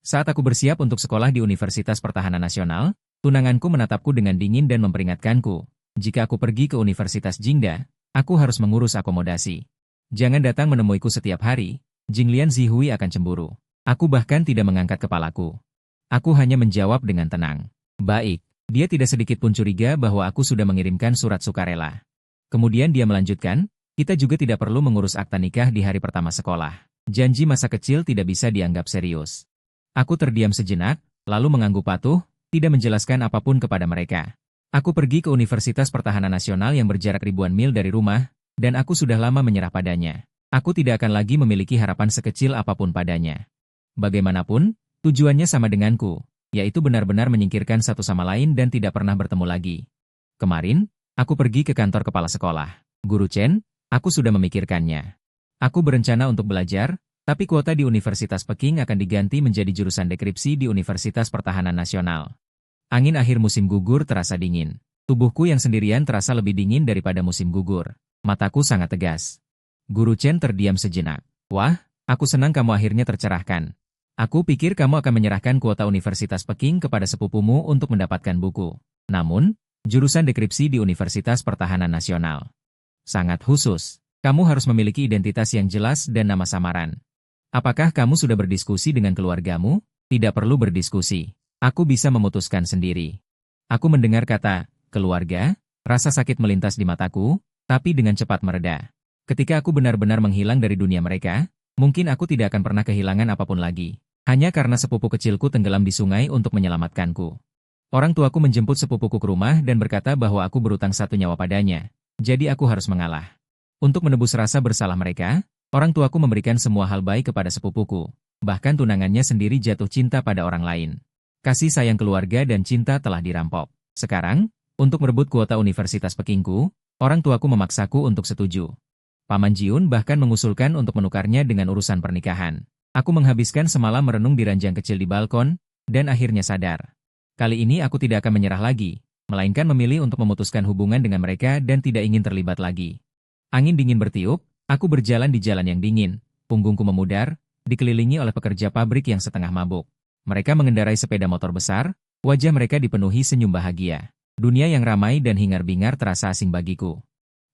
Saat aku bersiap untuk sekolah di Universitas Pertahanan Nasional, tunanganku menatapku dengan dingin dan memperingatkanku. Jika aku pergi ke Universitas Jingda, aku harus mengurus akomodasi. Jangan datang menemuiku setiap hari, Jinglian Zihui akan cemburu. Aku bahkan tidak mengangkat kepalaku. Aku hanya menjawab dengan tenang. Baik, dia tidak sedikit pun curiga bahwa aku sudah mengirimkan surat sukarela. Kemudian dia melanjutkan, kita juga tidak perlu mengurus akta nikah di hari pertama sekolah. Janji masa kecil tidak bisa dianggap serius. Aku terdiam sejenak, lalu mengangguk patuh, tidak menjelaskan apapun kepada mereka. Aku pergi ke Universitas Pertahanan Nasional yang berjarak ribuan mil dari rumah, dan aku sudah lama menyerah padanya. Aku tidak akan lagi memiliki harapan sekecil apapun padanya. Bagaimanapun, tujuannya sama denganku, yaitu benar-benar menyingkirkan satu sama lain dan tidak pernah bertemu lagi. Kemarin, aku pergi ke kantor kepala sekolah. Guru Chen, aku sudah memikirkannya. Aku berencana untuk belajar, tapi kuota di Universitas Peking akan diganti menjadi jurusan dekripsi di Universitas Pertahanan Nasional. Angin akhir musim gugur terasa dingin. Tubuhku yang sendirian terasa lebih dingin daripada musim gugur. Mataku sangat tegas. Guru Chen terdiam sejenak. Wah, aku senang kamu akhirnya tercerahkan. Aku pikir kamu akan menyerahkan kuota Universitas Peking kepada sepupumu untuk mendapatkan buku. Namun, jurusan dekripsi di Universitas Pertahanan Nasional sangat khusus. Kamu harus memiliki identitas yang jelas dan nama samaran. Apakah kamu sudah berdiskusi dengan keluargamu? Tidak perlu berdiskusi. Aku bisa memutuskan sendiri. Aku mendengar kata, keluarga, rasa sakit melintas di mataku, tapi dengan cepat mereda. Ketika aku benar-benar menghilang dari dunia mereka, mungkin aku tidak akan pernah kehilangan apapun lagi. Hanya karena sepupu kecilku tenggelam di sungai untuk menyelamatkanku. Orang tuaku menjemput sepupuku ke rumah dan berkata bahwa aku berutang satu nyawa padanya. Jadi aku harus mengalah. Untuk menebus rasa bersalah mereka, orang tuaku memberikan semua hal baik kepada sepupuku, bahkan tunangannya sendiri jatuh cinta pada orang lain. Kasih sayang keluarga dan cinta telah dirampok. Sekarang, untuk merebut kuota Universitas Pekingku, orang tuaku memaksaku untuk setuju. Paman Jiun bahkan mengusulkan untuk menukarnya dengan urusan pernikahan. Aku menghabiskan semalam merenung di ranjang kecil di balkon, dan akhirnya sadar. Kali ini aku tidak akan menyerah lagi, melainkan memilih untuk memutuskan hubungan dengan mereka dan tidak ingin terlibat lagi. Angin dingin bertiup. Aku berjalan di jalan yang dingin, punggungku memudar, dikelilingi oleh pekerja pabrik yang setengah mabuk. Mereka mengendarai sepeda motor besar, wajah mereka dipenuhi senyum bahagia. Dunia yang ramai dan hingar-bingar terasa asing bagiku.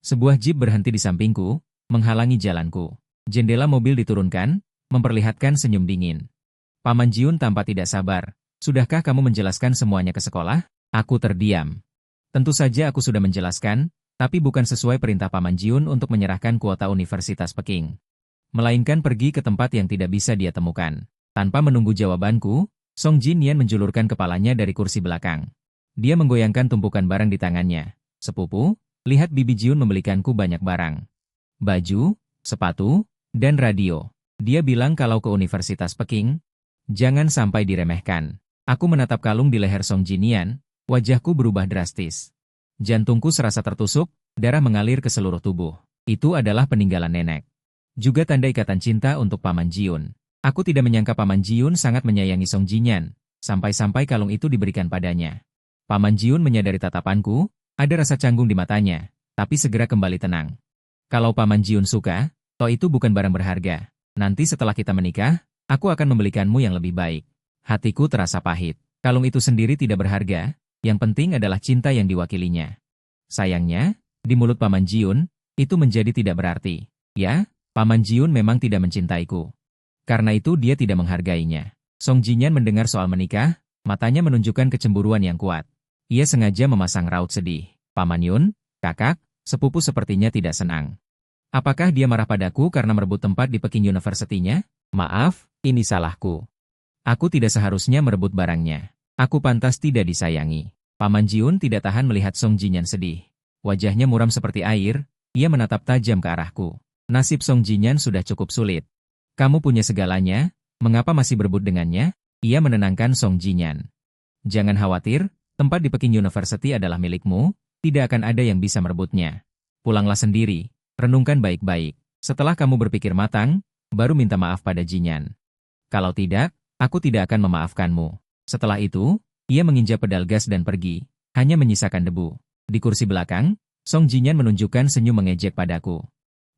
Sebuah jeep berhenti di sampingku, menghalangi jalanku. Jendela mobil diturunkan, memperlihatkan senyum dingin. Paman Jiun tampak tidak sabar. Sudahkah kamu menjelaskan semuanya ke sekolah? Aku terdiam. Tentu saja aku sudah menjelaskan, tapi bukan sesuai perintah Paman Jiun untuk menyerahkan kuota Universitas Peking. Melainkan pergi ke tempat yang tidak bisa dia temukan. Tanpa menunggu jawabanku, Song Jinyan menjulurkan kepalanya dari kursi belakang. Dia menggoyangkan tumpukan barang di tangannya. Sepupu, lihat Bibi Jiun membelikanku banyak barang. Baju, sepatu, dan radio. Dia bilang kalau ke Universitas Peking, jangan sampai diremehkan. Aku menatap kalung di leher Song Jinyan, wajahku berubah drastis. Jantungku serasa tertusuk, darah mengalir ke seluruh tubuh. Itu adalah peninggalan nenek. Juga tanda ikatan cinta untuk Paman Jiun. Aku tidak menyangka Paman Jiun sangat menyayangi Song Jinyan, sampai-sampai kalung itu diberikan padanya. Paman Jiun menyadari tatapanku, ada rasa canggung di matanya, tapi segera kembali tenang. Kalau Paman Jiun suka, toh itu bukan barang berharga. Nanti setelah kita menikah, aku akan membelikanmu yang lebih baik. Hatiku terasa pahit. Kalung itu sendiri tidak berharga. Yang penting adalah cinta yang diwakilinya. Sayangnya, di mulut Paman Jiun, itu menjadi tidak berarti. Ya, Paman Jiun memang tidak mencintaiku. Karena itu dia tidak menghargainya. Song Jinyan mendengar soal menikah, matanya menunjukkan kecemburuan yang kuat. Ia sengaja memasang raut sedih. Paman Yun, kakak, sepupu sepertinya tidak senang. Apakah dia marah padaku karena merebut tempat di Peking University-nya? Maaf, ini salahku. Aku tidak seharusnya merebut barangnya. Aku pantas tidak disayangi. Paman Jiun tidak tahan melihat Song Jinyan sedih. Wajahnya muram seperti air, ia menatap tajam ke arahku. Nasib Song Jinyan sudah cukup sulit. Kamu punya segalanya, mengapa masih berebut dengannya? Ia menenangkan Song Jinyan. Jangan khawatir, tempat di Peking University adalah milikmu, tidak akan ada yang bisa merebutnya. Pulanglah sendiri, renungkan baik-baik. Setelah kamu berpikir matang, baru minta maaf pada Jinyan. Kalau tidak, aku tidak akan memaafkanmu. Setelah itu, ia menginjak pedal gas dan pergi, hanya menyisakan debu. Di kursi belakang, Song Jinyan menunjukkan senyum mengejek padaku.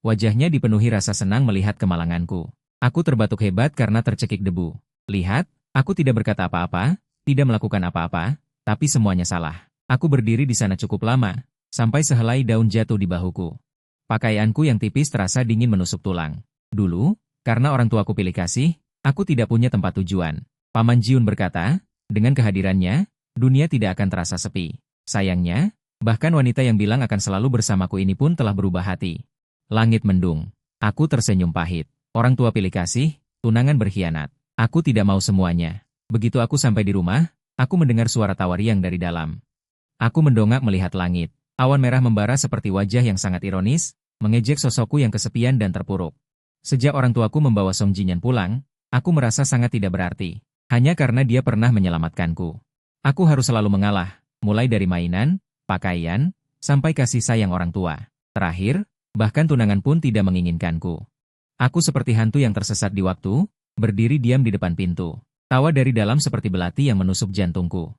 Wajahnya dipenuhi rasa senang melihat kemalanganku. Aku terbatuk hebat karena tercekik debu. Lihat, Aku tidak berkata apa-apa, tidak melakukan apa-apa, tapi semuanya salah. Aku berdiri di sana cukup lama, sampai sehelai daun jatuh di bahuku. Pakaianku yang tipis terasa dingin menusuk tulang. Dulu, karena orang tuaku pilih kasih, aku tidak punya tempat tujuan. Paman Jiun berkata, dengan kehadirannya, dunia tidak akan terasa sepi. Sayangnya, bahkan wanita yang bilang akan selalu bersamaku ini pun telah berubah hati. Langit mendung. Aku tersenyum pahit. Orang tua pilih kasih, tunangan berkhianat. Aku tidak mau semuanya. Begitu aku sampai di rumah, aku mendengar suara tawa riang dari dalam. Aku mendongak melihat langit. Awan merah membara seperti wajah yang sangat ironis, mengejek sosokku yang kesepian dan terpuruk. Sejak orang tuaku membawa Song Jinyan pulang, aku merasa sangat tidak berarti. Hanya karena dia pernah menyelamatkanku. Aku harus selalu mengalah, mulai dari mainan, pakaian, sampai kasih sayang orang tua. Terakhir, bahkan tunangan pun tidak menginginkanku. Aku seperti hantu yang tersesat di waktu, berdiri diam di depan pintu. Tawa dari dalam seperti belati yang menusuk jantungku.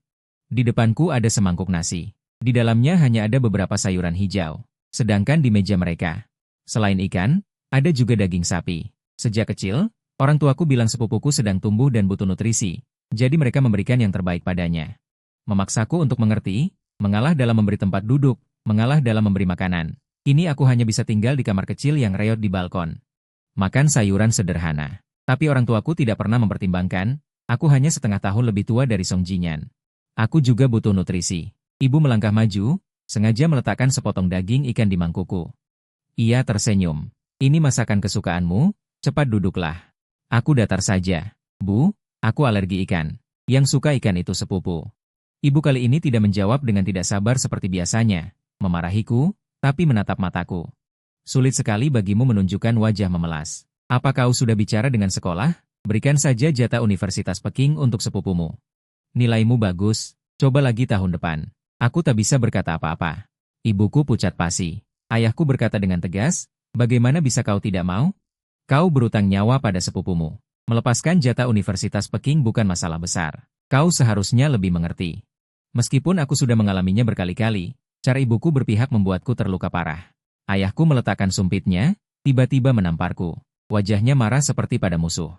Di depanku ada semangkuk nasi. Di dalamnya hanya ada beberapa sayuran hijau. Sedangkan di meja mereka, selain ikan, ada juga daging sapi. Sejak kecil, orang tuaku bilang sepupuku sedang tumbuh dan butuh nutrisi. Jadi mereka memberikan yang terbaik padanya. Memaksaku untuk mengerti, mengalah dalam memberi tempat duduk, mengalah dalam memberi makanan. Kini aku hanya bisa tinggal di kamar kecil yang reot di balkon. Makan sayuran sederhana. Tapi orang tuaku tidak pernah mempertimbangkan, aku hanya setengah tahun lebih tua dari Song Jinyan. Aku juga butuh nutrisi. Ibu melangkah maju, sengaja meletakkan sepotong daging ikan di mangkuku. Ia tersenyum. Ini masakan kesukaanmu, cepat duduklah. Aku datar saja. Bu, aku alergi ikan. Yang suka ikan itu sepupu. Ibu kali ini tidak menjawab dengan tidak sabar seperti biasanya, memarahiku, tapi menatap mataku. Sulit sekali bagimu menunjukkan wajah memelas. Apa kau sudah bicara dengan sekolah? Berikan saja jatah Universitas Peking untuk sepupumu. Nilaimu bagus, coba lagi tahun depan. Aku tak bisa berkata apa-apa. Ibuku pucat pasi. Ayahku berkata dengan tegas, bagaimana bisa kau tidak mau? Kau berutang nyawa pada sepupumu. Melepaskan jatah Universitas Peking bukan masalah besar. Kau seharusnya lebih mengerti. Meskipun aku sudah mengalaminya berkali-kali, cara ibuku berpihak membuatku terluka parah. Ayahku meletakkan sumpitnya, tiba-tiba menamparku. Wajahnya marah seperti pada musuh.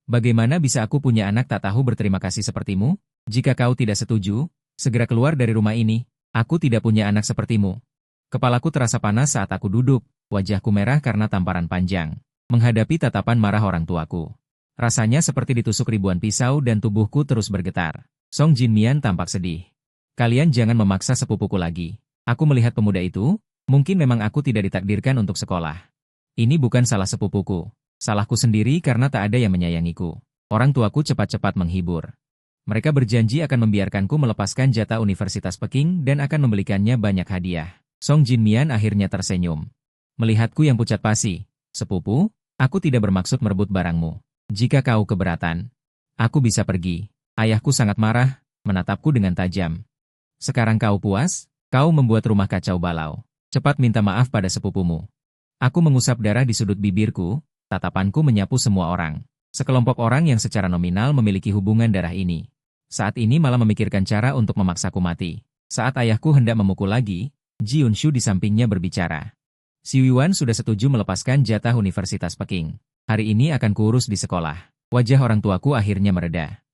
Bagaimana bisa aku punya anak tak tahu berterima kasih sepertimu? Jika kau tidak setuju, segera keluar dari rumah ini. Aku tidak punya anak sepertimu. Kepalaku terasa panas saat aku duduk, wajahku merah karena tamparan panjang. Menghadapi tatapan marah orang tuaku. Rasanya seperti ditusuk ribuan pisau dan tubuhku terus bergetar. Song Jinmian tampak sedih. Kalian jangan memaksa sepupuku lagi. Aku melihat pemuda itu, mungkin memang aku tidak ditakdirkan untuk sekolah. Ini bukan salah sepupuku. Salahku sendiri karena tak ada yang menyayangiku. Orang tuaku cepat-cepat menghibur. Mereka berjanji akan membiarkanku melepaskan jatah Universitas Peking dan akan membelikannya banyak hadiah. Song Jinmian akhirnya tersenyum. Melihatku yang pucat pasi, sepupu, aku tidak bermaksud merebut barangmu. Jika kau keberatan, aku bisa pergi. Ayahku sangat marah, menatapku dengan tajam. Sekarang kau puas? Kau membuat rumah kacau balau. Cepat minta maaf pada sepupumu. Aku mengusap darah di sudut bibirku, tatapanku menyapu semua orang. Sekelompok orang yang secara nominal memiliki hubungan darah ini. Saat ini malah memikirkan cara untuk memaksaku mati. Saat ayahku hendak memukul lagi, Ji Yunshu di sampingnya berbicara. Si Yuan sudah setuju melepaskan jatah Universitas Peking. Hari ini akan kuurus di sekolah. Wajah orang tuaku akhirnya mereda.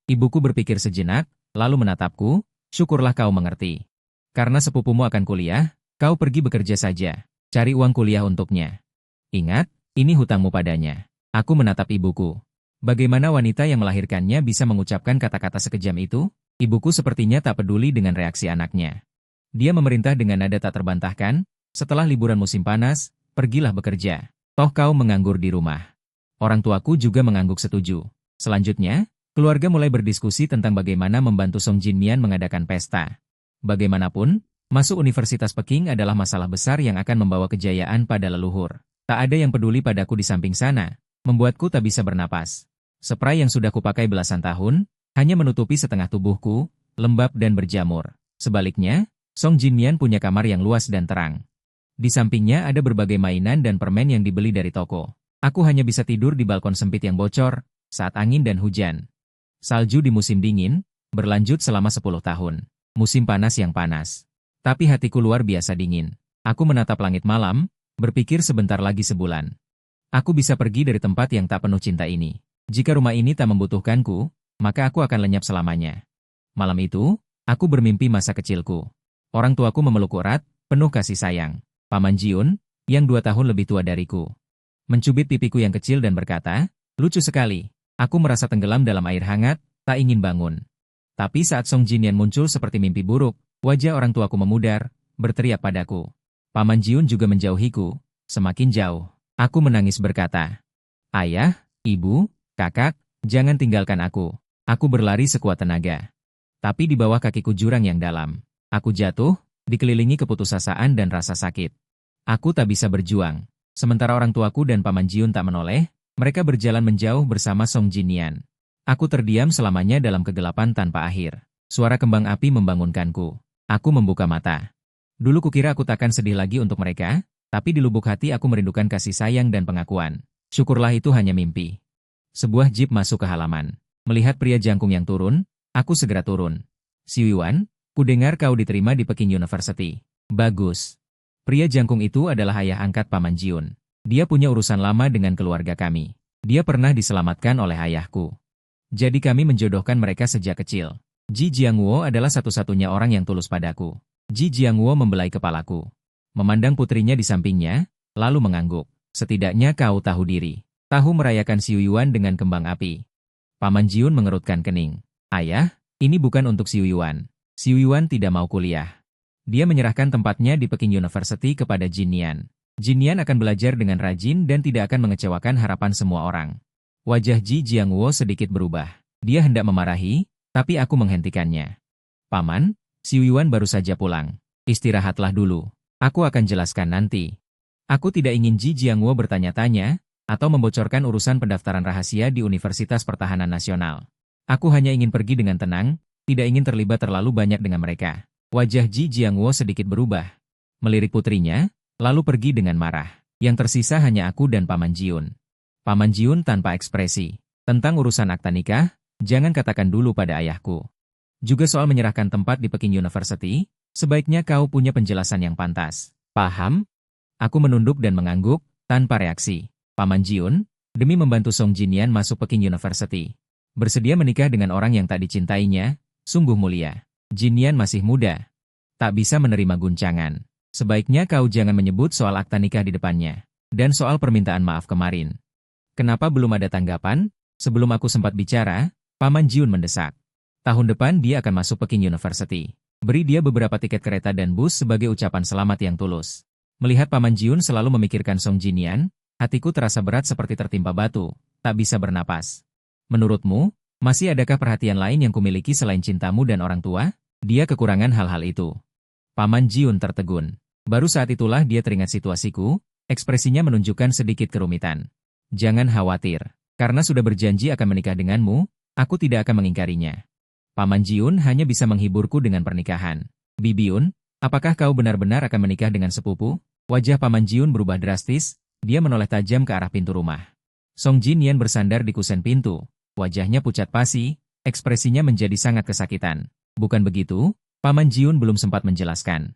Ibuku berpikir sejenak, lalu menatapku, syukurlah kau mengerti. Karena sepupumu akan kuliah, kau pergi bekerja saja. Cari uang kuliah untuknya. Ingat, ini hutangmu padanya. Aku menatap ibuku. Bagaimana wanita yang melahirkannya bisa mengucapkan kata-kata sekejam itu? Ibuku sepertinya tak peduli dengan reaksi anaknya. Dia memerintah dengan nada tak terbantahkan, setelah liburan musim panas, pergilah bekerja. Toh kau menganggur di rumah. Orang tuaku juga mengangguk setuju. Selanjutnya, keluarga mulai berdiskusi tentang bagaimana membantu Song Jinmian mengadakan pesta. Bagaimanapun, masuk Universitas Peking adalah masalah besar yang akan membawa kejayaan pada leluhur. Tak ada yang peduli padaku di samping sana, membuatku tak bisa bernapas. Spray yang sudah kupakai belasan tahun, hanya menutupi setengah tubuhku, lembab dan berjamur. Sebaliknya, Song Jinmian punya kamar yang luas dan terang. Di sampingnya ada berbagai mainan dan permen yang dibeli dari toko. Aku hanya bisa tidur di balkon sempit yang bocor, saat angin dan hujan. Salju di musim dingin, berlanjut selama 10 tahun. Musim panas yang panas. Tapi hatiku luar biasa dingin. Aku menatap langit malam, berpikir sebentar lagi sebulan. Aku bisa pergi dari tempat yang tak penuh cinta ini. Jika rumah ini tak membutuhkanku, maka aku akan lenyap selamanya. Malam itu, aku bermimpi masa kecilku. Orang tuaku memelukku erat, penuh kasih sayang. Paman Jiun, yang 2 tahun lebih tua dariku, mencubit pipiku yang kecil dan berkata, lucu sekali. Aku merasa tenggelam dalam air hangat, tak ingin bangun. Tapi saat Song Jinyan muncul seperti mimpi buruk, wajah orang tuaku memudar, berteriak padaku. Paman Jiun juga menjauhiku, semakin jauh. Aku menangis berkata, ayah, ibu, kakak, jangan tinggalkan aku. Aku berlari sekuat tenaga. Tapi di bawah kakiku jurang yang dalam. Aku jatuh, dikelilingi keputusasaan dan rasa sakit. Aku tak bisa berjuang. Sementara orang tuaku dan Paman Jiun tak menoleh, mereka berjalan menjauh bersama Song Jinyan. Aku terdiam selamanya dalam kegelapan tanpa akhir. Suara kembang api membangunkanku. Aku membuka mata. Dulu kukira aku takkan sedih lagi untuk mereka, tapi di lubuk hati aku merindukan kasih sayang dan pengakuan. Syukurlah itu hanya mimpi. Sebuah jeep masuk ke halaman. Melihat pria jangkung yang turun, aku segera turun. Xiu Yuan, kudengar kau diterima di Peking University. Bagus. Pria jangkung itu adalah ayah angkat Paman Jiun. Dia punya urusan lama dengan keluarga kami. Dia pernah diselamatkan oleh ayahku. Jadi kami menjodohkan mereka sejak kecil. Ji Jiangwo adalah satu-satunya orang yang tulus padaku. Ji Jiangwo membelai kepalaku. Memandang putrinya di sampingnya, lalu mengangguk. Setidaknya kau tahu diri. Tahu merayakan Xiu Yuan dengan kembang api. Paman Jiun mengerutkan kening. Ayah, ini bukan untuk Xiu Yuan. Xiu Yuan tidak mau kuliah. Dia menyerahkan tempatnya di Peking University kepada Jin Nian. Jin Nian akan belajar dengan rajin dan tidak akan mengecewakan harapan semua orang. Wajah Ji Jiangwo sedikit berubah. Dia hendak memarahi, tapi aku menghentikannya. Paman, Xiu Yuan baru saja pulang. Istirahatlah dulu. Aku akan jelaskan nanti. Aku tidak ingin Ji Jiangwo bertanya-tanya, atau membocorkan urusan pendaftaran rahasia di Universitas Pertahanan Nasional. Aku hanya ingin pergi dengan tenang, tidak ingin terlibat terlalu banyak dengan mereka. Wajah Ji Jiangwo sedikit berubah. Melirik putrinya, lalu pergi dengan marah. Yang tersisa hanya aku dan Paman Jiun. Paman Jiun tanpa ekspresi. Tentang urusan akta nikah, jangan katakan dulu pada ayahku. Juga soal menyerahkan tempat di Peking University, sebaiknya kau punya penjelasan yang pantas. Paham? Aku menunduk dan mengangguk, tanpa reaksi. Paman Jiun, demi membantu Song Jinyan masuk Peking University. Bersedia menikah dengan orang yang tak dicintainya, sungguh mulia. Jinyan masih muda. Tak bisa menerima guncangan. Sebaiknya kau jangan menyebut soal akta nikah di depannya. Dan soal permintaan maaf kemarin. Kenapa belum ada tanggapan? Sebelum aku sempat bicara, Paman Jiun mendesak. Tahun depan dia akan masuk Peking University. Beri dia beberapa tiket kereta dan bus sebagai ucapan selamat yang tulus. Melihat Paman Jiun selalu memikirkan Song Jinyan, hatiku terasa berat seperti tertimpa batu, tak bisa bernapas. Menurutmu, masih adakah perhatian lain yang kumiliki selain cintamu dan orang tua? Dia kekurangan hal-hal itu. Paman Jiun tertegun. Baru saat itulah dia teringat situasiku, ekspresinya menunjukkan sedikit kerumitan. Jangan khawatir, karena sudah berjanji akan menikah denganmu, aku tidak akan mengingkarinya. Paman Jiun hanya bisa menghiburku dengan pernikahan. Bibiun, apakah kau benar-benar akan menikah dengan sepupu? Wajah Paman Jiun berubah drastis, dia menoleh tajam ke arah pintu rumah. Song Jinyan bersandar di kusen pintu, wajahnya pucat pasi, ekspresinya menjadi sangat kesakitan. Bukan begitu, Paman Jiun belum sempat menjelaskan.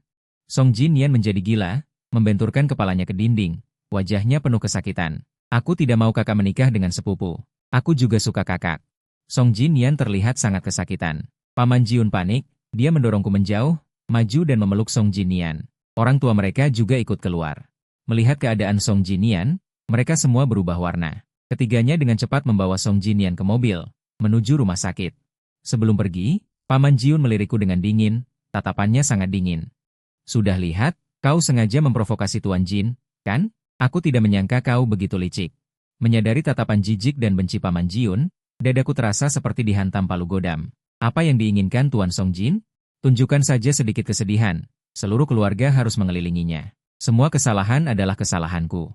Song Jinyan menjadi gila, membenturkan kepalanya ke dinding, wajahnya penuh kesakitan. Aku tidak mau kakak menikah dengan sepupu. Aku juga suka kakak. Song Jinyan terlihat sangat kesakitan. Paman Jiun panik, dia mendorongku menjauh, maju dan memeluk Song Jinyan. Orang tua mereka juga ikut keluar. Melihat keadaan Song Jinyan, mereka semua berubah warna. Ketiganya dengan cepat membawa Song Jinyan ke mobil, menuju rumah sakit. Sebelum pergi, Paman Jiun melirikku dengan dingin, tatapannya sangat dingin. Sudah lihat, kau sengaja memprovokasi Tuan Jin, kan? Aku tidak menyangka kau begitu licik. Menyadari tatapan jijik dan benci Paman Jiun, dadaku terasa seperti dihantam palu godam. Apa yang diinginkan Tuan Song Jin? Tunjukkan saja sedikit kesedihan. Seluruh keluarga harus mengelilinginya. Semua kesalahan adalah kesalahanku.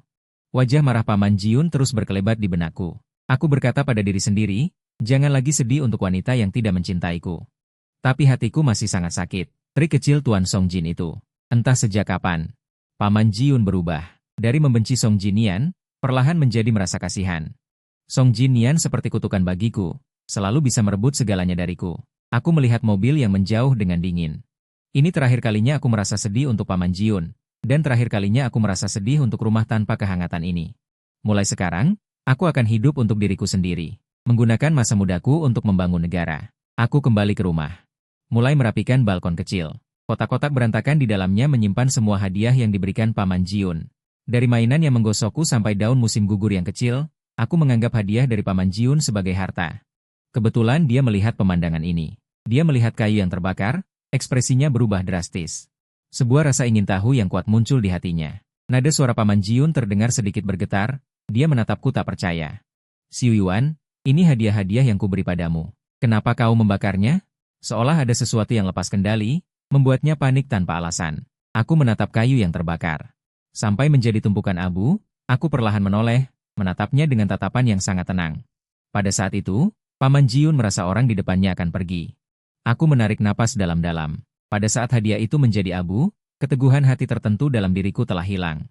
Wajah marah Paman Jiun terus berkelebat di benakku. Aku berkata pada diri sendiri, jangan lagi sedih untuk wanita yang tidak mencintaiku. Tapi hatiku masih sangat sakit. Trik kecil Tuan Song Jin itu. Entah sejak kapan. Paman Jiun berubah. Dari membenci Song Jinyan, perlahan menjadi merasa kasihan. Song Jinyan seperti kutukan bagiku. Selalu bisa merebut segalanya dariku. Aku melihat mobil yang menjauh dengan dingin. Ini terakhir kalinya aku merasa sedih untuk Paman Jiun. Dan terakhir kalinya aku merasa sedih untuk rumah tanpa kehangatan ini. Mulai sekarang, aku akan hidup untuk diriku sendiri. Menggunakan masa mudaku untuk membangun negara. Aku kembali ke rumah. Mulai merapikan balkon kecil. Kotak-kotak berantakan di dalamnya menyimpan semua hadiah yang diberikan Paman Jiun. Dari mainan yang menggosokku sampai daun musim gugur yang kecil, aku menganggap hadiah dari Paman Jiun sebagai harta. Kebetulan dia melihat pemandangan ini. Dia melihat kayu yang terbakar, ekspresinya berubah drastis. Sebuah rasa ingin tahu yang kuat muncul di hatinya. Nada suara Paman Jiun terdengar sedikit bergetar, dia menatapku tak percaya. Xiu Yuan, ini hadiah-hadiah yang kuberi padamu. Kenapa kau membakarnya? Seolah ada sesuatu yang lepas kendali, membuatnya panik tanpa alasan. Aku menatap kayu yang terbakar. Sampai menjadi tumpukan abu, aku perlahan menoleh, menatapnya dengan tatapan yang sangat tenang. Pada saat itu, Paman Jiun merasa orang di depannya akan pergi. Aku menarik napas dalam-dalam. Pada saat hadiah itu menjadi abu, keteguhan hati tertentu dalam diriku telah hilang.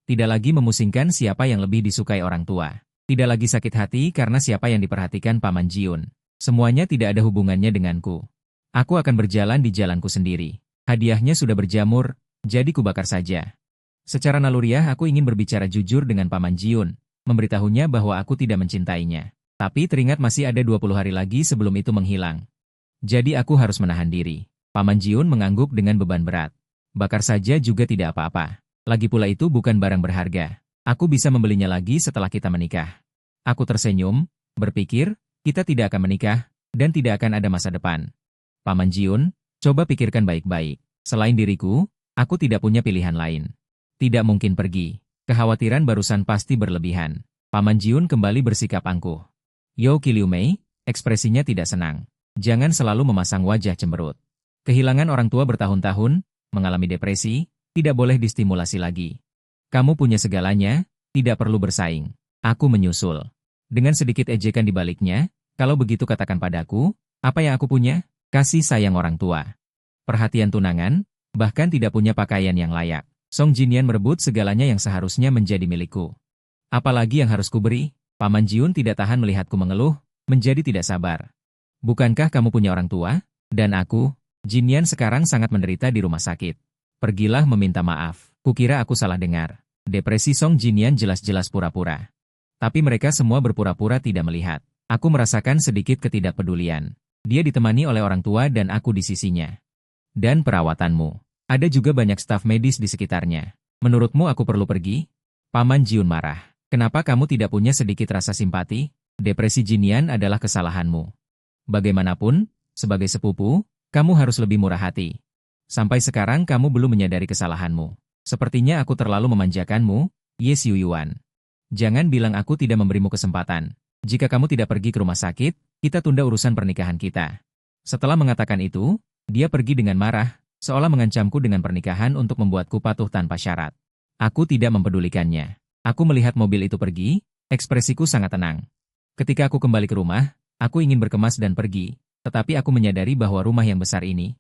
Tidak lagi memusingkan siapa yang lebih disukai orang tua. Tidak lagi sakit hati karena siapa yang diperhatikan Paman Jiun. Semuanya tidak ada hubungannya denganku. Aku akan berjalan di jalanku sendiri. Hadiahnya sudah berjamur, jadi kubakar saja. Secara naluriah aku ingin berbicara jujur dengan Paman Jiun, memberitahunya bahwa aku tidak mencintainya. Tapi teringat masih ada 20 hari lagi sebelum itu menghilang. Jadi aku harus menahan diri. Paman Jiun mengangguk dengan beban berat. Bakar saja juga tidak apa-apa. Lagi pula itu bukan barang berharga. Aku bisa membelinya lagi setelah kita menikah. Aku tersenyum, berpikir, kita tidak akan menikah, dan tidak akan ada masa depan. Paman Jiun, coba pikirkan baik-baik. Selain diriku, aku tidak punya pilihan lain. Tidak mungkin pergi. Kekhawatiran barusan pasti berlebihan. Paman Jiun kembali bersikap angkuh. Yo Liu Mei, ekspresinya tidak senang. Jangan selalu memasang wajah cemberut. Kehilangan orang tua bertahun-tahun, mengalami depresi, tidak boleh distimulasi lagi. Kamu punya segalanya, tidak perlu bersaing. Aku menyusul. Dengan sedikit ejekan di baliknya, kalau begitu katakan padaku, apa yang aku punya? Kasih sayang orang tua. Perhatian tunangan, bahkan tidak punya pakaian yang layak. Song Jinyan merebut segalanya yang seharusnya menjadi milikku. Apalagi yang harus kuberi? Paman Jiun tidak tahan melihatku mengeluh, menjadi tidak sabar. Bukankah kamu punya orang tua? Dan aku, Jinyan sekarang sangat menderita di rumah sakit. Pergilah meminta maaf. Kukira aku salah dengar. Depresi Song Jinyan jelas-jelas pura-pura. Tapi mereka semua berpura-pura tidak melihat. Aku merasakan sedikit ketidakpedulian. Dia ditemani oleh orang tua dan aku di sisinya. Dan perawatanmu. Ada juga banyak staf medis di sekitarnya. Menurutmu aku perlu pergi? Paman Jiun marah. Kenapa kamu tidak punya sedikit rasa simpati? Depresi Jinyan adalah kesalahanmu. Bagaimanapun, sebagai sepupu, kamu harus lebih murah hati. Sampai sekarang kamu belum menyadari kesalahanmu. Sepertinya aku terlalu memanjakanmu, Ye Xiu Yuan. Jangan bilang aku tidak memberimu kesempatan. Jika kamu tidak pergi ke rumah sakit, kita tunda urusan pernikahan kita. Setelah mengatakan itu, dia pergi dengan marah, seolah mengancamku dengan pernikahan untuk membuatku patuh tanpa syarat. Aku tidak mempedulikannya. Aku melihat mobil itu pergi, ekspresiku sangat tenang. Ketika aku kembali ke rumah, aku ingin berkemas dan pergi, tetapi aku menyadari bahwa rumah yang besar ini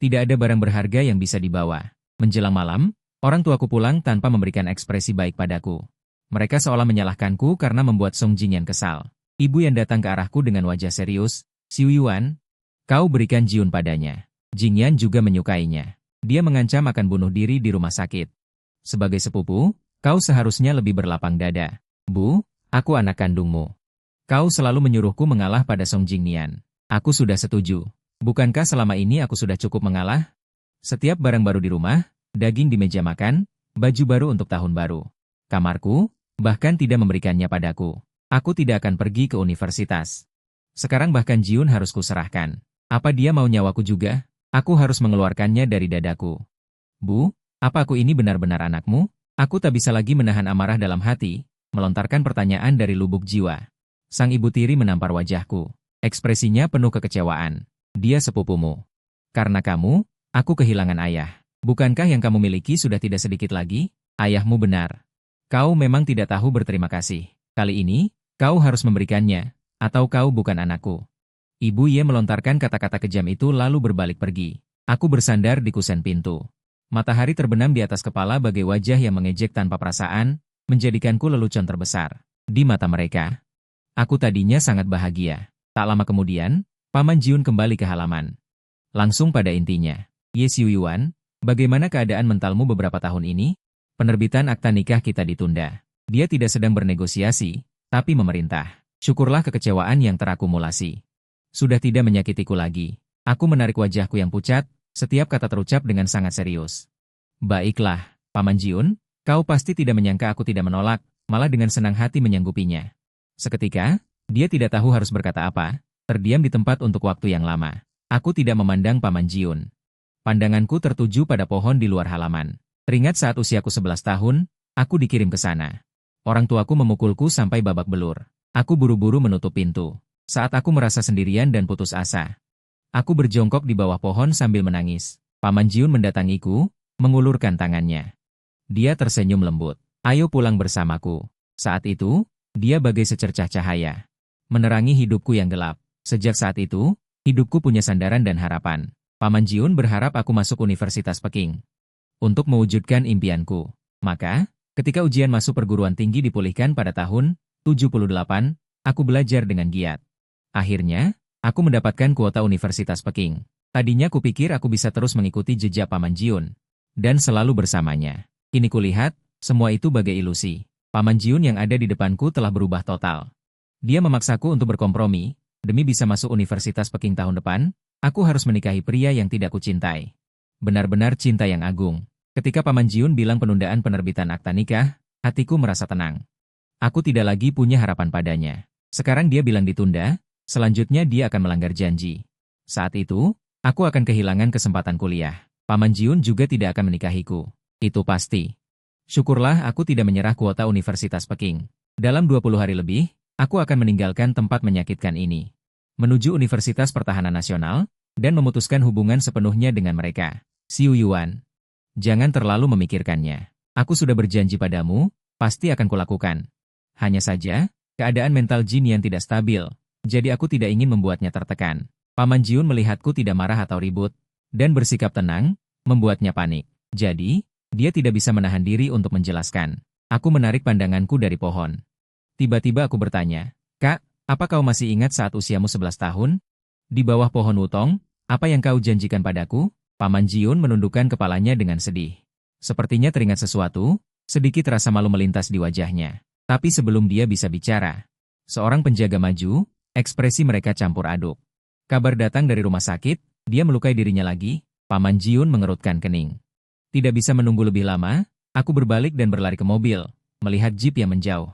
tidak ada barang berharga yang bisa dibawa. Menjelang malam, orang tuaku pulang tanpa memberikan ekspresi baik padaku. Mereka seolah menyalahkanku karena membuat Song Jinyan kesal. Ibu yang datang ke arahku dengan wajah serius, Xiu Yuan, kau berikan Jiun padanya. Jinyan juga menyukainya. Dia mengancam akan bunuh diri di rumah sakit. Sebagai sepupu, kau seharusnya lebih berlapang dada. Bu, aku anak kandungmu. Kau selalu menyuruhku mengalah pada Song Jinyan. Aku sudah setuju. Bukankah selama ini aku sudah cukup mengalah? Setiap barang baru di rumah, daging di meja makan, baju baru untuk tahun baru. Kamarku, bahkan tidak memberikannya padaku. Aku tidak akan pergi ke universitas. Sekarang bahkan Jiun harus kuserahkan. Apa dia mau nyawaku juga? Aku harus mengeluarkannya dari dadaku. Bu, apa aku ini benar-benar anakmu? Aku tak bisa lagi menahan amarah dalam hati, melontarkan pertanyaan dari lubuk jiwa. Sang ibu tiri menampar wajahku. Ekspresinya penuh kekecewaan. Dia sepupumu. Karena kamu, aku kehilangan ayah. Bukankah yang kamu miliki sudah tidak sedikit lagi? Ayahmu benar. Kau memang tidak tahu berterima kasih. Kali ini, kau harus memberikannya, atau kau bukan anakku. Ibu Ye melontarkan kata-kata kejam itu lalu berbalik pergi. Aku bersandar di kusen pintu. Matahari terbenam di atas kepala bagai wajah yang mengejek tanpa perasaan, menjadikanku lelucon terbesar. Di mata mereka, aku tadinya sangat bahagia. Tak lama kemudian, Paman Jiun kembali ke halaman. Langsung pada intinya. Ye Xiu Yuan, bagaimana keadaan mentalmu beberapa tahun ini? Penerbitan akta nikah kita ditunda. Dia tidak sedang bernegosiasi, tapi memerintah. Syukurlah kekecewaan yang terakumulasi sudah tidak menyakitiku lagi. Aku menarik wajahku yang pucat, setiap kata terucap dengan sangat serius. Baiklah, Paman Jiun, kau pasti tidak menyangka aku tidak menolak, malah dengan senang hati menyanggupinya. Seketika, dia tidak tahu harus berkata apa, terdiam di tempat untuk waktu yang lama. Aku tidak memandang Paman Jiun. Pandanganku tertuju pada pohon di luar halaman. Teringat saat usiaku 11 tahun, aku dikirim ke sana. Orang tuaku memukulku sampai babak belur. Aku buru-buru menutup pintu. Saat aku merasa sendirian dan putus asa, aku berjongkok di bawah pohon sambil menangis. Paman Jiun mendatangiku, mengulurkan tangannya. Dia tersenyum lembut. Ayo pulang bersamaku. Saat itu, dia bagai secercah cahaya, menerangi hidupku yang gelap. Sejak saat itu, hidupku punya sandaran dan harapan. Paman Jiun berharap aku masuk Universitas Peking untuk mewujudkan impianku. Maka, ketika ujian masuk perguruan tinggi dipulihkan pada tahun 78, aku belajar dengan giat. Akhirnya, aku mendapatkan kuota Universitas Peking. Tadinya kupikir aku bisa terus mengikuti jejak Paman Jiun dan selalu bersamanya. Kini kulihat, semua itu bagai ilusi. Paman Jiun yang ada di depanku telah berubah total. Dia memaksaku untuk berkompromi. Demi bisa masuk Universitas Peking tahun depan, aku harus menikahi pria yang tidak kucintai. Benar-benar cinta yang agung. Ketika Paman Jiun bilang penundaan penerbitan akta nikah, hatiku merasa tenang. Aku tidak lagi punya harapan padanya. Sekarang dia bilang ditunda, selanjutnya dia akan melanggar janji. Saat itu, aku akan kehilangan kesempatan kuliah. Paman Jiun juga tidak akan menikahiku. Itu pasti. Syukurlah aku tidak menyerah kuota Universitas Peking. Dalam 20 hari lebih, aku akan meninggalkan tempat menyakitkan ini, menuju Universitas Pertahanan Nasional, dan memutuskan hubungan sepenuhnya dengan mereka. Xiu Yuan, jangan terlalu memikirkannya. Aku sudah berjanji padamu, pasti akan kulakukan. Hanya saja, keadaan mental Jin yang tidak stabil, jadi aku tidak ingin membuatnya tertekan. Paman Jiun melihatku tidak marah atau ribut, dan bersikap tenang, membuatnya panik. Jadi, dia tidak bisa menahan diri untuk menjelaskan. Aku menarik pandanganku dari pohon. Tiba-tiba aku bertanya, Kak, apa kau masih ingat saat usiamu 11 tahun? Di bawah pohon wutong, apa yang kau janjikan padaku? Paman Jiun menundukkan kepalanya dengan sedih. Sepertinya teringat sesuatu, sedikit rasa malu melintas di wajahnya. Tapi sebelum dia bisa bicara, seorang penjaga maju, ekspresi mereka campur aduk. Kabar datang dari rumah sakit, dia melukai dirinya lagi. Paman Jiun mengerutkan kening. Tidak bisa menunggu lebih lama, aku berbalik dan berlari ke mobil, melihat jeep yang menjauh.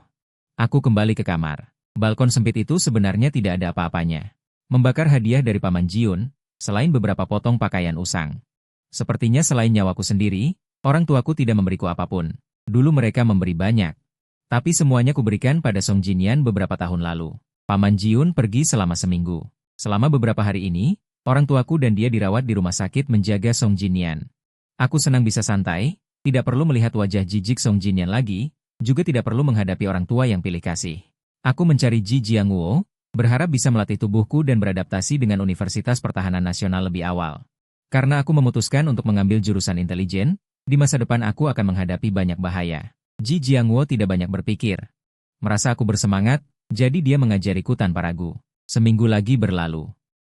Aku kembali ke kamar. Balkon sempit itu sebenarnya tidak ada apa-apanya. Membakar hadiah dari Paman Jiun, selain beberapa potong pakaian usang. Sepertinya selain nyawaku sendiri, orang tuaku tidak memberiku apapun. Dulu mereka memberi banyak. Tapi semuanya kuberikan pada Song Jinyan beberapa tahun lalu. Paman Jiun pergi selama seminggu. Selama beberapa hari ini, orang tuaku dan dia dirawat di rumah sakit menjaga Song Jinyan. Aku senang bisa santai, tidak perlu melihat wajah jijik Song Jinyan lagi, juga tidak perlu menghadapi orang tua yang pilih kasih. Aku mencari Ji Jiangwo, berharap bisa melatih tubuhku dan beradaptasi dengan Universitas Pertahanan Nasional lebih awal. Karena aku memutuskan untuk mengambil jurusan intelijen, di masa depan aku akan menghadapi banyak bahaya. Ji Jiangwo tidak banyak berpikir. Merasa aku bersemangat, jadi dia mengajariku tanpa ragu. Seminggu lagi berlalu.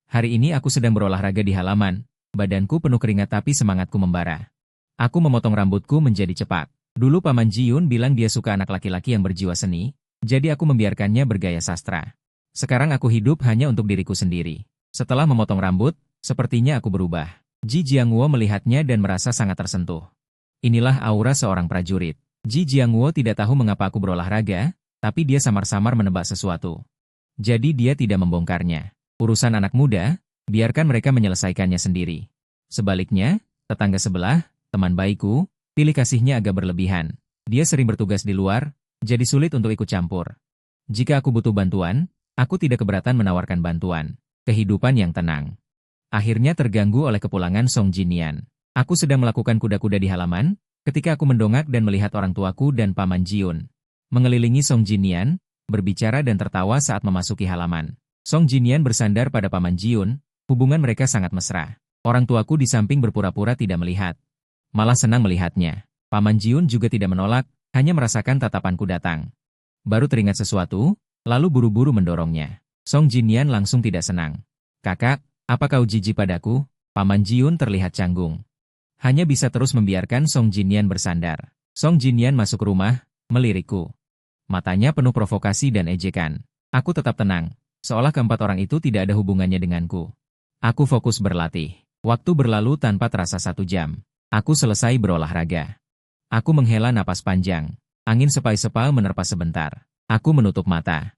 Hari ini aku sedang berolahraga di halaman, badanku penuh keringat tapi semangatku membara. Aku memotong rambutku menjadi cepat. Dulu Paman Jiun bilang dia suka anak laki-laki yang berjiwa seni, jadi aku membiarkannya bergaya sastra. Sekarang aku hidup hanya untuk diriku sendiri. Setelah memotong rambut, sepertinya aku berubah. Ji Jiangwo melihatnya dan merasa sangat tersentuh. Inilah aura seorang prajurit. Ji Jiangwo tidak tahu mengapa aku berolahraga, tapi dia samar-samar menebak sesuatu. Jadi dia tidak membongkarnya. Urusan anak muda, biarkan mereka menyelesaikannya sendiri. Sebaliknya, tetangga sebelah, teman baikku, pilih kasihnya agak berlebihan. Dia sering bertugas di luar, jadi sulit untuk ikut campur. Jika aku butuh bantuan, aku tidak keberatan menawarkan bantuan. Kehidupan yang tenang. Akhirnya terganggu oleh kepulangan Song Jinyan. Aku sedang melakukan kuda-kuda di halaman, ketika aku mendongak dan melihat orang tuaku dan Paman Jiun mengelilingi Song Jinyan, berbicara dan tertawa saat memasuki halaman. Song Jinyan bersandar pada Paman Jiun, hubungan mereka sangat mesra. Orang tuaku di samping berpura-pura tidak melihat. Malah senang melihatnya. Paman Jiun juga tidak menolak, hanya merasakan tatapanku datang. Baru teringat sesuatu, lalu buru-buru mendorongnya. Song Jinyan langsung tidak senang. Kakak, apa kau jijik padaku? Paman Jiun terlihat canggung. Hanya bisa terus membiarkan Song Jinyan bersandar. Song Jinyan masuk rumah, melirikku. Matanya penuh provokasi dan ejekan. Aku tetap tenang, seolah keempat orang itu tidak ada hubungannya denganku. Aku fokus berlatih. Waktu berlalu tanpa terasa 1 jam. Aku selesai berolahraga. Aku menghela napas panjang. Angin sepal-sepal menerpa sebentar. Aku menutup mata.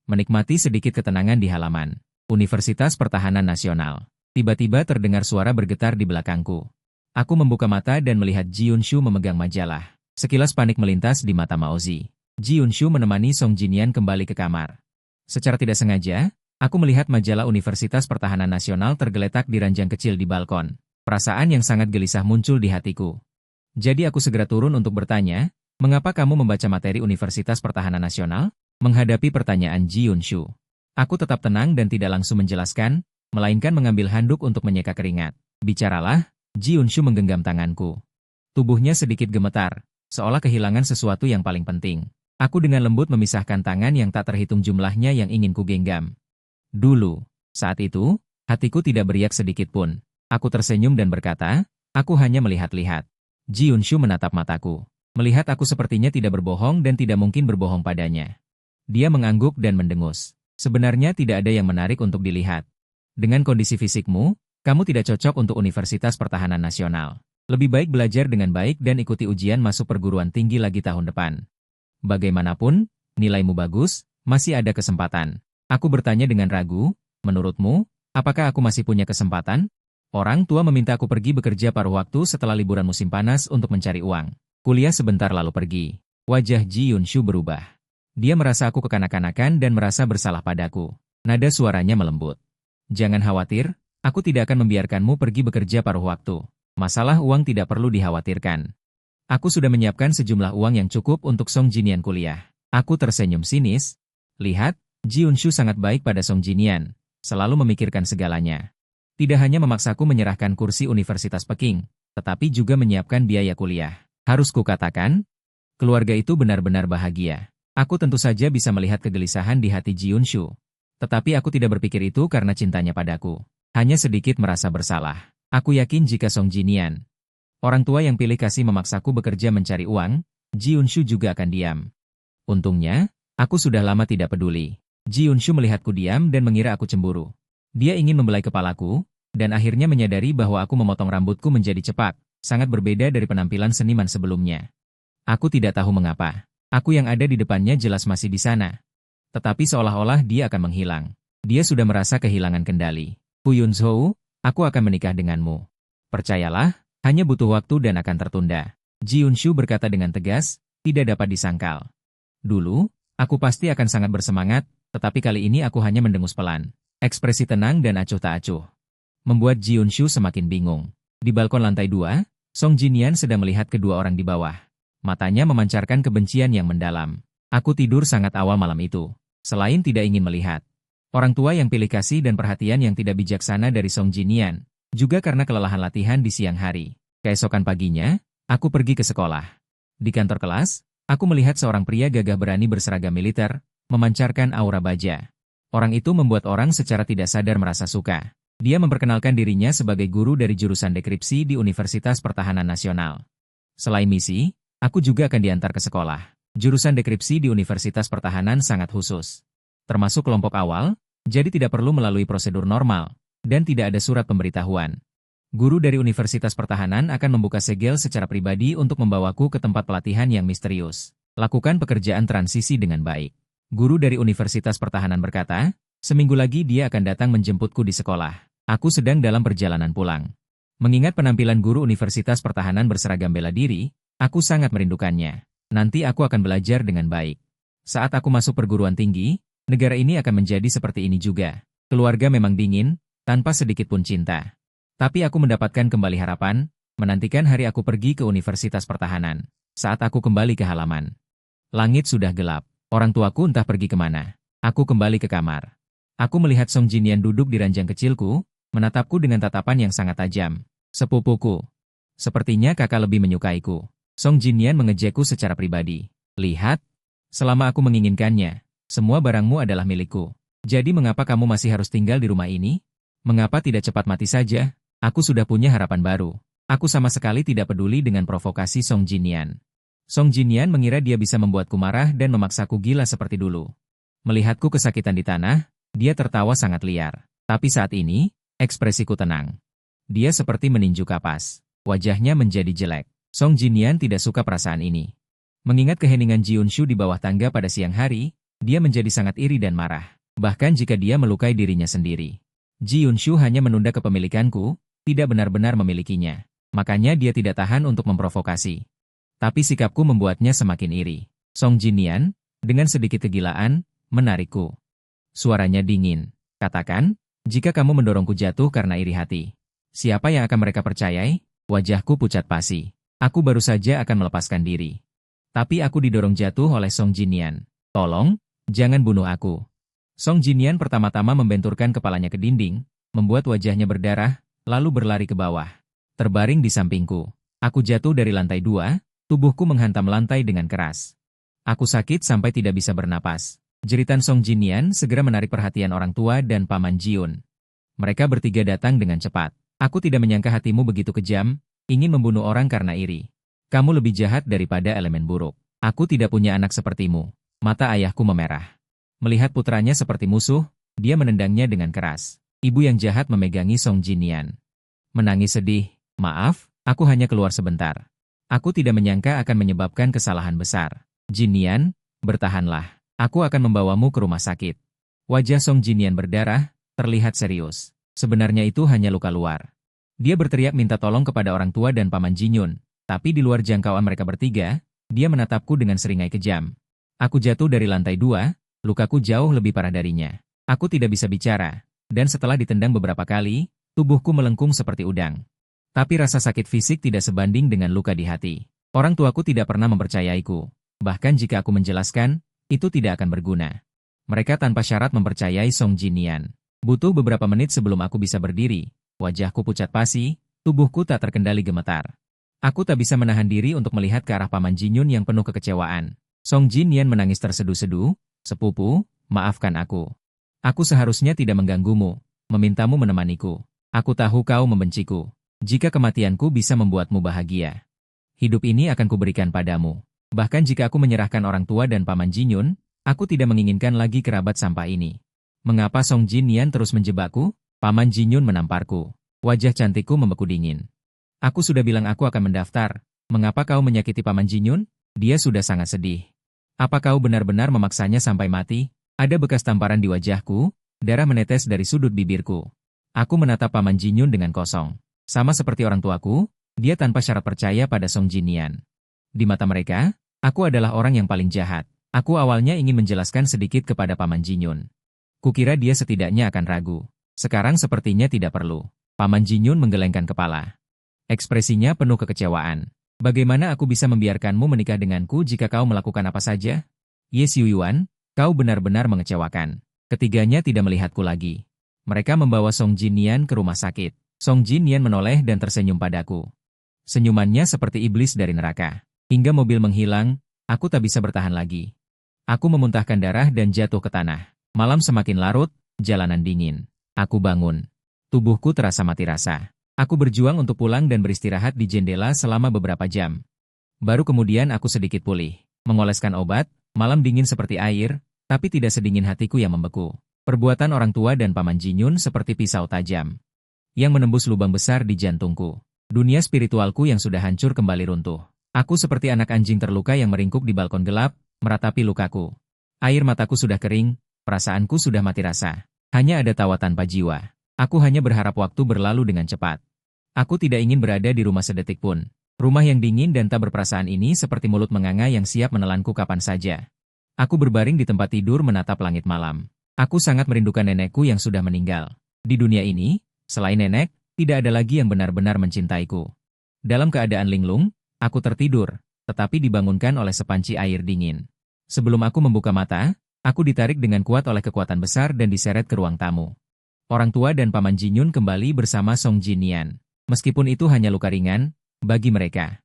Menikmati sedikit ketenangan di halaman Universitas Pertahanan Nasional. Tiba-tiba terdengar suara bergetar di belakangku. Aku membuka mata dan melihat Ji Yunshu memegang majalah. Sekilas panik melintas di mata Maozi. Ji Yunshu menemani Song Jinian kembali ke kamar. Secara tidak sengaja, aku melihat majalah Universitas Pertahanan Nasional tergeletak di ranjang kecil di balkon. Perasaan yang sangat gelisah muncul di hatiku. Jadi aku segera turun untuk bertanya, mengapa kamu membaca materi Universitas Pertahanan Nasional? Menghadapi pertanyaan Ji Yunshu, aku tetap tenang dan tidak langsung menjelaskan, melainkan mengambil handuk untuk menyeka keringat. Bicaralah, Ji Yunshu menggenggam tanganku. Tubuhnya sedikit gemetar, seolah kehilangan sesuatu yang paling penting. Aku dengan lembut memisahkan tangan yang tak terhitung jumlahnya yang ingin kugenggam. Dulu, saat itu, hatiku tidak beriak sedikit pun. Aku tersenyum dan berkata, aku hanya melihat-lihat. Ji Yunshu menatap mataku. Melihat aku sepertinya tidak berbohong dan tidak mungkin berbohong padanya. Dia mengangguk dan mendengus. Sebenarnya tidak ada yang menarik untuk dilihat. Dengan kondisi fisikmu, kamu tidak cocok untuk Universitas Pertahanan Nasional. Lebih baik belajar dengan baik dan ikuti ujian masuk perguruan tinggi lagi tahun depan. Bagaimanapun, nilaimu bagus, masih ada kesempatan. Aku bertanya dengan ragu, menurutmu, apakah aku masih punya kesempatan? Orang tua meminta aku pergi bekerja paruh waktu setelah liburan musim panas untuk mencari uang. Kuliah sebentar lalu pergi. Wajah Ji Yunshu berubah. Dia merasa aku kekanak-kanakan dan merasa bersalah padaku. Nada suaranya melembut. Jangan khawatir, aku tidak akan membiarkanmu pergi bekerja paruh waktu. Masalah uang tidak perlu dikhawatirkan. Aku sudah menyiapkan sejumlah uang yang cukup untuk Song Jinian kuliah. Aku tersenyum sinis. Lihat, Ji Yunshu sangat baik pada Song Jinian. Selalu memikirkan segalanya. Tidak hanya memaksaku menyerahkan kursi Universitas Peking, tetapi juga menyiapkan biaya kuliah. Harus kukatakan, keluarga itu benar-benar bahagia. Aku tentu saja bisa melihat kegelisahan di hati Ji Yunshu. Tetapi aku tidak berpikir itu karena cintanya padaku. Hanya sedikit merasa bersalah. Aku yakin jika Song Jinian, orang tua yang pilih kasih memaksaku bekerja mencari uang, Ji Yunshu juga akan diam. Untungnya, aku sudah lama tidak peduli. Ji Yunshu melihatku diam dan mengira aku cemburu. Dia ingin membelai kepalaku, dan akhirnya menyadari bahwa aku memotong rambutku menjadi cepat, sangat berbeda dari penampilan seniman sebelumnya. Aku tidak tahu mengapa. Aku yang ada di depannya jelas masih di sana. Tetapi seolah-olah dia akan menghilang. Dia sudah merasa kehilangan kendali. Pu Yunzhou, aku akan menikah denganmu. Percayalah, hanya butuh waktu dan akan tertunda. Ji Yunshu berkata dengan tegas, tidak dapat disangkal. Dulu, aku pasti akan sangat bersemangat, tetapi kali ini aku hanya mendengus pelan. Ekspresi tenang dan acuh tak acuh. Membuat Ji Yunshu semakin bingung. Di balkon lantai 2, Song Jinian sedang melihat kedua orang di bawah. Matanya memancarkan kebencian yang mendalam. Aku tidur sangat awal malam itu. Selain tidak ingin melihat orang tua yang pilih kasih dan perhatian yang tidak bijaksana dari Song Jinian, juga karena kelelahan latihan di siang hari. Keesokan paginya, aku pergi ke sekolah. Di kantor kelas, aku melihat seorang pria gagah berani berseragam militer, memancarkan aura baja. Orang itu membuat orang secara tidak sadar merasa suka. Dia memperkenalkan dirinya sebagai guru dari jurusan dekripsi di Universitas Pertahanan Nasional. Selain misi, aku juga akan diantar ke sekolah. Jurusan dekripsi di Universitas Pertahanan sangat khusus. Termasuk kelompok awal, jadi tidak perlu melalui prosedur normal, dan tidak ada surat pemberitahuan. Guru dari Universitas Pertahanan akan membuka segel secara pribadi untuk membawaku ke tempat pelatihan yang misterius. Lakukan pekerjaan transisi dengan baik. Guru dari Universitas Pertahanan berkata, seminggu lagi dia akan datang menjemputku di sekolah. Aku sedang dalam perjalanan pulang. Mengingat penampilan guru Universitas Pertahanan berseragam bela diri, aku sangat merindukannya. Nanti aku akan belajar dengan baik. Saat aku masuk perguruan tinggi, negara ini akan menjadi seperti ini juga. Keluarga memang dingin, tanpa sedikit pun cinta. Tapi aku mendapatkan kembali harapan, menantikan hari aku pergi ke Universitas Pertahanan. Saat aku kembali ke halaman, langit sudah gelap. Orang tuaku entah pergi kemana. Aku kembali ke kamar. Aku melihat Song Jinian duduk di ranjang kecilku, menatapku dengan tatapan yang sangat tajam. Sepupuku. Sepertinya kakak lebih menyukaiku. Song Jinian mengejekku secara pribadi. Lihat, selama aku menginginkannya, semua barangmu adalah milikku. Jadi mengapa kamu masih harus tinggal di rumah ini? Mengapa tidak cepat mati saja? Aku sudah punya harapan baru. Aku sama sekali tidak peduli dengan provokasi Song Jinian. Song Jinian mengira dia bisa membuatku marah dan memaksaku gila seperti dulu. Melihatku kesakitan di tanah, dia tertawa sangat liar. Tapi saat ini, ekspresiku tenang. Dia seperti meninju kapas. Wajahnya menjadi jelek. Song Jinyan tidak suka perasaan ini. Mengingat keheningan Ji Yunshu di bawah tangga pada siang hari, dia menjadi sangat iri dan marah. Bahkan jika dia melukai dirinya sendiri. Ji Yunshu hanya menunda kepemilikanku, tidak benar-benar memilikinya. Makanya dia tidak tahan untuk memprovokasi. Tapi sikapku membuatnya semakin iri. Song Jinyan, dengan sedikit kegilaan, menarikku. Suaranya dingin. Katakan, jika kamu mendorongku jatuh karena iri hati. Siapa yang akan mereka percayai? Wajahku pucat pasi. Aku baru saja akan melepaskan diri. Tapi aku didorong jatuh oleh Song Jinyan. Tolong, jangan bunuh aku. Song Jinyan pertama-tama membenturkan kepalanya ke dinding, membuat wajahnya berdarah, lalu berlari ke bawah. Terbaring di sampingku. Aku jatuh dari lantai 2, tubuhku menghantam lantai dengan keras. Aku sakit sampai tidak bisa bernapas. Jeritan Song Jinyan segera menarik perhatian orang tua dan Paman Jiun. Mereka bertiga datang dengan cepat. Aku tidak menyangka hatimu begitu kejam, ingin membunuh orang karena iri. Kamu lebih jahat daripada elemen buruk. Aku tidak punya anak sepertimu. Mata ayahku memerah. Melihat putranya seperti musuh, dia menendangnya dengan keras. Ibu yang jahat memegangi Song Jinyan. Menangis sedih. Maaf, aku hanya keluar sebentar. Aku tidak menyangka akan menyebabkan kesalahan besar. Jinyan, bertahanlah. Aku akan membawamu ke rumah sakit. Wajah Song Jinyan berdarah, terlihat serius. Sebenarnya itu hanya luka luar. Dia berteriak minta tolong kepada orang tua dan Paman Jinyun, tapi di luar jangkauan mereka bertiga, dia menatapku dengan seringai kejam. Aku jatuh dari lantai 2, lukaku jauh lebih parah darinya. Aku tidak bisa bicara, dan setelah ditendang beberapa kali, tubuhku melengkung seperti udang. Tapi rasa sakit fisik tidak sebanding dengan luka di hati. Orang tuaku tidak pernah mempercayaiku. Bahkan jika aku menjelaskan, itu tidak akan berguna. Mereka tanpa syarat mempercayai Song Jinyan. Butuh beberapa menit sebelum aku bisa berdiri. Wajahku pucat pasi, tubuhku tak terkendali gemetar. Aku tak bisa menahan diri untuk melihat ke arah Paman Jinyun yang penuh kekecewaan. Song Jinyan menangis tersedu-sedu, "Sepupu, maafkan aku. Aku seharusnya tidak mengganggumu, memintamu menemaniku. Aku tahu kau membenciku. Jika kematianku bisa membuatmu bahagia, hidup ini akan kuberikan padamu. Bahkan jika aku menyerahkan orang tua dan Paman Jinyun, aku tidak menginginkan lagi kerabat sampah ini." Mengapa Song Jinyan terus menjebakku? Paman Jinyun menamparku. Wajah cantikku membeku dingin. Aku sudah bilang aku akan mendaftar. Mengapa kau menyakiti Paman Jinyun? Dia sudah sangat sedih. Apa kau benar-benar memaksanya sampai mati? Ada bekas tamparan di wajahku, darah menetes dari sudut bibirku. Aku menatap Paman Jinyun dengan kosong. Sama seperti orang tuaku, dia tanpa syarat percaya pada Song Jinyan. Di mata mereka, aku adalah orang yang paling jahat. Aku awalnya ingin menjelaskan sedikit kepada Paman Jinyun. Kukira dia setidaknya akan ragu. Sekarang sepertinya tidak perlu. Paman Jinyun menggelengkan kepala. Ekspresinya penuh kekecewaan. Bagaimana aku bisa membiarkanmu menikah denganku jika kau melakukan apa saja? Ye Xiuyuan, kau benar-benar mengecewakan. Ketiganya tidak melihatku lagi. Mereka membawa Song Jinyan ke rumah sakit. Song Jinyan menoleh dan tersenyum padaku. Senyumannya seperti iblis dari neraka. Hingga mobil menghilang, aku tak bisa bertahan lagi. Aku memuntahkan darah dan jatuh ke tanah. Malam semakin larut, jalanan dingin. Aku bangun. Tubuhku terasa mati rasa. Aku berjuang untuk pulang dan beristirahat di jendela selama beberapa jam. Baru kemudian aku sedikit pulih. Mengoleskan obat, malam dingin seperti air, tapi tidak sedingin hatiku yang membeku. Perbuatan orang tua dan Paman Jinyun seperti pisau tajam yang menembus lubang besar di jantungku. Dunia spiritualku yang sudah hancur kembali runtuh. Aku seperti anak anjing terluka yang meringkuk di balkon gelap, meratapi lukaku. Air mataku sudah kering, perasaanku sudah mati rasa. Hanya ada tawa tanpa jiwa. Aku hanya berharap waktu berlalu dengan cepat. Aku tidak ingin berada di rumah sedetik pun. Rumah yang dingin dan tak berperasaan ini seperti mulut menganga yang siap menelanku kapan saja. Aku berbaring di tempat tidur menatap langit malam. Aku sangat merindukan nenekku yang sudah meninggal. Di dunia ini, selain nenek, tidak ada lagi yang benar-benar mencintaiku. Dalam keadaan linglung, aku tertidur, tetapi dibangunkan oleh sepanci air dingin. Sebelum aku membuka mata, aku ditarik dengan kuat oleh kekuatan besar dan diseret ke ruang tamu. Orang tua dan Paman Jinyun kembali bersama Song Jinyan. Meskipun itu hanya luka ringan, bagi mereka,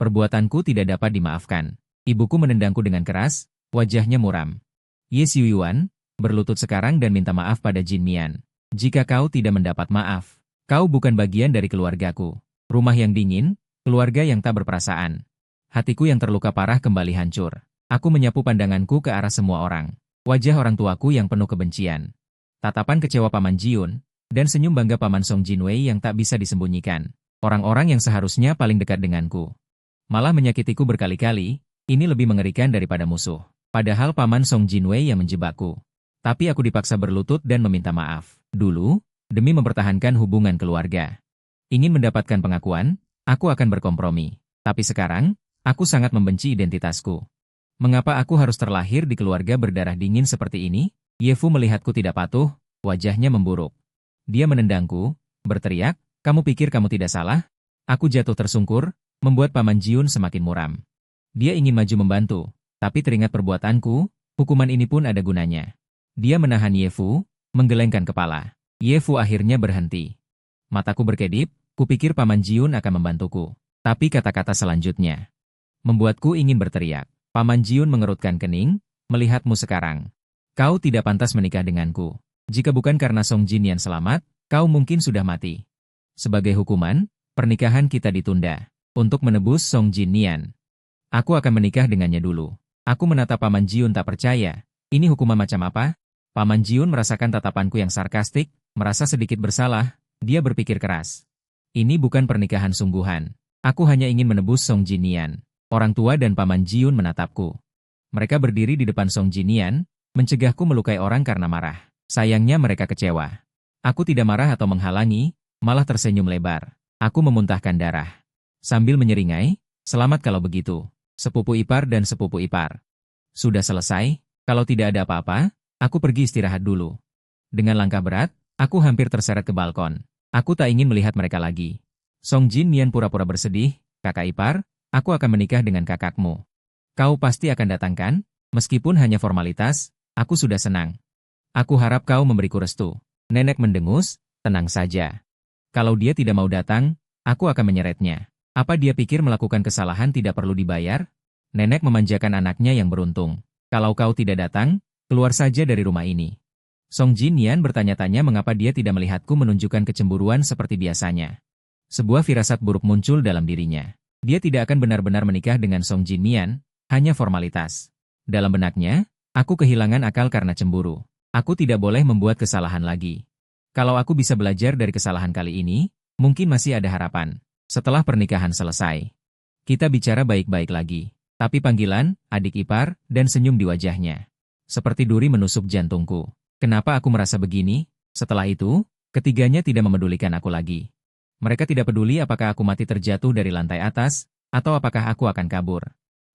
perbuatanku tidak dapat dimaafkan. Ibuku menendangku dengan keras, wajahnya muram. Ye Xiuyuan, berlutut sekarang dan minta maaf pada Jin Mian. Jika kau tidak mendapat maaf, kau bukan bagian dari keluargaku. Rumah yang dingin, keluarga yang tak berperasaan. Hatiku yang terluka parah kembali hancur. Aku menyapu pandanganku ke arah semua orang. Wajah orang tuaku yang penuh kebencian. Tatapan kecewa Paman Jiun, dan senyum bangga Paman Song Jinwei yang tak bisa disembunyikan. Orang-orang yang seharusnya paling dekat denganku malah menyakitiku berkali-kali, ini lebih mengerikan daripada musuh. Padahal Paman Song Jinwei yang menjebakku. Tapi aku dipaksa berlutut dan meminta maaf. Dulu, demi mempertahankan hubungan keluarga. Ingin mendapatkan pengakuan, aku akan berkompromi. Tapi sekarang, aku sangat membenci identitasku. Mengapa aku harus terlahir di keluarga berdarah dingin seperti ini? Ye Fu melihatku tidak patuh, wajahnya memburuk. Dia menendangku, berteriak, "Kamu pikir kamu tidak salah?" Aku jatuh tersungkur, membuat Paman Jiun semakin muram. Dia ingin maju membantu, tapi teringat perbuatanku, hukuman ini pun ada gunanya. Dia menahan Ye Fu, menggelengkan kepala. Ye Fu akhirnya berhenti. Mataku berkedip, kupikir Paman Jiun akan membantuku. Tapi kata-kata selanjutnya membuatku ingin berteriak. Paman Jiun mengerutkan kening, "Melihatmu sekarang. Kau tidak pantas menikah denganku. Jika bukan karena Song Jin Yan selamat, kau mungkin sudah mati. Sebagai hukuman, pernikahan kita ditunda. Untuk menebus Song Jin Yan, aku akan menikah dengannya dulu." Aku menatap Paman Jiun tak percaya. Ini hukuman macam apa? Paman Jiun merasakan tatapanku yang sarkastik, merasa sedikit bersalah. Dia berpikir keras. Ini bukan pernikahan sungguhan. Aku hanya ingin menebus Song Jin Yan. Orang tua dan Paman Jiun menatapku. Mereka berdiri di depan Song Jin Yan, mencegahku melukai orang karena marah. Sayangnya mereka kecewa. Aku tidak marah atau menghalangi, malah tersenyum lebar. Aku memuntahkan darah. Sambil menyeringai, "Selamat kalau begitu, sepupu ipar dan sepupu ipar." Sudah selesai, kalau tidak ada apa-apa, aku pergi istirahat dulu. Dengan langkah berat, aku hampir terseret ke balkon. Aku tak ingin melihat mereka lagi. Song Jin Yan pura-pura bersedih, "Kakak ipar, aku akan menikah dengan kakakmu. Kau pasti akan datang kan? Meskipun hanya formalitas, aku sudah senang. Aku harap kau memberiku restu." Nenek mendengus, "Tenang saja. Kalau dia tidak mau datang, aku akan menyeretnya." Apa dia pikir melakukan kesalahan tidak perlu dibayar? Nenek memanjakan anaknya yang beruntung. "Kalau kau tidak datang, keluar saja dari rumah ini." Song Jin Yan bertanya-tanya mengapa dia tidak melihatku menunjukkan kecemburuan seperti biasanya. Sebuah firasat buruk muncul dalam dirinya. Dia tidak akan benar-benar menikah dengan Song Jin Yan, hanya formalitas. Dalam benaknya, aku kehilangan akal karena cemburu. Aku tidak boleh membuat kesalahan lagi. Kalau aku bisa belajar dari kesalahan kali ini, mungkin masih ada harapan. Setelah pernikahan selesai, kita bicara baik-baik lagi. Tapi panggilan, adik ipar, dan senyum di wajahnya. Seperti duri menusuk jantungku. Kenapa aku merasa begini? Setelah itu, ketiganya tidak memedulikan aku lagi. Mereka tidak peduli apakah aku mati terjatuh dari lantai atas, atau apakah aku akan kabur.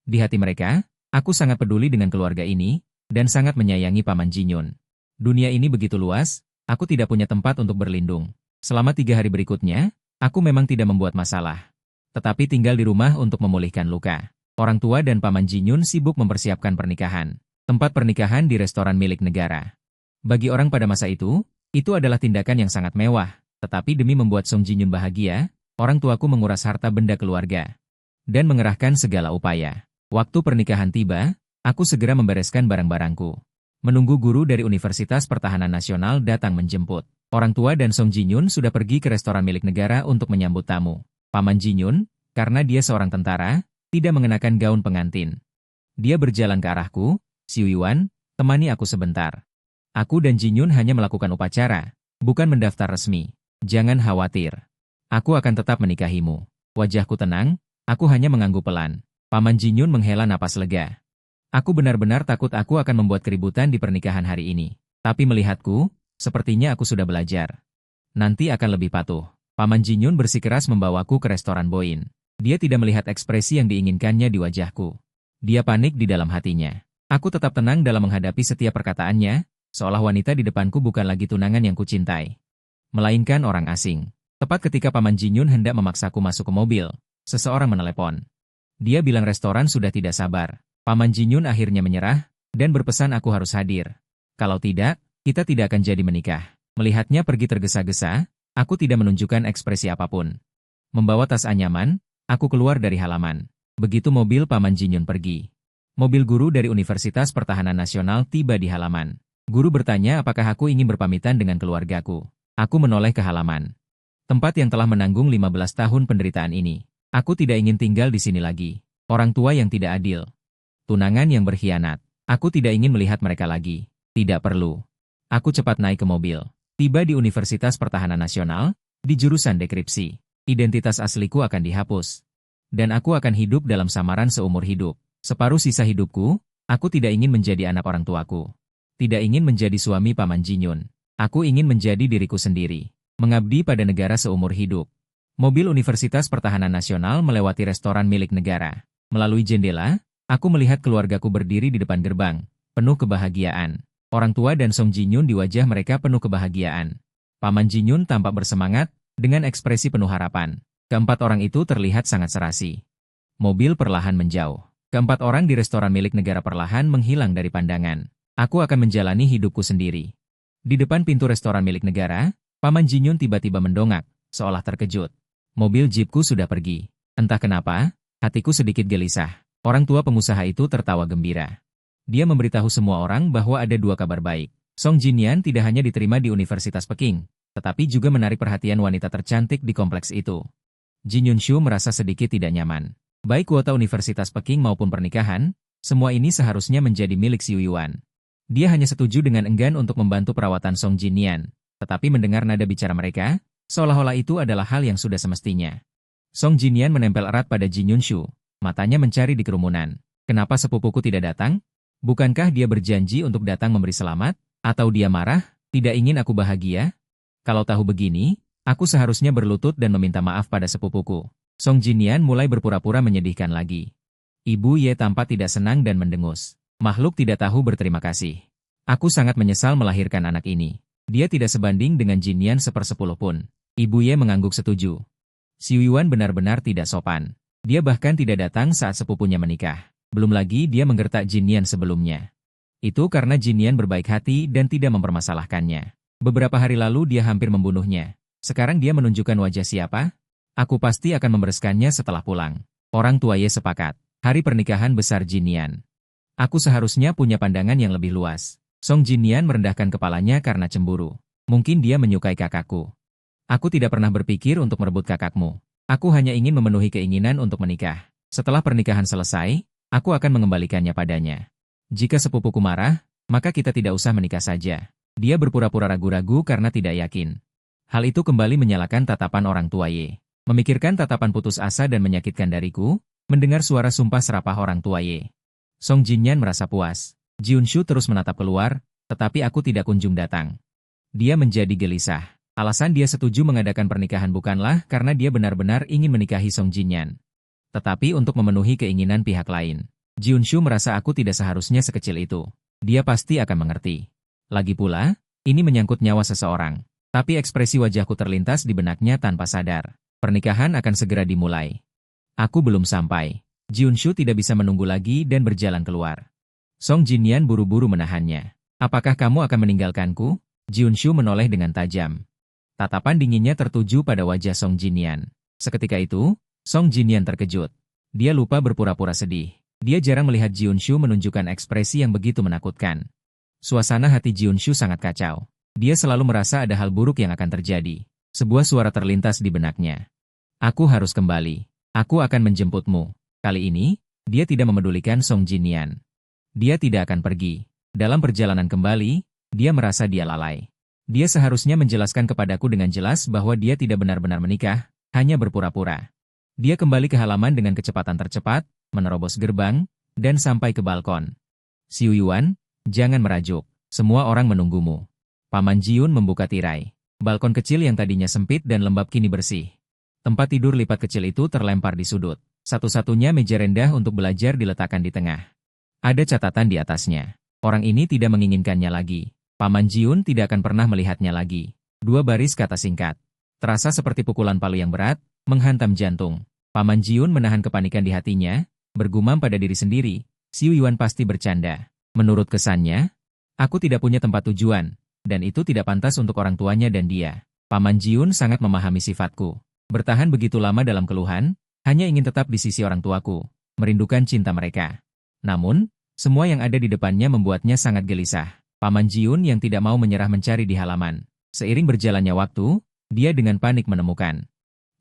Di hati mereka, aku sangat peduli dengan keluarga ini, dan sangat menyayangi Paman Jinyun. Dunia ini begitu luas, aku tidak punya tempat untuk berlindung. Selama 3 hari berikutnya, aku memang tidak membuat masalah. Tetapi tinggal di rumah untuk memulihkan luka. Orang tua dan Paman Jinyun sibuk mempersiapkan pernikahan. Tempat pernikahan di restoran milik negara. Bagi orang pada masa itu adalah tindakan yang sangat mewah. Tetapi demi membuat Song Jinyun bahagia, orang tuaku menguras harta benda keluarga. Dan mengerahkan segala upaya. Waktu pernikahan tiba, aku segera membereskan barang-barangku. Menunggu guru dari Universitas Pertahanan Nasional datang menjemput. Orang tua dan Song Jinyun sudah pergi ke restoran milik negara untuk menyambut tamu. Paman Jinyun, karena dia seorang tentara, tidak mengenakan gaun pengantin. Dia berjalan ke arahku, "Xiu Yuan, temani aku sebentar." Aku dan Jinyun hanya melakukan upacara, bukan mendaftar resmi. "Jangan khawatir. Aku akan tetap menikahimu." Wajahku tenang, aku hanya mengangguk pelan. Paman Jinyun menghela napas lega. Aku benar-benar takut aku akan membuat keributan di pernikahan hari ini. Tapi melihatku, sepertinya aku sudah belajar. Nanti akan lebih patuh. Paman Jinyun bersikeras membawaku ke restoran Boin. Dia tidak melihat ekspresi yang diinginkannya di wajahku. Dia panik di dalam hatinya. Aku tetap tenang dalam menghadapi setiap perkataannya, seolah wanita di depanku bukan lagi tunangan yang kucintai, melainkan orang asing. Tepat ketika Paman Jinyun hendak memaksaku masuk ke mobil, seseorang menelepon. Dia bilang restoran sudah tidak sabar. Paman Jinyun akhirnya menyerah, dan berpesan aku harus hadir. Kalau tidak, kita tidak akan jadi menikah. Melihatnya pergi tergesa-gesa, aku tidak menunjukkan ekspresi apapun. Membawa tas anyaman, aku keluar dari halaman. Begitu mobil Paman Jinyun pergi, mobil guru dari Universitas Pertahanan Nasional tiba di halaman. Guru bertanya apakah aku ingin berpamitan dengan keluargaku. Aku menoleh ke halaman. Tempat yang telah menanggung 15 tahun penderitaan ini. Aku tidak ingin tinggal di sini lagi. Orang tua yang tidak adil. Tunangan yang berkhianat. Aku tidak ingin melihat mereka lagi. Tidak perlu. Aku cepat naik ke mobil. Tiba di Universitas Pertahanan Nasional, di jurusan dekripsi. Identitas asliku akan dihapus. Dan aku akan hidup dalam samaran seumur hidup. Separuh sisa hidupku, aku tidak ingin menjadi anak orang tuaku. Tidak ingin menjadi suami Paman Jinyun. Aku ingin menjadi diriku sendiri. Mengabdi pada negara seumur hidup. Mobil Universitas Pertahanan Nasional melewati restoran milik negara. Melalui jendela, aku melihat keluargaku berdiri di depan gerbang, penuh kebahagiaan. Orang tua dan Song Jinyun di wajah mereka penuh kebahagiaan. Paman Jinyun tampak bersemangat, dengan ekspresi penuh harapan. Keempat orang itu terlihat sangat serasi. Mobil perlahan menjauh. Keempat orang di restoran milik negara perlahan menghilang dari pandangan. Aku akan menjalani hidupku sendiri. Di depan pintu restoran milik negara, Paman Jinyun tiba-tiba mendongak, seolah terkejut. Mobil jeepku sudah pergi. Entah kenapa, hatiku sedikit gelisah. Orang tua pengusaha itu tertawa gembira. Dia memberitahu semua orang bahwa ada dua kabar baik. Song Jinyan tidak hanya diterima di Universitas Peking, tetapi juga menarik perhatian wanita tercantik di kompleks itu. Jin Yunshu merasa sedikit tidak nyaman. Baik kuota Universitas Peking maupun pernikahan, semua ini seharusnya menjadi milik Xiu Yuan. Dia hanya setuju dengan enggan untuk membantu perawatan Song Jinyan, tetapi mendengar nada bicara mereka, seolah-olah itu adalah hal yang sudah semestinya. Song Jinyan menempel erat pada Jin Yunshu, matanya mencari di kerumunan. Kenapa sepupuku tidak datang? Bukankah dia berjanji untuk datang memberi selamat? Atau dia marah, tidak ingin aku bahagia? Kalau tahu begini, aku seharusnya berlutut dan meminta maaf pada sepupuku. Song Jinyan mulai berpura-pura menyedihkan lagi. Ibu Ye tampak tidak senang dan mendengus. Makhluk tidak tahu berterima kasih. Aku sangat menyesal melahirkan anak ini. Dia tidak sebanding dengan Jinyan sepersepuluh pun. Ibu Ye mengangguk setuju. Xiu Yuan benar-benar tidak sopan. Dia bahkan tidak datang saat sepupunya menikah. Belum lagi dia menggertak Jinyan sebelumnya. Itu karena Jinyan berbaik hati dan tidak mempermasalahkannya. Beberapa hari lalu dia hampir membunuhnya. Sekarang dia menunjukkan wajah siapa? Aku pasti akan membereskannya setelah pulang. Orang tua Ye sepakat. Hari pernikahan besar Jinyan. Aku seharusnya punya pandangan yang lebih luas. Song Jinyan merendahkan kepalanya karena cemburu. Mungkin dia menyukai kakakku. Aku tidak pernah berpikir untuk merebut kakakmu. Aku hanya ingin memenuhi keinginan untuk menikah. Setelah pernikahan selesai, aku akan mengembalikannya padanya. Jika sepupuku marah, maka kita tidak usah menikah saja. Dia berpura-pura ragu-ragu karena tidak yakin. Hal itu kembali menyalakan tatapan orang tua Ye. Memikirkan tatapan putus asa dan menyakitkan dariku, mendengar suara sumpah serapah orang tua Ye. Song Jinyan merasa puas. Jiunshu terus menatap keluar, tetapi aku tidak kunjung datang. Dia menjadi gelisah. Alasan dia setuju mengadakan pernikahan bukanlah karena dia benar-benar ingin menikahi Song Jinyan, tetapi untuk memenuhi keinginan pihak lain. Jiunshu merasa aku tidak seharusnya sekecil itu. Dia pasti akan mengerti. Lagi pula, ini menyangkut nyawa seseorang. Tapi ekspresi wajahku terlintas di benaknya tanpa sadar. Pernikahan akan segera dimulai. Aku belum sampai. Jiunshu tidak bisa menunggu lagi dan berjalan keluar. Song Jinyan buru-buru menahannya. Apakah kamu akan meninggalkanku? Jiunshu menoleh dengan tajam. Tatapan dinginnya tertuju pada wajah Song Jinyan. Seketika itu, Song Jinyan terkejut. Dia lupa berpura-pura sedih. Dia jarang melihat Jiunshu menunjukkan ekspresi yang begitu menakutkan. Suasana hati Jiunshu sangat kacau. Dia selalu merasa ada hal buruk yang akan terjadi. Sebuah suara terlintas di benaknya. Aku harus kembali. Aku akan menjemputmu. Kali ini, dia tidak memedulikan Song Jinyan. Dia tidak akan pergi. Dalam perjalanan kembali, dia merasa dia lalai. Dia seharusnya menjelaskan kepadaku dengan jelas bahwa dia tidak benar-benar menikah, hanya berpura-pura. Dia kembali ke halaman dengan kecepatan tercepat, menerobos gerbang, dan sampai ke balkon. Xiu Yuan, jangan merajuk. Semua orang menunggumu. Paman Jiun membuka tirai. Balkon kecil yang tadinya sempit dan lembab kini bersih. Tempat tidur lipat kecil itu terlempar di sudut. Satu-satunya meja rendah untuk belajar diletakkan di tengah. Ada catatan di atasnya. Orang ini tidak menginginkannya lagi. Paman Jiun tidak akan pernah melihatnya lagi. 2 baris kata singkat. Terasa seperti pukulan palu yang berat, menghantam jantung. Paman Jiun menahan kepanikan di hatinya, bergumam pada diri sendiri, Xiu Yuan pasti bercanda. Menurut kesannya, aku tidak punya tempat tujuan, dan itu tidak pantas untuk orang tuanya dan dia. Paman Jiun sangat memahami sifatku. Bertahan begitu lama dalam keluhan, hanya ingin tetap di sisi orang tuaku, merindukan cinta mereka. Namun, semua yang ada di depannya membuatnya sangat gelisah. Paman Jiun yang tidak mau menyerah mencari di halaman. Seiring berjalannya waktu, dia dengan panik menemukan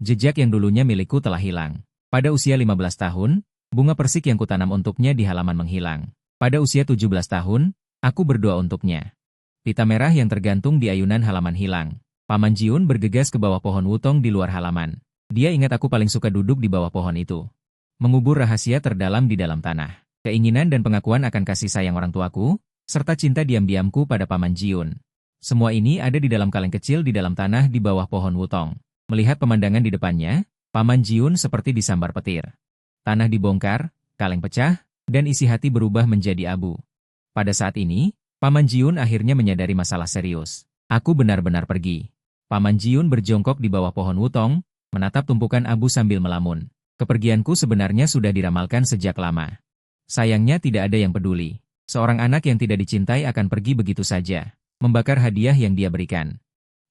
jejak yang dulunya milikku telah hilang. Pada usia 15 tahun, bunga persik yang kutanam untuknya di halaman menghilang. Pada usia 17 tahun, aku berdoa untuknya. Pita merah yang tergantung di ayunan halaman hilang. Paman Jiun bergegas ke bawah pohon wutong di luar halaman. Dia ingat aku paling suka duduk di bawah pohon itu. Mengubur rahasia terdalam di dalam tanah. Keinginan dan pengakuan akan kasih sayang orang tuaku, serta cinta diam-diamku pada Paman Jiun. Semua ini ada di dalam kaleng kecil di dalam tanah di bawah pohon wutong. Melihat pemandangan di depannya, Paman Jiun seperti disambar petir. Tanah dibongkar, kaleng pecah, dan isi hati berubah menjadi abu. Pada saat ini, Paman Jiun akhirnya menyadari masalah serius. Aku benar-benar pergi. Paman Jiun berjongkok di bawah pohon wutong, menatap tumpukan abu sambil melamun. Kepergianku sebenarnya sudah diramalkan sejak lama. Sayangnya tidak ada yang peduli. Seorang anak yang tidak dicintai akan pergi begitu saja, membakar hadiah yang dia berikan.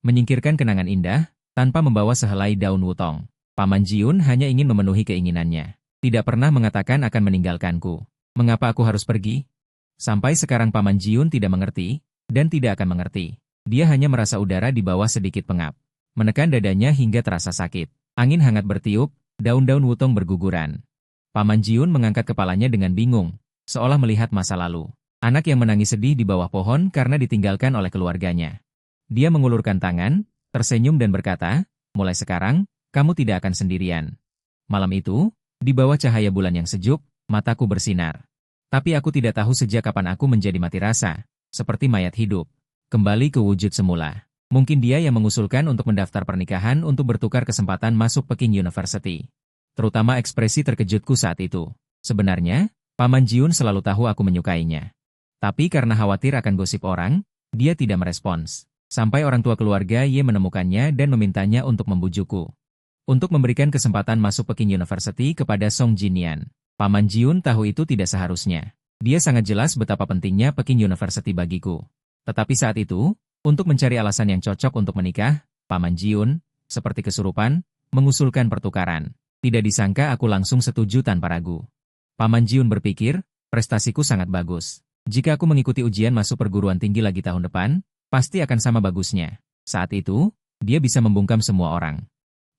Menyingkirkan kenangan indah, tanpa membawa sehelai daun wutong. Paman Jiun hanya ingin memenuhi keinginannya. Tidak pernah mengatakan akan meninggalkanku. Mengapa aku harus pergi? Sampai sekarang Paman Jiun tidak mengerti, dan tidak akan mengerti. Dia hanya merasa udara di bawah sedikit pengap. Menekan dadanya hingga terasa sakit. Angin hangat bertiup, daun-daun wutong berguguran. Paman Jiun mengangkat kepalanya dengan bingung, seolah melihat masa lalu. Anak yang menangis sedih di bawah pohon karena ditinggalkan oleh keluarganya. Dia mengulurkan tangan, tersenyum dan berkata, mulai sekarang, kamu tidak akan sendirian. Malam itu, di bawah cahaya bulan yang sejuk, mataku bersinar. Tapi aku tidak tahu sejak kapan aku menjadi mati rasa, seperti mayat hidup. Kembali ke wujud semula. Mungkin dia yang mengusulkan untuk mendaftar pernikahan untuk bertukar kesempatan masuk Peking University. Terutama ekspresi terkejutku saat itu. Sebenarnya, Paman Jiun selalu tahu aku menyukainya. Tapi karena khawatir akan gosip orang, dia tidak merespons. Sampai orang tua keluarga Ye menemukannya dan memintanya untuk membujukku. Untuk memberikan kesempatan masuk Peking University kepada Song Jinian. Paman Jiun tahu itu tidak seharusnya. Dia sangat jelas betapa pentingnya Peking University bagiku. Tetapi saat itu, untuk mencari alasan yang cocok untuk menikah, Paman Jiun, seperti kesurupan, mengusulkan pertukaran. Tidak disangka aku langsung setuju tanpa ragu. Paman Jiun berpikir, prestasiku sangat bagus. Jika aku mengikuti ujian masuk perguruan tinggi lagi tahun depan, pasti akan sama bagusnya. Saat itu, dia bisa membungkam semua orang.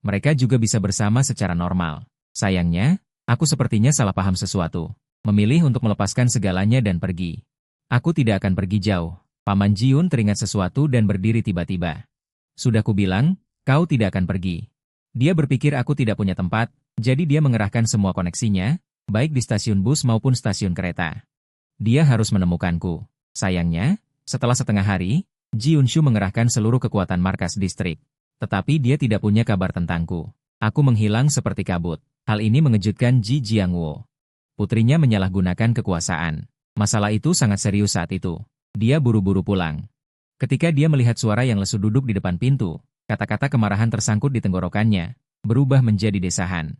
Mereka juga bisa bersama secara normal. Sayangnya, aku sepertinya salah paham sesuatu. Memilih untuk melepaskan segalanya dan pergi. Aku tidak akan pergi jauh. Paman Jiun teringat sesuatu dan berdiri tiba-tiba. Sudah kubilang, kau tidak akan pergi. Dia berpikir aku tidak punya tempat, jadi dia mengerahkan semua koneksinya, baik di stasiun bus maupun stasiun kereta. Dia harus menemukanku. Sayangnya, setelah setengah hari, Ji Yunshu mengerahkan seluruh kekuatan markas distrik. Tetapi dia tidak punya kabar tentangku. Aku menghilang seperti kabut. Hal ini mengejutkan Ji Jiangwo. Putrinya menyalahgunakan kekuasaan. Masalah itu sangat serius saat itu. Dia buru-buru pulang. Ketika dia melihat suara yang lesu duduk di depan pintu, kata-kata kemarahan tersangkut di tenggorokannya, berubah menjadi desahan.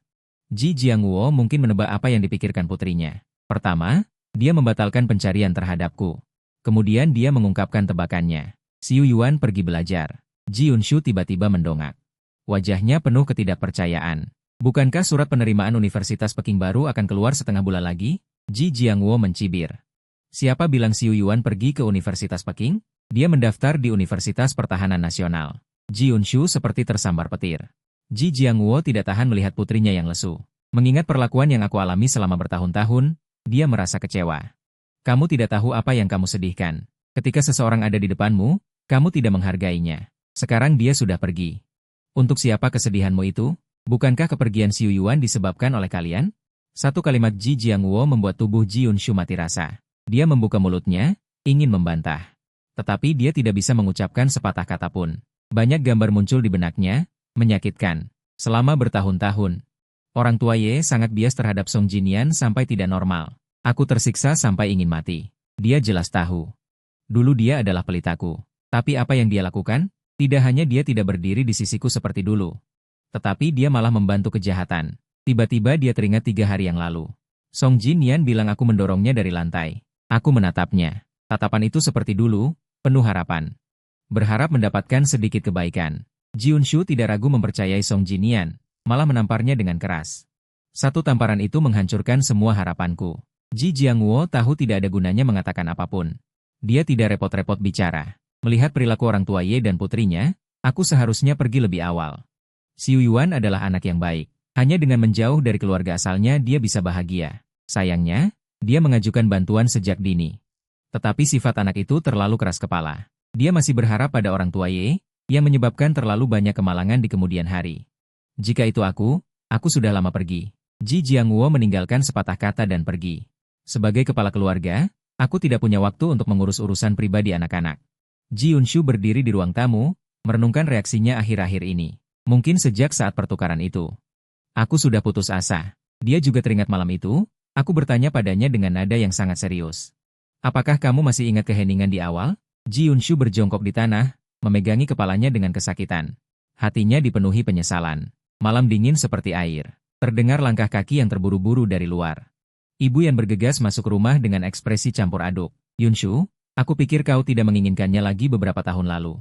Ji Jiangwo mungkin menebak apa yang dipikirkan putrinya. Pertama, dia membatalkan pencarian terhadapku. Kemudian dia mengungkapkan tebakannya. Xiu Yuan pergi belajar. Ji Yunshu tiba-tiba mendongak. Wajahnya penuh ketidakpercayaan. Bukankah surat penerimaan Universitas Peking baru akan keluar setengah bulan lagi? Ji Jiangwo mencibir. Siapa bilang Xiu Yuan pergi ke Universitas Peking? Dia mendaftar di Universitas Pertahanan Nasional. Ji Yunshu seperti tersambar petir. Ji Jiangwo tidak tahan melihat putrinya yang lesu. Mengingat perlakuan yang aku alami selama bertahun-tahun, dia merasa kecewa. Kamu tidak tahu apa yang kamu sedihkan. Ketika seseorang ada di depanmu, kamu tidak menghargainya. Sekarang dia sudah pergi. Untuk siapa kesedihanmu itu? Bukankah kepergian Xiu Yuan disebabkan oleh kalian? Satu kalimat Ji Jiangwo membuat tubuh Ji Yunshu mati rasa. Dia membuka mulutnya, ingin membantah. Tetapi dia tidak bisa mengucapkan sepatah kata pun. Banyak gambar muncul di benaknya, menyakitkan. Selama bertahun-tahun, orang tua Ye sangat bias terhadap Song Jinian sampai tidak normal. Aku tersiksa sampai ingin mati. Dia jelas tahu. Dulu dia adalah pelitaku. Tapi apa yang dia lakukan? Tidak hanya dia tidak berdiri di sisiku seperti dulu. Tetapi dia malah membantu kejahatan. Tiba-tiba dia teringat 3 hari yang lalu. Song Jinian bilang aku mendorongnya dari lantai. Aku menatapnya. Tatapan itu seperti dulu, penuh harapan. Berharap mendapatkan sedikit kebaikan. Ji Yunshu tidak ragu mempercayai Song Jinian, malah menamparnya dengan keras. Satu tamparan itu menghancurkan semua harapanku. Ji Jiangwo tahu tidak ada gunanya mengatakan apapun. Dia tidak repot-repot bicara. Melihat perilaku orang tua Ye dan putrinya, aku seharusnya pergi lebih awal. Xiu Yuan adalah anak yang baik. Hanya dengan menjauh dari keluarga asalnya dia bisa bahagia. Sayangnya, Dia mengajukan bantuan sejak dini. Tetapi sifat anak itu terlalu keras kepala. Dia masih berharap pada orang tua Ye, yang menyebabkan terlalu banyak kemalangan di kemudian hari. Jika itu aku sudah lama pergi. Ji Jiangwo meninggalkan sepatah kata dan pergi. Sebagai kepala keluarga, aku tidak punya waktu untuk mengurus urusan pribadi anak-anak. Ji Yunshu berdiri di ruang tamu, merenungkan reaksinya akhir-akhir ini. Mungkin sejak saat pertukaran itu. Aku sudah putus asa. Dia juga teringat malam itu, aku bertanya padanya dengan nada yang sangat serius. Apakah kamu masih ingat keheningan di awal? Ji Yunshu berjongkok di tanah, memegangi kepalanya dengan kesakitan. Hatinya dipenuhi penyesalan. Malam dingin seperti air. Terdengar langkah kaki yang terburu-buru dari luar. Ibu yang bergegas masuk rumah dengan ekspresi campur aduk. Yunshu, aku pikir kau tidak menginginkannya lagi beberapa tahun lalu.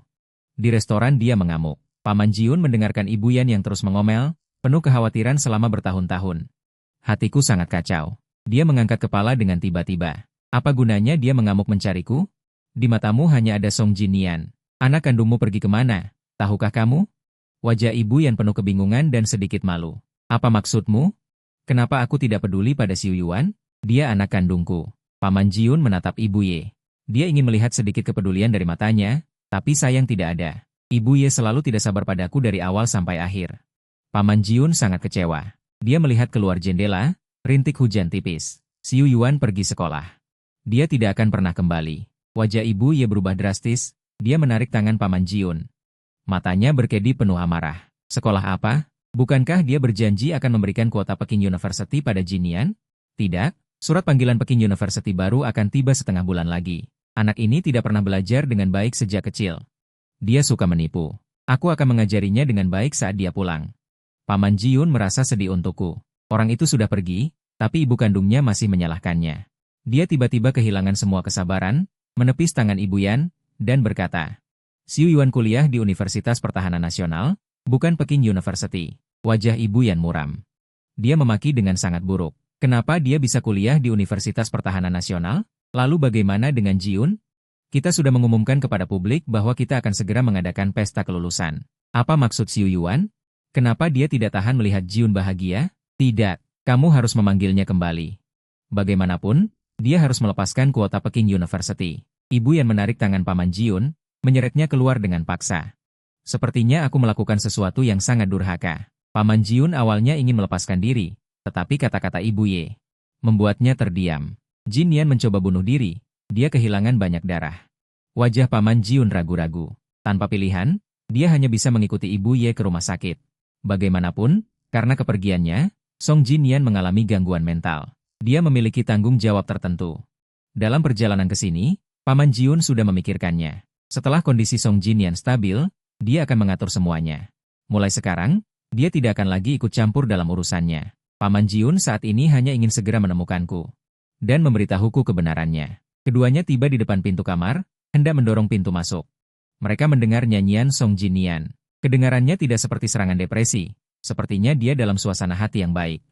Di restoran dia mengamuk. Paman Jiun mendengarkan Ibu Yan yang terus mengomel, penuh kekhawatiran selama bertahun-tahun. Hatiku sangat kacau. Dia mengangkat kepala dengan tiba-tiba. Apa gunanya dia mengamuk mencariku? Di matamu hanya ada Song Jinian. Anak kandungmu pergi kemana? Tahukah kamu? Wajah Ibu Yan penuh kebingungan dan sedikit malu. Apa maksudmu? Kenapa aku tidak peduli pada Xiu Yuan? Dia anak kandungku. Paman Jiun menatap Ibu Ye. Dia ingin melihat sedikit kepedulian dari matanya, tapi sayang tidak ada. Ibu Ye selalu tidak sabar padaku dari awal sampai akhir. Paman Jiun sangat kecewa. Dia melihat keluar jendela, rintik hujan tipis. Xiu Yuan pergi sekolah. Dia tidak akan pernah kembali. Wajah Ibu Ye berubah drastis, dia menarik tangan Paman Jiun. Matanya berkedip penuh amarah. Sekolah apa? Bukankah dia berjanji akan memberikan kuota Peking University pada Jinian? Tidak, surat panggilan Peking University baru akan tiba setengah bulan lagi. Anak ini tidak pernah belajar dengan baik sejak kecil. Dia suka menipu. Aku akan mengajarinya dengan baik saat dia pulang. Paman Jiun merasa sedih untukku. Orang itu sudah pergi, tapi ibu kandungnya masih menyalahkannya. Dia tiba-tiba kehilangan semua kesabaran, menepis tangan Ibu Yan, dan berkata, Xiu Yuan kuliah di Universitas Pertahanan Nasional, bukan Peking University. Wajah Ibu Yan muram. Dia memaki dengan sangat buruk. Kenapa dia bisa kuliah di Universitas Pertahanan Nasional? Lalu bagaimana dengan Jiun? Kita sudah mengumumkan kepada publik bahwa kita akan segera mengadakan pesta kelulusan. Apa maksud Xiu Yuan? Kenapa dia tidak tahan melihat Jiun bahagia? Tidak, kamu harus memanggilnya kembali. Bagaimanapun, dia harus melepaskan kuota Peking University. Ibu yang menarik tangan Paman Jiun, menyeretnya keluar dengan paksa. Sepertinya aku melakukan sesuatu yang sangat durhaka. Paman Jiun awalnya ingin melepaskan diri, tetapi kata-kata Ibu Ye membuatnya terdiam. Jin Yan mencoba bunuh diri, dia kehilangan banyak darah. Wajah Paman Jiun ragu-ragu. Tanpa pilihan, dia hanya bisa mengikuti Ibu Ye ke rumah sakit. Bagaimanapun, karena kepergiannya, Song Jin Yan mengalami gangguan mental. Dia memiliki tanggung jawab tertentu. Dalam perjalanan ke sini, Paman Jiun sudah memikirkannya. Setelah kondisi Song Jin Yan stabil, dia akan mengatur semuanya. Mulai sekarang, dia tidak akan lagi ikut campur dalam urusannya. Paman Jiun saat ini hanya ingin segera menemukanku dan memberitahuku kebenarannya. Keduanya tiba di depan pintu kamar, hendak mendorong pintu masuk. Mereka mendengar nyanyian Song Jin Yan. Kedengarannya tidak seperti serangan depresi. Sepertinya dia dalam suasana hati yang baik.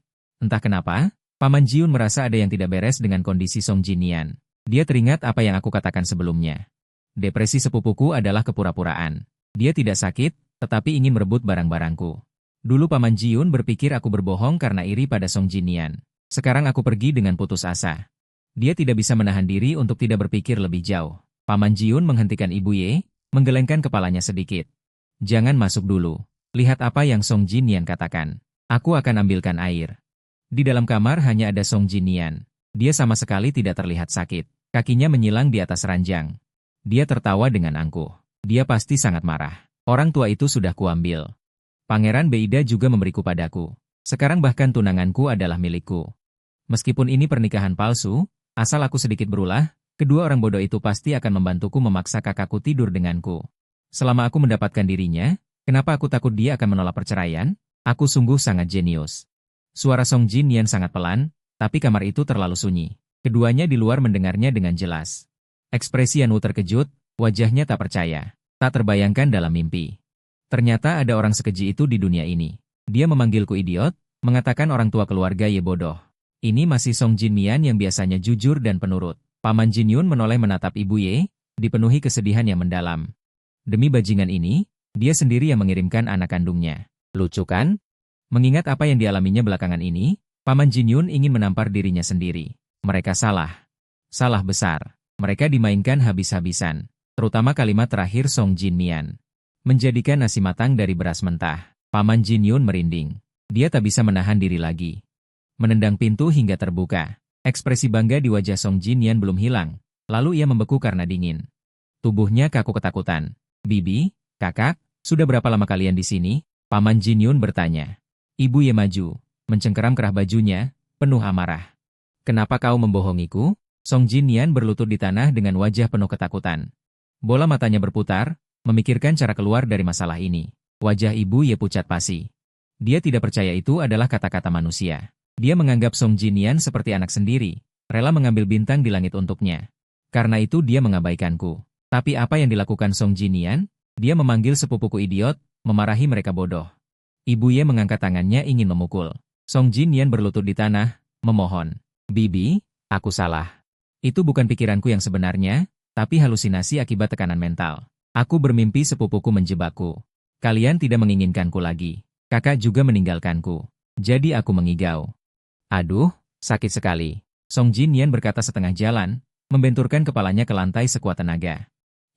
Entah kenapa, Paman Jiun merasa ada yang tidak beres dengan kondisi Song Jin Yan. Dia teringat apa yang aku katakan sebelumnya. Depresi sepupuku adalah kepura-puraan. Dia tidak sakit, tetapi ingin merebut barang-barangku. Dulu Paman Jiun berpikir aku berbohong karena iri pada Song Jin Yan. Sekarang aku pergi dengan putus asa. Dia tidak bisa menahan diri untuk tidak berpikir lebih jauh. Paman Jiun menghentikan Ibu Ye, menggelengkan kepalanya sedikit. Jangan masuk dulu. Lihat apa yang Song Jin Yan katakan. Aku akan ambilkan air. Di dalam kamar hanya ada Song Jin Yan. Dia sama sekali tidak terlihat sakit. Kakinya menyilang di atas ranjang. Dia tertawa dengan angkuh. Dia pasti sangat marah. Orang tua itu sudah kuambil. Pangeran Beida juga memberiku padaku. Sekarang bahkan tunanganku adalah milikku. Meskipun ini pernikahan palsu, asal aku sedikit berulah, kedua orang bodoh itu pasti akan membantuku memaksa kakakku tidur denganku. Selama aku mendapatkan dirinya, kenapa aku takut dia akan menolak perceraian? Aku sungguh sangat jenius. Suara Song Jin Yan sangat pelan, tapi kamar itu terlalu sunyi. Keduanya di luar mendengarnya dengan jelas. Ekspresi Yanwu terkejut, wajahnya tak percaya. Tak terbayangkan dalam mimpi. Ternyata ada orang sekeji itu di dunia ini. Dia memanggilku idiot, mengatakan orang tua keluarga Ye bodoh. Ini masih Song Jin Mian yang biasanya jujur dan penurut. Paman Jin Yun menoleh menatap Ibu Ye, dipenuhi kesedihan yang mendalam. Demi bajingan ini, dia sendiri yang mengirimkan anak kandungnya. Lucu kan? Mengingat apa yang dialaminya belakangan ini, Paman Jin Yun ingin menampar dirinya sendiri. Mereka salah. Salah besar. Mereka dimainkan habis-habisan. Terutama kalimat terakhir Song Jinmian. Menjadikan nasi matang dari beras mentah. Paman Jin Yun merinding. Dia tak bisa menahan diri lagi. Menendang pintu hingga terbuka. Ekspresi bangga di wajah Song Jinmian belum hilang. Lalu ia membeku karena dingin. Tubuhnya kaku ketakutan. Bibi, kakak, sudah berapa lama kalian di sini? Paman Jin Yun bertanya. Ibu Ye maju, mencengkeram kerah bajunya, penuh amarah. Kenapa kau membohongiku? Song Jinmian berlutut di tanah dengan wajah penuh ketakutan. Bola matanya berputar, memikirkan cara keluar dari masalah ini. Wajah ibu Ye pucat pasi. Dia tidak percaya itu adalah kata-kata manusia. Dia menganggap Song Jinmian seperti anak sendiri, rela mengambil bintang di langit untuknya. Karena itu dia mengabaikanku. Tapi apa yang dilakukan Song Jinmian? Dia memanggil sepupuku idiot, memarahi mereka bodoh. Ibu Ye mengangkat tangannya ingin memukul. Song Jinmian berlutut di tanah, memohon. Bibi, aku salah. Itu bukan pikiranku yang sebenarnya, tapi halusinasi akibat tekanan mental. Aku bermimpi sepupuku menjebakku. Kalian tidak menginginkanku lagi. Kakak juga meninggalkanku. Jadi aku mengigau. Aduh, sakit sekali. Song Jinmian berkata setengah jalan, membenturkan kepalanya ke lantai sekuat tenaga.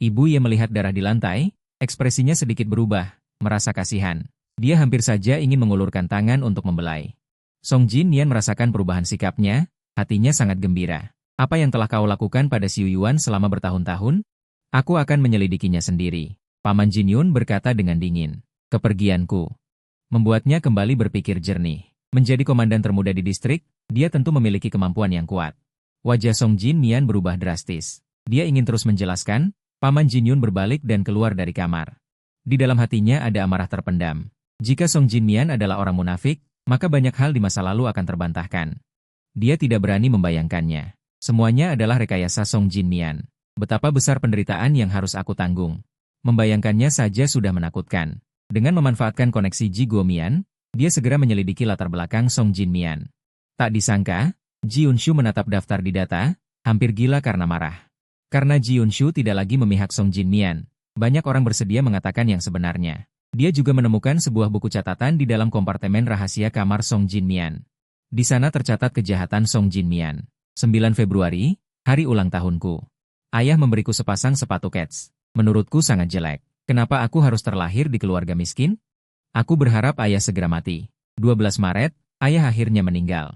Ibu Ye melihat darah di lantai, ekspresinya sedikit berubah, merasa kasihan. Dia hampir saja ingin mengulurkan tangan untuk membelai. Song Jinmian merasakan perubahan sikapnya, hatinya sangat gembira. Apa yang telah kau lakukan pada Xiu Yuan selama bertahun-tahun? Aku akan menyelidikinya sendiri. Paman Jin Yun berkata dengan dingin. Kepergianku membuatnya kembali berpikir jernih. Menjadi komandan termuda di distrik, dia tentu memiliki kemampuan yang kuat. Wajah Song Jinmian berubah drastis. Dia ingin terus menjelaskan. Paman Jin Yun berbalik dan keluar dari kamar. Di dalam hatinya ada amarah terpendam. Jika Song Jinmian adalah orang munafik, maka banyak hal di masa lalu akan terbantahkan. Dia tidak berani membayangkannya. Semuanya adalah rekayasa Song Jinmian. Betapa besar penderitaan yang harus aku tanggung. Membayangkannya saja sudah menakutkan. Dengan memanfaatkan koneksi Ji Guomian, dia segera menyelidiki latar belakang Song Jinmian. Tak disangka, Ji Yunshu menatap daftar di data, hampir gila karena marah. Karena Ji Yunshu tidak lagi memihak Song Jinmian, banyak orang bersedia mengatakan yang sebenarnya. Dia juga menemukan sebuah buku catatan di dalam kompartemen rahasia kamar Song Jinmian. Di sana tercatat kejahatan Song Jinmian. 9 Februari, hari ulang tahunku. Ayah memberiku sepasang sepatu kets. Menurutku sangat jelek. Kenapa aku harus terlahir di keluarga miskin? Aku berharap ayah segera mati. 12 Maret, ayah akhirnya meninggal.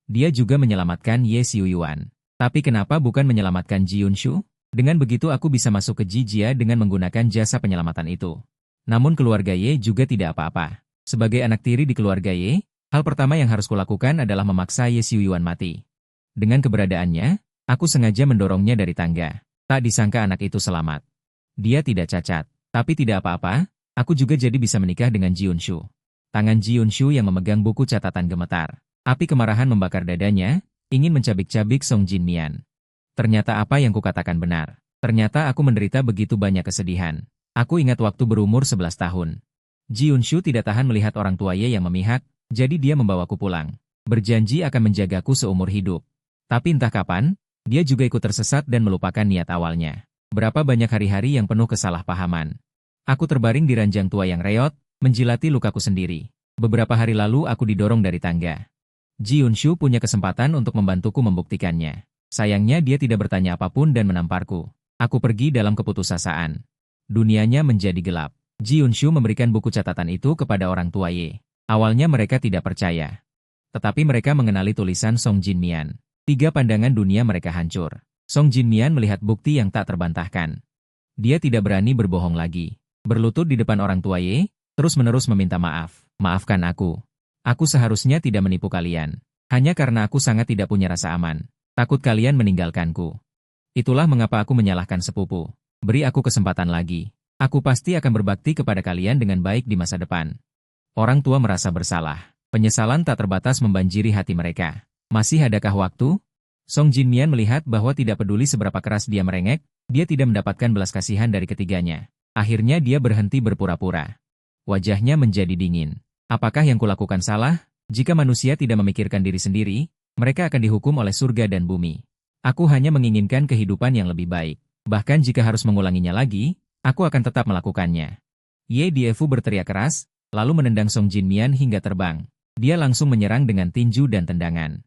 Dia juga menyelamatkan Ye Xiuyuan. Tapi kenapa bukan menyelamatkan Ji Yunshu? Dengan begitu aku bisa masuk ke Jijia dengan menggunakan jasa penyelamatan itu. Namun keluarga Ye juga tidak apa-apa. Sebagai anak tiri di keluarga Ye, hal pertama yang harus kulakukan adalah memaksa Ye Xiuyuan mati. Dengan keberadaannya, aku sengaja mendorongnya dari tangga. Tak disangka anak itu selamat. Dia tidak cacat, tapi tidak apa-apa, aku juga jadi bisa menikah dengan Ji Yunshu. Tangan Ji Yunshu yang memegang buku catatan gemetar. Api kemarahan membakar dadanya, ingin mencabik-cabik Song Jinmian. Ternyata apa yang kukatakan benar. Ternyata aku menderita begitu banyak kesedihan. Aku ingat waktu berumur 11 tahun. Ji Yunshu tidak tahan melihat orang tua Ye yang memihak, jadi dia membawaku pulang. Berjanji akan menjagaku seumur hidup. Tapi entah kapan, dia juga ikut tersesat dan melupakan niat awalnya. Berapa banyak hari-hari yang penuh kesalahpahaman. Aku terbaring di ranjang tua yang reot, menjilati lukaku sendiri. Beberapa hari lalu aku didorong dari tangga. Ji Yunshu punya kesempatan untuk membantuku membuktikannya. Sayangnya dia tidak bertanya apapun dan menamparku. Aku pergi dalam keputusasaan. Dunianya menjadi gelap. Ji Yunshu memberikan buku catatan itu kepada orang tua Ye. Awalnya mereka tidak percaya. Tetapi mereka mengenali tulisan Song Jinmian. 3 pandangan dunia mereka hancur. Song Jinmian melihat bukti yang tak terbantahkan. Dia tidak berani berbohong lagi. Berlutut di depan orang tua Ye, terus-menerus meminta maaf. Maafkan aku. Aku seharusnya tidak menipu kalian. Hanya karena aku sangat tidak punya rasa aman. Takut kalian meninggalkanku. Itulah mengapa aku menyalahkan sepupu. Beri aku kesempatan lagi. Aku pasti akan berbakti kepada kalian dengan baik di masa depan. Orang tua merasa bersalah. Penyesalan tak terbatas membanjiri hati mereka. Masih adakah waktu? Song Jinmian melihat bahwa tidak peduli seberapa keras dia merengek, dia tidak mendapatkan belas kasihan dari ketiganya. Akhirnya dia berhenti berpura-pura. Wajahnya menjadi dingin. Apakah yang kulakukan salah? Jika manusia tidak memikirkan diri sendiri, mereka akan dihukum oleh surga dan bumi. Aku hanya menginginkan kehidupan yang lebih baik. Bahkan jika harus mengulanginya lagi, aku akan tetap melakukannya. Ye Diefu berteriak keras, lalu menendang Song Jinmian hingga terbang. Dia langsung menyerang dengan tinju dan tendangan.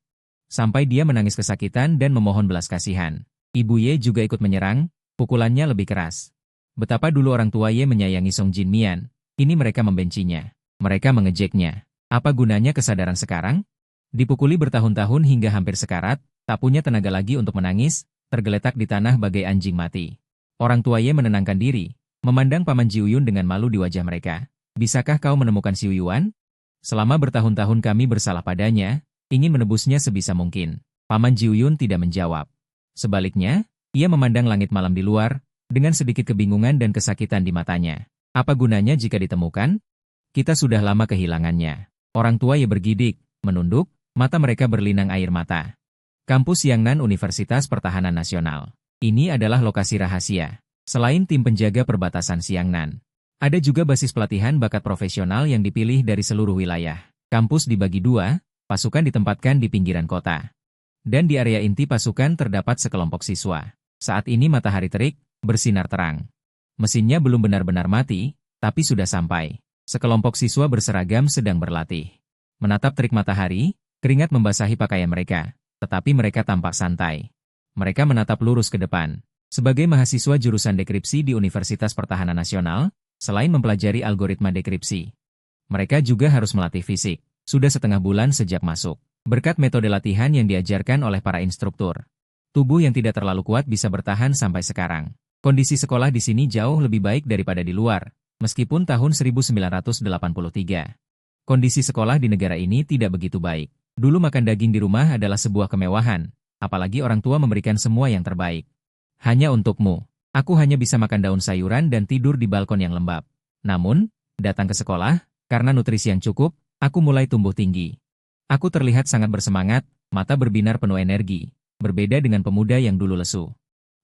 Sampai dia menangis kesakitan dan memohon belas kasihan. Ibu Ye juga ikut menyerang, pukulannya lebih keras. Betapa dulu orang tua Ye menyayangi Song Jinmian, ini mereka membencinya. Mereka mengejeknya. Apa gunanya kesadaran sekarang? Dipukuli bertahun-tahun hingga hampir sekarat, tak punya tenaga lagi untuk menangis, tergeletak di tanah bagai anjing mati. Orang tua Ye menenangkan diri, memandang Paman Jiuyun dengan malu di wajah mereka. Bisakah kau menemukan si Yuan? Selama bertahun-tahun kami bersalah padanya, ingin menebusnya sebisa mungkin. Paman Jiuyun tidak menjawab. Sebaliknya, ia memandang langit malam di luar, dengan sedikit kebingungan dan kesakitan di matanya. Apa gunanya jika ditemukan? Kita sudah lama kehilangannya. Orang tua Ye bergidik, menunduk, mata mereka berlinang air mata. Kampus Yangnan Universitas Pertahanan Nasional. Ini adalah lokasi rahasia. Selain tim penjaga perbatasan Xiangnan, ada juga basis pelatihan bakat profesional yang dipilih dari seluruh wilayah. Kampus dibagi dua, pasukan ditempatkan di pinggiran kota. Dan di area inti pasukan terdapat sekelompok siswa. Saat ini matahari terik, bersinar terang. Mesinnya belum benar-benar mati, tapi sudah sampai. Sekelompok siswa berseragam sedang berlatih. Menatap terik matahari, keringat membasahi pakaian mereka, tetapi mereka tampak santai. Mereka menatap lurus ke depan. Sebagai mahasiswa jurusan dekripsi di Universitas Pertahanan Nasional, selain mempelajari algoritma dekripsi, mereka juga harus melatih fisik. Sudah setengah bulan sejak masuk. Berkat metode latihan yang diajarkan oleh para instruktur, tubuh yang tidak terlalu kuat bisa bertahan sampai sekarang. Kondisi sekolah di sini jauh lebih baik daripada di luar, meskipun tahun 1983. Kondisi sekolah di negara ini tidak begitu baik. Dulu makan daging di rumah adalah sebuah kemewahan, apalagi orang tua memberikan semua yang terbaik. Hanya untukmu, aku hanya bisa makan daun sayuran dan tidur di balkon yang lembab. Namun, datang ke sekolah, karena nutrisi yang cukup, aku mulai tumbuh tinggi. Aku terlihat sangat bersemangat, mata berbinar penuh energi, berbeda dengan pemuda yang dulu lesu.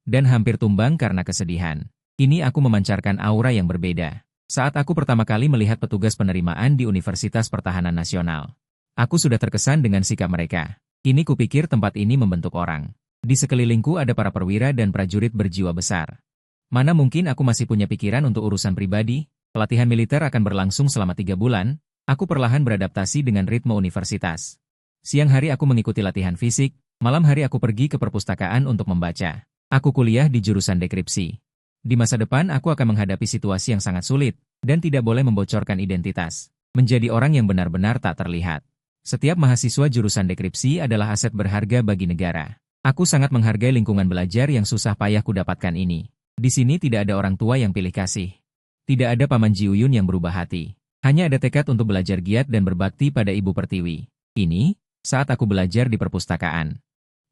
Dan hampir tumbang karena kesedihan. Kini aku memancarkan aura yang berbeda. Saat aku pertama kali melihat petugas penerimaan di Universitas Pertahanan Nasional, aku sudah terkesan dengan sikap mereka. Kini kupikir tempat ini membentuk orang. Di sekelilingku ada para perwira dan prajurit berjiwa besar. Mana mungkin aku masih punya pikiran untuk urusan pribadi? Pelatihan militer akan berlangsung selama 3 bulan, aku perlahan beradaptasi dengan ritme universitas. Siang hari aku mengikuti latihan fisik, malam hari aku pergi ke perpustakaan untuk membaca. Aku kuliah di jurusan dekripsi. Di masa depan aku akan menghadapi situasi yang sangat sulit, dan tidak boleh membocorkan identitas. Menjadi orang yang benar-benar tak terlihat. Setiap mahasiswa jurusan dekripsi adalah aset berharga bagi negara. Aku sangat menghargai lingkungan belajar yang susah payah kudapatkan ini. Di sini tidak ada orang tua yang pilih kasih. Tidak ada Paman Jiuyun yang berubah hati. Hanya ada tekad untuk belajar giat dan berbakti pada Ibu Pertiwi. Ini, saat aku belajar di perpustakaan.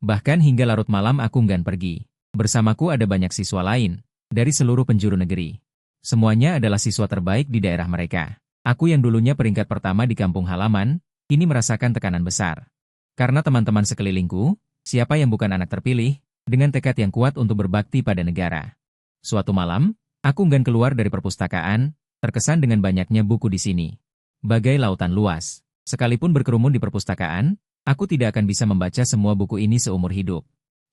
Bahkan hingga larut malam aku enggan pergi. Bersamaku ada banyak siswa lain, dari seluruh penjuru negeri. Semuanya adalah siswa terbaik di daerah mereka. Aku yang dulunya peringkat pertama di kampung halaman, kini merasakan tekanan besar. Karena teman-teman sekelilingku, siapa yang bukan anak terpilih, dengan tekad yang kuat untuk berbakti pada negara. Suatu malam, aku enggan keluar dari perpustakaan, terkesan dengan banyaknya buku di sini. Bagai lautan luas, sekalipun berkerumun di perpustakaan, aku tidak akan bisa membaca semua buku ini seumur hidup.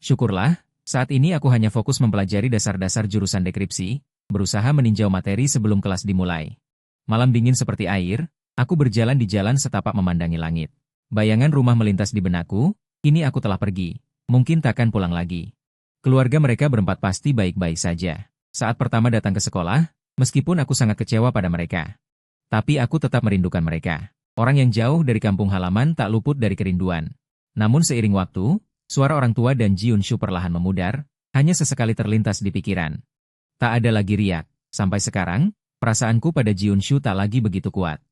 Syukurlah, saat ini aku hanya fokus mempelajari dasar-dasar jurusan dekripsi, berusaha meninjau materi sebelum kelas dimulai. Malam dingin seperti air, aku berjalan di jalan setapak memandangi langit. Bayangan rumah melintas di benakku, kini aku telah pergi, mungkin takkan pulang lagi. Keluarga mereka berempat pasti baik-baik saja. Saat pertama datang ke sekolah, meskipun aku sangat kecewa pada mereka, tapi aku tetap merindukan mereka. Orang yang jauh dari kampung halaman tak luput dari kerinduan. Namun seiring waktu, suara orang tua dan Jiun Shu perlahan memudar, hanya sesekali terlintas di pikiran. Tak ada lagi riak. Sampai sekarang, perasaanku pada Jiun Shu tak lagi begitu kuat.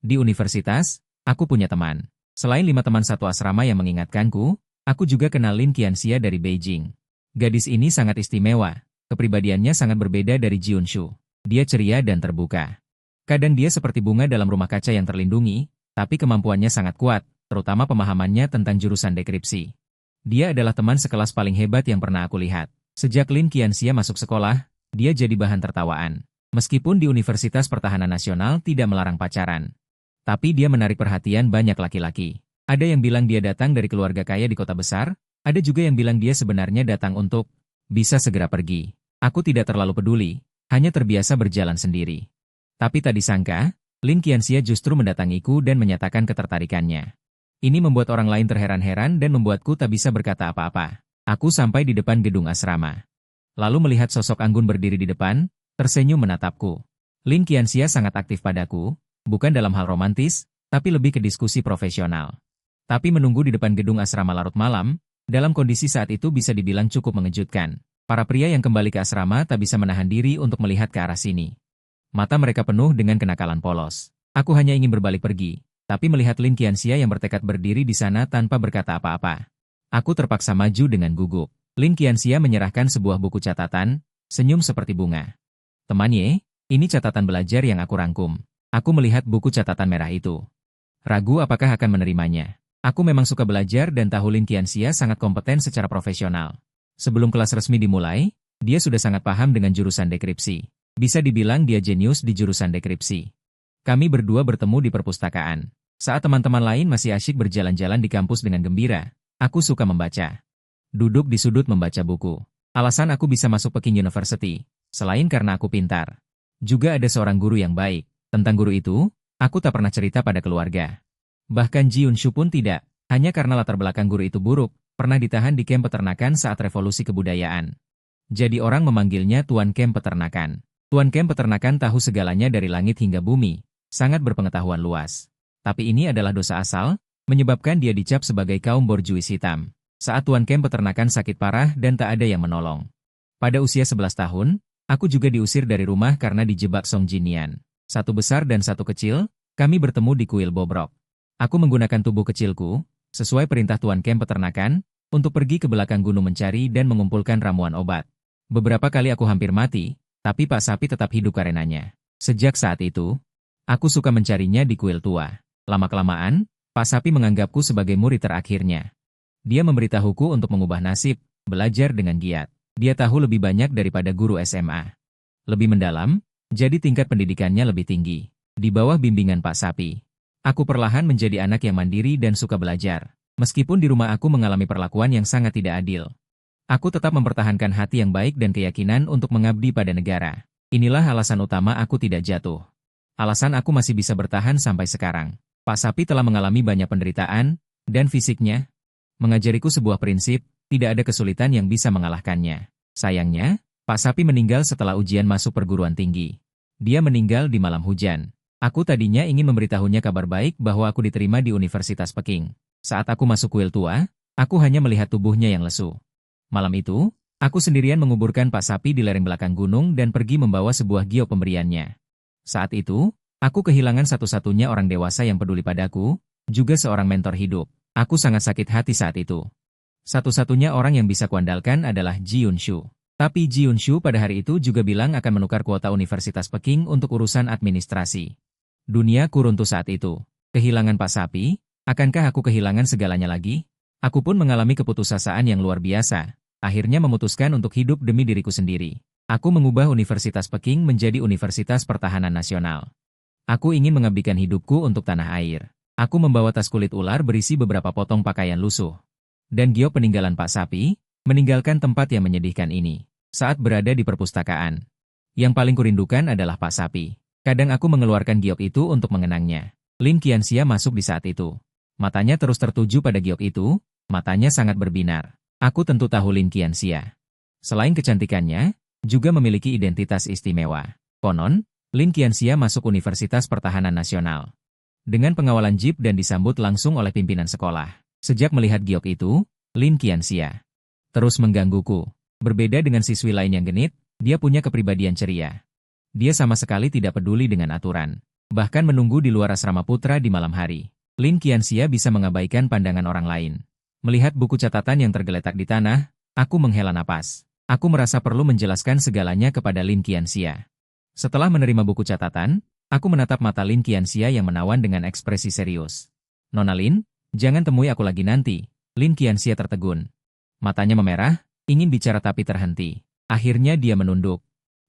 Di universitas, aku punya teman. Selain 5 teman satu asrama yang mengingatkanku, aku juga kenal Lin Qianxia dari Beijing. Gadis ini sangat istimewa. Kepribadiannya sangat berbeda dari Jiun Shu. Dia ceria dan terbuka. Kadang dia seperti bunga dalam rumah kaca yang terlindungi, tapi kemampuannya sangat kuat, terutama pemahamannya tentang jurusan dekripsi. Dia adalah teman sekelas paling hebat yang pernah aku lihat. Sejak Lin Qianxia masuk sekolah, dia jadi bahan tertawaan. Meskipun di Universitas Pertahanan Nasional tidak melarang pacaran. Tapi dia menarik perhatian banyak laki-laki. Ada yang bilang dia datang dari keluarga kaya di kota besar, ada juga yang bilang dia sebenarnya datang untuk bisa segera pergi. Aku tidak terlalu peduli, hanya terbiasa berjalan sendiri. Tapi tak disangka, Lin Qianxia justru mendatangiku dan menyatakan ketertarikannya. Ini membuat orang lain terheran-heran dan membuatku tak bisa berkata apa-apa. Aku sampai di depan gedung asrama. Lalu melihat sosok Anggun berdiri di depan, tersenyum menatapku. Lin Qianxia sangat aktif padaku, bukan dalam hal romantis, tapi lebih ke diskusi profesional. Tapi menunggu di depan gedung asrama larut malam, dalam kondisi saat itu bisa dibilang cukup mengejutkan. Para pria yang kembali ke asrama tak bisa menahan diri untuk melihat ke arah sini. Mata mereka penuh dengan kenakalan polos. Aku hanya ingin berbalik pergi, tapi melihat Lin Qianxia yang bertekad berdiri di sana tanpa berkata apa-apa. Aku terpaksa maju dengan gugup. Lin Qianxia menyerahkan sebuah buku catatan, senyum seperti bunga. Teman Ye, ini catatan belajar yang aku rangkum. Aku melihat buku catatan merah itu. Ragu apakah akan menerimanya. Aku memang suka belajar dan tahu Lin Qianxia sangat kompeten secara profesional. Sebelum kelas resmi dimulai, dia sudah sangat paham dengan jurusan dekripsi. Bisa dibilang dia jenius di jurusan dekripsi. Kami berdua bertemu di perpustakaan. Saat teman-teman lain masih asyik berjalan-jalan di kampus dengan gembira, aku suka membaca. Duduk di sudut membaca buku. Alasan aku bisa masuk Peking University, selain karena aku pintar. Juga ada seorang guru yang baik. Tentang guru itu, aku tak pernah cerita pada keluarga. Bahkan Ji Yunshu pun tidak, hanya karena latar belakang guru itu buruk, pernah ditahan di kamp peternakan saat revolusi kebudayaan. Jadi orang memanggilnya Tuan Kamp Peternakan. Tuan Kamp Peternakan tahu segalanya dari langit hingga bumi, sangat berpengetahuan luas. Tapi ini adalah dosa asal, menyebabkan dia dicap sebagai kaum borjuis hitam. Saat Tuan Kamp Peternakan sakit parah dan tak ada yang menolong. Pada usia 11 tahun, aku juga diusir dari rumah karena dijebak Song Jinian. Satu besar dan satu kecil, kami bertemu di kuil bobrok. Aku menggunakan tubuh kecilku, sesuai perintah Tuan Kamp Peternakan, untuk pergi ke belakang gunung mencari dan mengumpulkan ramuan obat. Beberapa kali aku hampir mati, tapi Pak Sapi tetap hidup karenanya. Sejak saat itu, aku suka mencarinya di kuil tua. Lama-kelamaan, Pak Sapi menganggapku sebagai murid terakhirnya. Dia memberitahuku untuk mengubah nasib, belajar dengan giat. Dia tahu lebih banyak daripada guru SMA. Lebih mendalam, jadi tingkat pendidikannya lebih tinggi. Di bawah bimbingan Pak Sapi, aku perlahan menjadi anak yang mandiri dan suka belajar. Meskipun di rumah aku mengalami perlakuan yang sangat tidak adil. Aku tetap mempertahankan hati yang baik dan keyakinan untuk mengabdi pada negara. Inilah alasan utama aku tidak jatuh. Alasan aku masih bisa bertahan sampai sekarang. Pak Sapi telah mengalami banyak penderitaan, dan fisiknya mengajariku sebuah prinsip, tidak ada kesulitan yang bisa mengalahkannya. Sayangnya, Pak Sapi meninggal setelah ujian masuk perguruan tinggi. Dia meninggal di malam hujan. Aku tadinya ingin memberitahunya kabar baik bahwa aku diterima di Universitas Peking. Saat aku masuk kuil tua, aku hanya melihat tubuhnya yang lesu. Malam itu, aku sendirian menguburkan Pak Sapi di lereng belakang gunung dan pergi membawa sebuah giok pemberiannya. Saat itu, aku kehilangan satu-satunya orang dewasa yang peduli padaku, juga seorang mentor hidup. Aku sangat sakit hati saat itu. Satu-satunya orang yang bisa kuandalkan adalah Ji Yunshu. Tapi Ji Yunshu pada hari itu juga bilang akan menukar kuota Universitas Peking untuk urusan administrasi. Duniaku runtuh saat itu. Kehilangan Pak Sapi, akankah aku kehilangan segalanya lagi? Aku pun mengalami keputusasaan yang luar biasa. Akhirnya memutuskan untuk hidup demi diriku sendiri. Aku mengubah Universitas Peking menjadi Universitas Pertahanan Nasional. Aku ingin mengabdikan hidupku untuk tanah air. Aku membawa tas kulit ular berisi beberapa potong pakaian lusuh. Dan giok peninggalan Pak Sapi, meninggalkan tempat yang menyedihkan ini. Saat berada di perpustakaan, yang paling kurindukan adalah Pak Sapi. Kadang aku mengeluarkan giok itu untuk mengenangnya. Lin Qianxia masuk di saat itu. Matanya terus tertuju pada giok itu, matanya sangat berbinar. Aku tentu tahu Lin Qianxia. Selain kecantikannya, juga memiliki identitas istimewa. Konon, Lin Qianxia masuk Universitas Pertahanan Nasional. Dengan pengawalan jeep dan disambut langsung oleh pimpinan sekolah. Sejak melihat giok itu, Lin Qianxia terus menggangguku. Berbeda dengan siswi lain yang genit, dia punya kepribadian ceria. Dia sama sekali tidak peduli dengan aturan. Bahkan menunggu di luar asrama putra di malam hari. Lin Qianxia bisa mengabaikan pandangan orang lain. Melihat buku catatan yang tergeletak di tanah, aku menghela napas. Aku merasa perlu menjelaskan segalanya kepada Lin Qianxia. Setelah menerima buku catatan, aku menatap mata Lin Qianxia yang menawan dengan ekspresi serius. Nona Lin, jangan temui aku lagi nanti. Lin Qianxia tertegun. Matanya memerah, ingin bicara tapi terhenti. Akhirnya dia menunduk.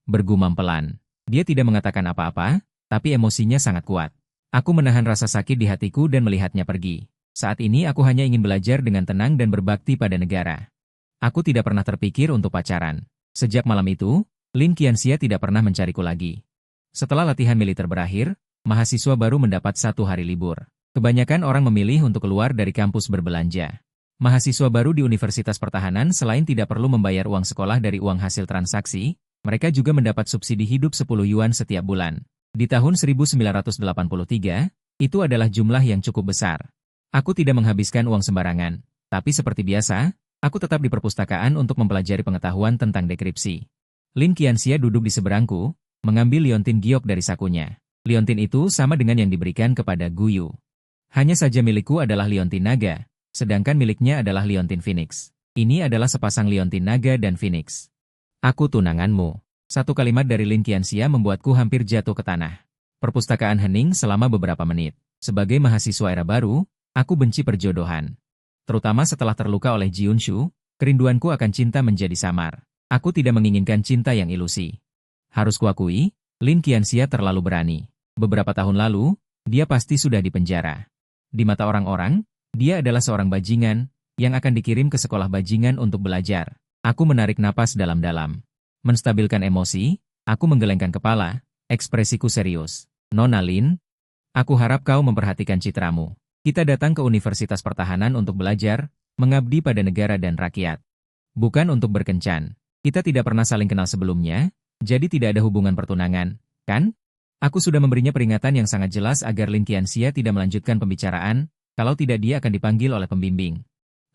Bergumam pelan. Dia tidak mengatakan apa-apa, tapi emosinya sangat kuat. Aku menahan rasa sakit di hatiku dan melihatnya pergi. Saat ini aku hanya ingin belajar dengan tenang dan berbakti pada negara. Aku tidak pernah terpikir untuk pacaran. Sejak malam itu, Lin Qianxia tidak pernah mencariku lagi. Setelah latihan militer berakhir, mahasiswa baru mendapat 1 hari libur. Kebanyakan orang memilih untuk keluar dari kampus berbelanja. Mahasiswa baru di Universitas Pertahanan selain tidak perlu membayar uang sekolah dari uang hasil transaksi, mereka juga mendapat subsidi hidup 10 yuan setiap bulan. Di tahun 1983, itu adalah jumlah yang cukup besar. Aku tidak menghabiskan uang sembarangan, tapi seperti biasa, aku tetap di perpustakaan untuk mempelajari pengetahuan tentang dekripsi. Lin Qianxia duduk di seberangku, mengambil liontin giok dari sakunya. Liontin itu sama dengan yang diberikan kepada Guyu. Hanya saja milikku adalah liontin naga, sedangkan miliknya adalah liontin phoenix. Ini adalah sepasang liontin naga dan phoenix. Aku tunanganmu. Satu kalimat dari Lin Qianxia membuatku hampir jatuh ke tanah. Perpustakaan hening selama beberapa menit. Sebagai mahasiswa era baru, aku benci perjodohan. Terutama setelah terluka oleh Jiunshu, kerinduanku akan cinta menjadi samar. Aku tidak menginginkan cinta yang ilusi. Harus kuakui, Lin Qianxia terlalu berani. Beberapa tahun lalu, dia pasti sudah dipenjara. Di mata orang-orang, dia adalah seorang bajingan yang akan dikirim ke sekolah bajingan untuk belajar. Aku menarik napas dalam-dalam. Menstabilkan emosi, aku menggelengkan kepala, ekspresiku serius. Nona Lin, aku harap kau memperhatikan citramu. Kita datang ke Universitas Pertahanan untuk belajar, mengabdi pada negara dan rakyat. Bukan untuk berkencan. Kita tidak pernah saling kenal sebelumnya, jadi tidak ada hubungan pertunangan, kan? Aku sudah memberinya peringatan yang sangat jelas agar Lin Qianxia tidak melanjutkan pembicaraan, kalau tidak dia akan dipanggil oleh pembimbing.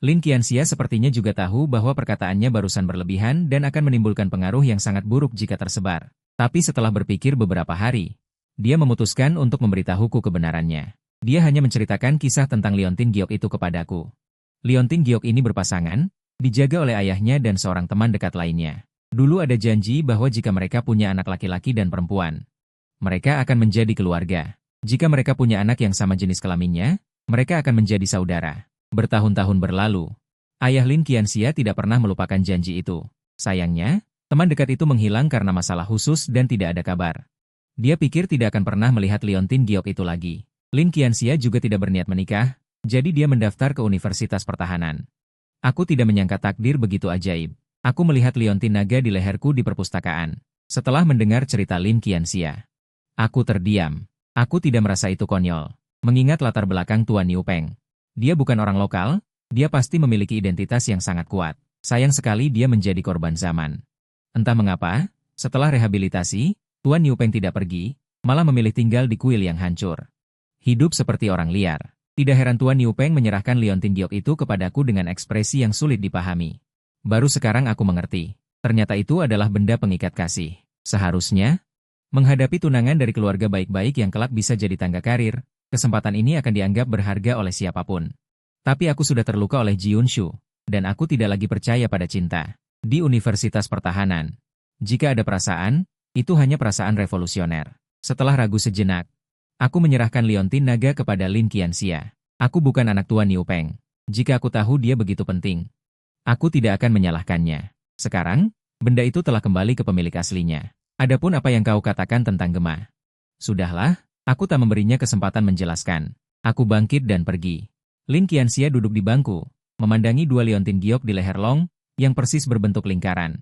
Lin Qianxia sepertinya juga tahu bahwa perkataannya barusan berlebihan dan akan menimbulkan pengaruh yang sangat buruk jika tersebar. Tapi setelah berpikir beberapa hari, dia memutuskan untuk memberitahuku kebenarannya. Dia hanya menceritakan kisah tentang liontin giok itu kepadaku. Liontin giok ini berpasangan, dijaga oleh ayahnya dan seorang teman dekat lainnya. Dulu ada janji bahwa jika mereka punya anak laki-laki dan perempuan, mereka akan menjadi keluarga. Jika mereka punya anak yang sama jenis kelaminnya, mereka akan menjadi saudara. Bertahun-tahun berlalu, ayah Lin Qianxia tidak pernah melupakan janji itu. Sayangnya, teman dekat itu menghilang karena masalah khusus dan tidak ada kabar. Dia pikir tidak akan pernah melihat liontin giok itu lagi. Lin Qianxia juga tidak berniat menikah, jadi dia mendaftar ke Universitas Pertahanan. Aku tidak menyangka takdir begitu ajaib. Aku melihat liontin naga di leherku di perpustakaan. Setelah mendengar cerita Lin Qianxia, aku terdiam. Aku tidak merasa itu konyol. Mengingat latar belakang Tuan Niu Peng. Dia bukan orang lokal, dia pasti memiliki identitas yang sangat kuat. Sayang sekali dia menjadi korban zaman. Entah mengapa, setelah rehabilitasi, Tuan Niu Peng tidak pergi, malah memilih tinggal di kuil yang hancur. Hidup seperti orang liar. Tidak heran Tuan Niu Peng menyerahkan liontin giok itu kepadaku dengan ekspresi yang sulit dipahami. Baru sekarang aku mengerti. Ternyata itu adalah benda pengikat kasih. Seharusnya, menghadapi tunangan dari keluarga baik-baik yang kelak bisa jadi tangga karir, kesempatan ini akan dianggap berharga oleh siapapun. Tapi aku sudah terluka oleh Jiunshu, dan aku tidak lagi percaya pada cinta. Di Universitas Pertahanan, jika ada perasaan, itu hanya perasaan revolusioner. Setelah ragu sejenak, aku menyerahkan liontin naga kepada Lin Qianxia. Aku bukan anak Tuan Niu Peng. Jika aku tahu dia begitu penting, aku tidak akan menyalahkannya. Sekarang, benda itu telah kembali ke pemilik aslinya. Adapun apa yang kau katakan tentang Gema, sudahlah, aku tak memberinya kesempatan menjelaskan. Aku bangkit dan pergi. Lin Qianxia duduk di bangku, memandangi dua liontin giok di leher Long, yang persis berbentuk lingkaran.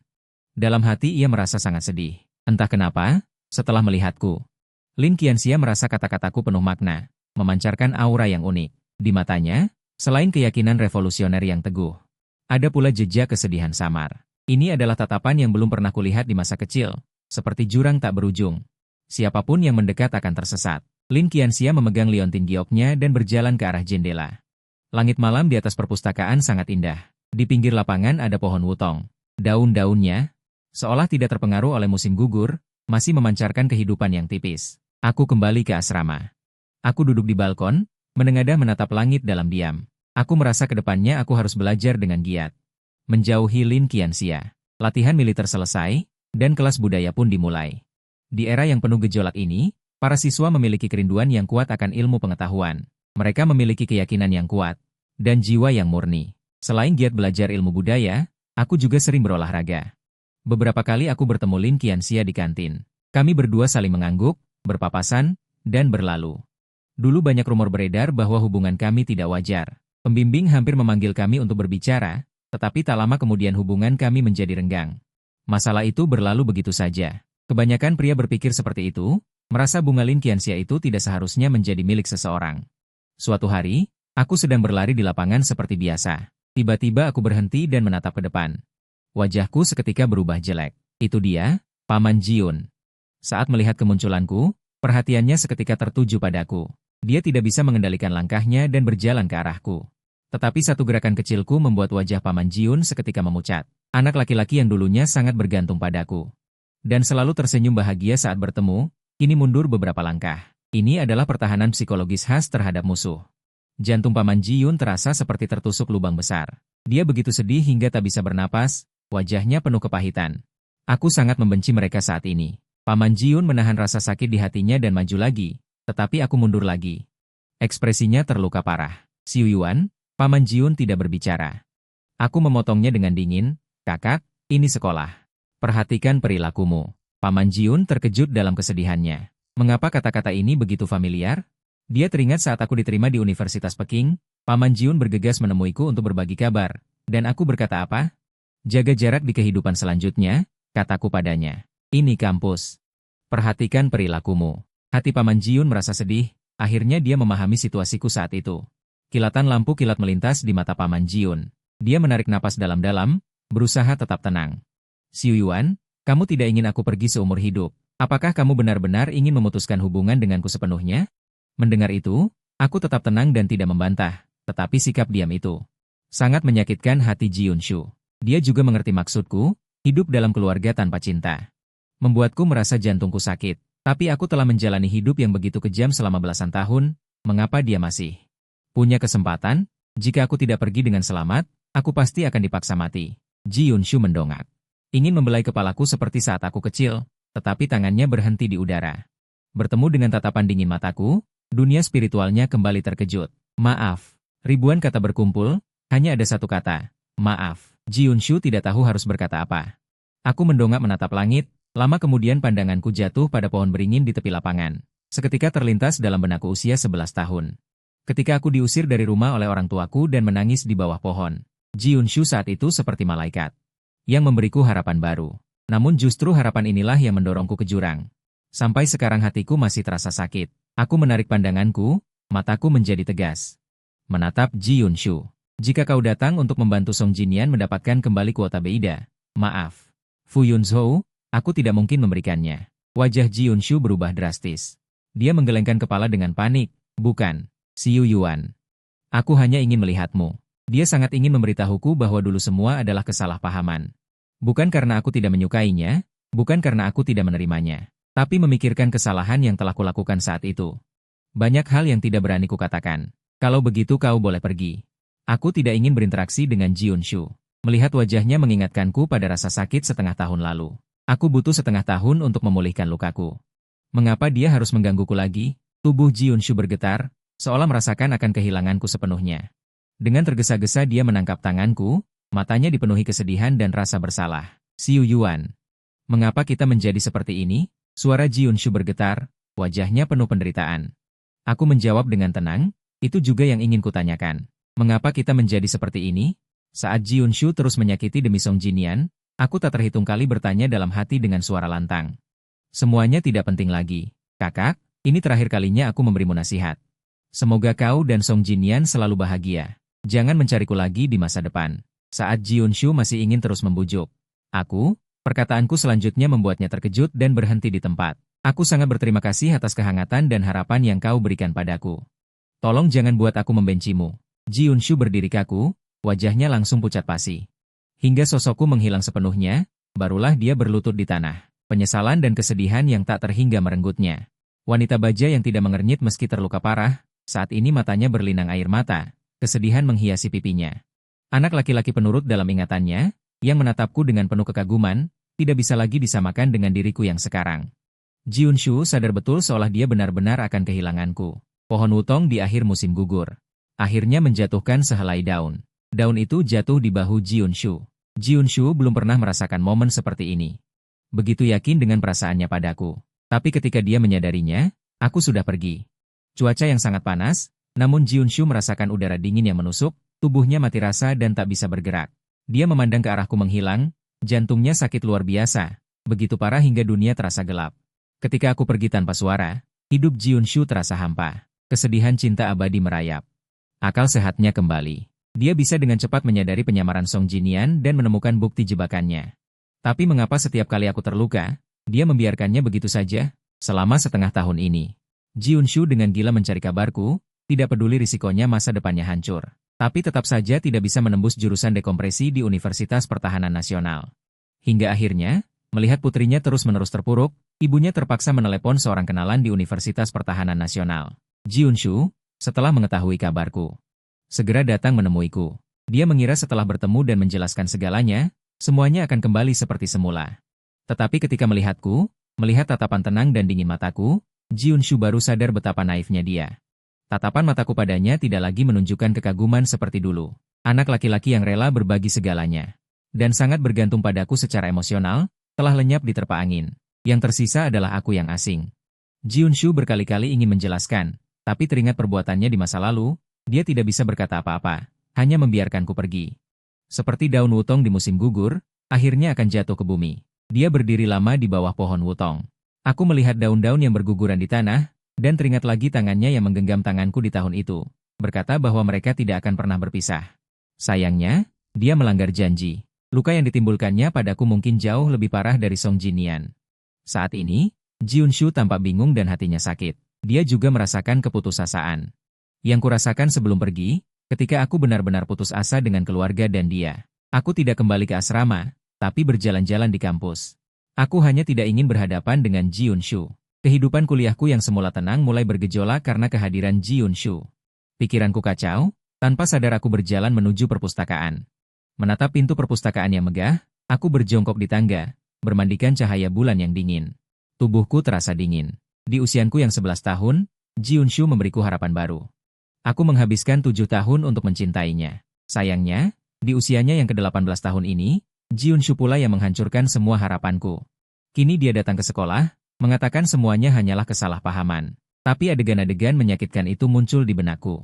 Dalam hati ia merasa sangat sedih. Entah kenapa, setelah melihatku, Lin Qianxia merasa kata-kataku penuh makna, memancarkan aura yang unik. Di matanya, selain keyakinan revolusioner yang teguh, ada pula jejak kesedihan samar. Ini adalah tatapan yang belum pernah kulihat di masa kecil. Seperti jurang tak berujung. Siapapun yang mendekat akan tersesat. Lin Qianxia memegang liontin gioknya dan berjalan ke arah jendela. Langit malam di atas perpustakaan sangat indah. Di pinggir lapangan ada pohon wutong. Daun-daunnya, seolah tidak terpengaruh oleh musim gugur, masih memancarkan kehidupan yang tipis. Aku kembali ke asrama. Aku duduk di balkon, menengadah menatap langit dalam diam. Aku merasa ke depannya aku harus belajar dengan giat. Menjauhi Lin Qianxia. Latihan militer selesai, dan kelas budaya pun dimulai. Di era yang penuh gejolak ini, para siswa memiliki kerinduan yang kuat akan ilmu pengetahuan. Mereka memiliki keyakinan yang kuat, dan jiwa yang murni. Selain giat belajar ilmu budaya, aku juga sering berolahraga. Beberapa kali aku bertemu Lin Qianxia di kantin. Kami berdua saling mengangguk, berpapasan, dan berlalu. Dulu banyak rumor beredar bahwa hubungan kami tidak wajar. Pembimbing hampir memanggil kami untuk berbicara, tetapi tak lama kemudian hubungan kami menjadi renggang. Masalah itu berlalu begitu saja. Kebanyakan pria berpikir seperti itu, merasa bunga Lin Qianxia itu tidak seharusnya menjadi milik seseorang. Suatu hari, aku sedang berlari di lapangan seperti biasa. Tiba-tiba aku berhenti dan menatap ke depan. Wajahku seketika berubah jelek. Itu dia, Paman Jiun. Saat melihat kemunculanku, perhatiannya seketika tertuju padaku. Dia tidak bisa mengendalikan langkahnya dan berjalan ke arahku. Tetapi satu gerakan kecilku membuat wajah Paman Jiun seketika memucat. Anak laki-laki yang dulunya sangat bergantung padaku dan selalu tersenyum bahagia saat bertemu, kini mundur beberapa langkah. Ini adalah pertahanan psikologis khas terhadap musuh. Jantung Paman Jiun terasa seperti tertusuk lubang besar. Dia begitu sedih hingga tak bisa bernapas, wajahnya penuh kepahitan. Aku sangat membenci mereka saat ini. Paman Jiun menahan rasa sakit di hatinya dan maju lagi, tetapi aku mundur lagi. Ekspresinya terluka parah. Xiu Yuan, Paman Jiun tidak berbicara. Aku memotongnya dengan dingin, "Kakak, ini sekolah. Perhatikan perilakumu." Paman Jiun terkejut dalam kesedihannya. Mengapa kata-kata ini begitu familiar? Dia teringat saat aku diterima di Universitas Peking, Paman Jiun bergegas menemuiku untuk berbagi kabar. Dan aku berkata apa? "Jaga jarak di kehidupan selanjutnya," kataku padanya. "Ini kampus. Perhatikan perilakumu." Hati Paman Jiun merasa sedih, akhirnya dia memahami situasiku saat itu. Kilatan lampu kilat melintas di mata Paman Jiun. Dia menarik napas dalam-dalam, berusaha tetap tenang. "Xiu Yuan, kamu tidak ingin aku pergi seumur hidup. Apakah kamu benar-benar ingin memutuskan hubungan denganku sepenuhnya?" Mendengar itu, aku tetap tenang dan tidak membantah, tetapi sikap diam itu sangat menyakitkan hati Jiun Shu. Dia juga mengerti maksudku, hidup dalam keluarga tanpa cinta membuatku merasa jantungku sakit. Tapi aku telah menjalani hidup yang begitu kejam selama belasan tahun, mengapa dia masih punya kesempatan? Jika aku tidak pergi dengan selamat, aku pasti akan dipaksa mati. Jiun Shu mendongak. Ingin membelai kepalaku seperti saat aku kecil, tetapi tangannya berhenti di udara. Bertemu dengan tatapan dingin mataku, dunia spiritualnya kembali terkejut. "Maaf." Ribuan kata berkumpul, hanya ada satu kata, "Maaf." Jiun Shu tidak tahu harus berkata apa. Aku mendongak menatap langit, lama kemudian pandanganku jatuh pada pohon beringin di tepi lapangan. Seketika terlintas dalam benakku usia 11 tahun. Ketika aku diusir dari rumah oleh orang tuaku dan menangis di bawah pohon. Jiun Shu saat itu seperti malaikat yang memberiku harapan baru. Namun justru harapan inilah yang mendorongku ke jurang. Sampai sekarang hatiku masih terasa sakit. Aku menarik pandanganku, mataku menjadi tegas. Menatap Jiun Shu. "Jika kau datang untuk membantu Song Jinyan mendapatkan kembali kuota Beida, maaf, Fu Yunzhou, aku tidak mungkin memberikannya." Wajah Jiun Shu berubah drastis. Dia menggelengkan kepala dengan panik. "Bukan, Xiu Yuan. Aku hanya ingin melihatmu." Dia sangat ingin memberitahuku bahwa dulu semua adalah kesalahpahaman. Bukan karena aku tidak menyukainya, bukan karena aku tidak menerimanya, tapi memikirkan kesalahan yang telah kulakukan saat itu. Banyak hal yang tidak berani kukatakan. "Kalau begitu kau boleh pergi." Aku tidak ingin berinteraksi dengan Jiun Shu. Melihat wajahnya mengingatkanku pada rasa sakit setengah tahun lalu. Aku butuh setengah tahun untuk memulihkan lukaku. Mengapa dia harus menggangguku lagi? Tubuh Jiun Shu bergetar, seolah merasakan akan kehilanganku sepenuhnya. Dengan tergesa-gesa dia menangkap tanganku, matanya dipenuhi kesedihan dan rasa bersalah. "Xiu Yuan, mengapa kita menjadi seperti ini?" Suara Jiun Shu bergetar, wajahnya penuh penderitaan. Aku menjawab dengan tenang, "Itu juga yang ingin kutanyakan. Mengapa kita menjadi seperti ini?" Saat Jiun Shu terus menyakiti demi Song Jinyan, aku tak terhitung kali bertanya dalam hati dengan suara lantang. "Semuanya tidak penting lagi. Kakak, ini terakhir kalinya aku memberimu nasihat. Semoga kau dan Song Jinyan selalu bahagia. Jangan mencariku lagi di masa depan." Saat Jiun Shu masih ingin terus membujuk perkataanku selanjutnya membuatnya terkejut dan berhenti di tempat. "Aku sangat berterima kasih atas kehangatan dan harapan yang kau berikan padaku. Tolong jangan buat aku membencimu." Jiun Shu berdiri kaku, wajahnya langsung pucat pasi. Hingga sosokku menghilang sepenuhnya, barulah dia berlutut di tanah. Penyesalan dan kesedihan yang tak terhingga merenggutnya. Wanita baja yang tidak mengernyit meski terluka parah, saat ini matanya berlinang air mata, kesedihan menghiasi pipinya. Anak laki-laki penurut dalam ingatannya, yang menatapku dengan penuh kekaguman, tidak bisa lagi disamakan dengan diriku yang sekarang. Jiun Shu sadar betul seolah dia benar-benar akan kehilanganku. Pohon wutong di akhir musim gugur akhirnya menjatuhkan sehelai daun. Daun itu jatuh di bahu Jiun Shu. Jiun Shu belum pernah merasakan momen seperti ini. Begitu yakin dengan perasaannya padaku. Tapi ketika dia menyadarinya, aku sudah pergi. Cuaca yang sangat panas, namun Jiun Shu merasakan udara dingin yang menusuk, tubuhnya mati rasa dan tak bisa bergerak. Dia memandang ke arahku menghilang, jantungnya sakit luar biasa, begitu parah hingga dunia terasa gelap. Ketika aku pergi tanpa suara, hidup Jiun Shu terasa hampa. Kesedihan cinta abadi merayap. Akal sehatnya kembali. Dia bisa dengan cepat menyadari penyamaran Song Jinian dan menemukan bukti jebakannya. Tapi mengapa setiap kali aku terluka, dia membiarkannya begitu saja? Selama setengah tahun ini, Ji Yunshu dengan gila mencari kabarku, tidak peduli risikonya masa depannya hancur. Tapi tetap saja tidak bisa menembus jurusan dekompresi di Universitas Pertahanan Nasional. Hingga akhirnya, melihat putrinya terus-menerus terpuruk, ibunya terpaksa menelepon seorang kenalan di Universitas Pertahanan Nasional. Ji Yunshu, setelah mengetahui kabarku, segera datang menemuiku. Dia mengira setelah bertemu dan menjelaskan segalanya, semuanya akan kembali seperti semula. Tetapi ketika melihatku, melihat tatapan tenang dan dingin mataku, Ji Yunshu baru sadar betapa naifnya dia. Tatapan mataku padanya tidak lagi menunjukkan kekaguman seperti dulu. Anak laki-laki yang rela berbagi segalanya dan sangat bergantung padaku secara emosional, telah lenyap di terpa angin. Yang tersisa adalah aku yang asing. Ji Yunshu berkali-kali ingin menjelaskan, tapi teringat perbuatannya di masa lalu, dia tidak bisa berkata apa-apa, hanya membiarkanku pergi. Seperti daun wutong di musim gugur, akhirnya akan jatuh ke bumi. Dia berdiri lama di bawah pohon wutong. Aku melihat daun-daun yang berguguran di tanah, dan teringat lagi tangannya yang menggenggam tanganku di tahun itu, berkata bahwa mereka tidak akan pernah berpisah. Sayangnya, dia melanggar janji. Luka yang ditimbulkannya padaku mungkin jauh lebih parah dari Song Jinian. Saat ini, Ji Yunshu tampak bingung dan hatinya sakit. Dia juga merasakan keputusasaan. Yang kurasakan sebelum pergi, ketika aku benar-benar putus asa dengan keluarga dan dia. Aku tidak kembali ke asrama, tapi berjalan-jalan di kampus. Aku hanya tidak ingin berhadapan dengan Ji Yunshu. Kehidupan kuliahku yang semula tenang mulai bergejolak karena kehadiran Ji Yunshu. Pikiranku kacau, tanpa sadar aku berjalan menuju perpustakaan. Menatap pintu perpustakaan yang megah, aku berjongkok di tangga, bermandikan cahaya bulan yang dingin. Tubuhku terasa dingin. Di usianku yang 11 tahun, Ji Yunshu memberiku harapan baru. Aku menghabiskan 7 tahun untuk mencintainya. Sayangnya, di usianya yang ke-18 tahun ini, Ji Yunshu pula yang menghancurkan semua harapanku. Kini dia datang ke sekolah, mengatakan semuanya hanyalah kesalahpahaman. Tapi adegan-adegan menyakitkan itu muncul di benakku.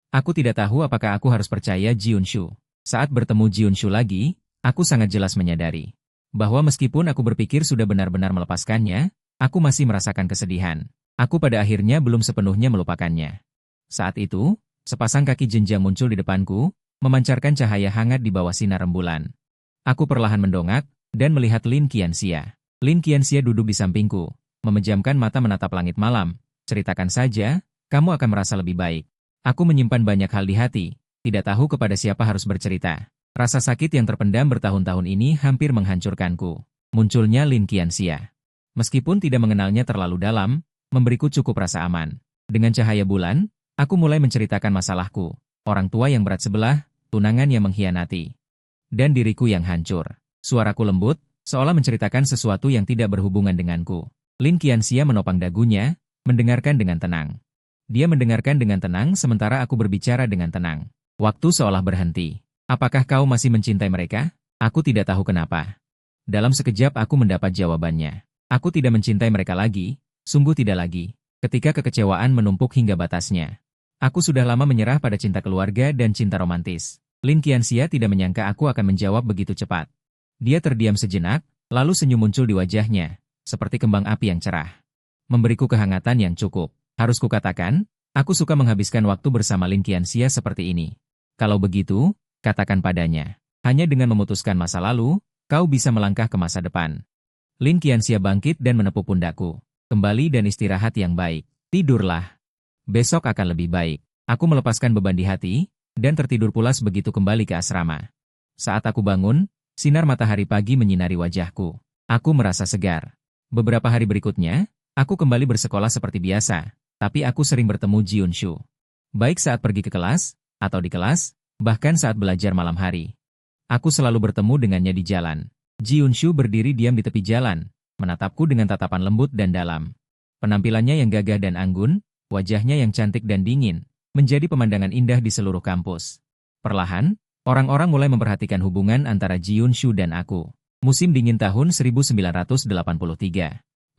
Aku tidak tahu apakah aku harus percaya Ji Yunshu. Saat bertemu Ji Yunshu lagi, aku sangat jelas menyadari bahwa meskipun aku berpikir sudah benar-benar melepaskannya, aku masih merasakan kesedihan. Aku pada akhirnya belum sepenuhnya melupakannya. Saat itu, sepasang kaki jenjang muncul di depanku, memancarkan cahaya hangat di bawah sinar rembulan. Aku perlahan mendongak, dan melihat Lin Qianxia. Lin Qianxia duduk di sampingku, memejamkan mata menatap langit malam. Ceritakan saja, kamu akan merasa lebih baik. Aku menyimpan banyak hal di hati, tidak tahu kepada siapa harus bercerita. Rasa sakit yang terpendam bertahun-tahun ini hampir menghancurkanku. Munculnya Lin Qianxia. Meskipun tidak mengenalnya terlalu dalam, memberiku cukup rasa aman. Dengan cahaya bulan, aku mulai menceritakan masalahku, orang tua yang berat sebelah, tunangan yang mengkhianati, dan diriku yang hancur. Suaraku lembut, seolah menceritakan sesuatu yang tidak berhubungan denganku. Lin Qianxia menopang dagunya, mendengarkan dengan tenang. Dia mendengarkan dengan tenang sementara aku berbicara dengan tenang. Waktu seolah berhenti. Apakah kau masih mencintai mereka? Aku tidak tahu kenapa. Dalam sekejap aku mendapat jawabannya. Aku tidak mencintai mereka lagi, sungguh tidak lagi. Ketika kekecewaan menumpuk hingga batasnya. Aku sudah lama menyerah pada cinta keluarga dan cinta romantis. Lin Qianxia tidak menyangka aku akan menjawab begitu cepat. Dia terdiam sejenak, lalu senyum muncul di wajahnya, seperti kembang api yang cerah. Memberiku kehangatan yang cukup. Harus kukatakan, aku suka menghabiskan waktu bersama Lin Qianxia seperti ini. Kalau begitu, katakan padanya. Hanya dengan memutuskan masa lalu, kau bisa melangkah ke masa depan. Lin Qianxia bangkit dan menepuk pundakku. Kembali dan istirahat yang baik. Tidurlah. Besok akan lebih baik. Aku melepaskan beban di hati, dan tertidur pulas begitu kembali ke asrama. Saat aku bangun, sinar matahari pagi menyinari wajahku. Aku merasa segar. Beberapa hari berikutnya, aku kembali bersekolah seperti biasa, tapi aku sering bertemu Ji Yunshu. Baik saat pergi ke kelas, atau di kelas, bahkan saat belajar malam hari. Aku selalu bertemu dengannya di jalan. Ji Yunshu berdiri diam di tepi jalan, menatapku dengan tatapan lembut dan dalam. Penampilannya yang gagah dan anggun, wajahnya yang cantik dan dingin, menjadi pemandangan indah di seluruh kampus. Perlahan, orang-orang mulai memperhatikan hubungan antara Ji Yunshu dan aku. Musim dingin tahun 1983.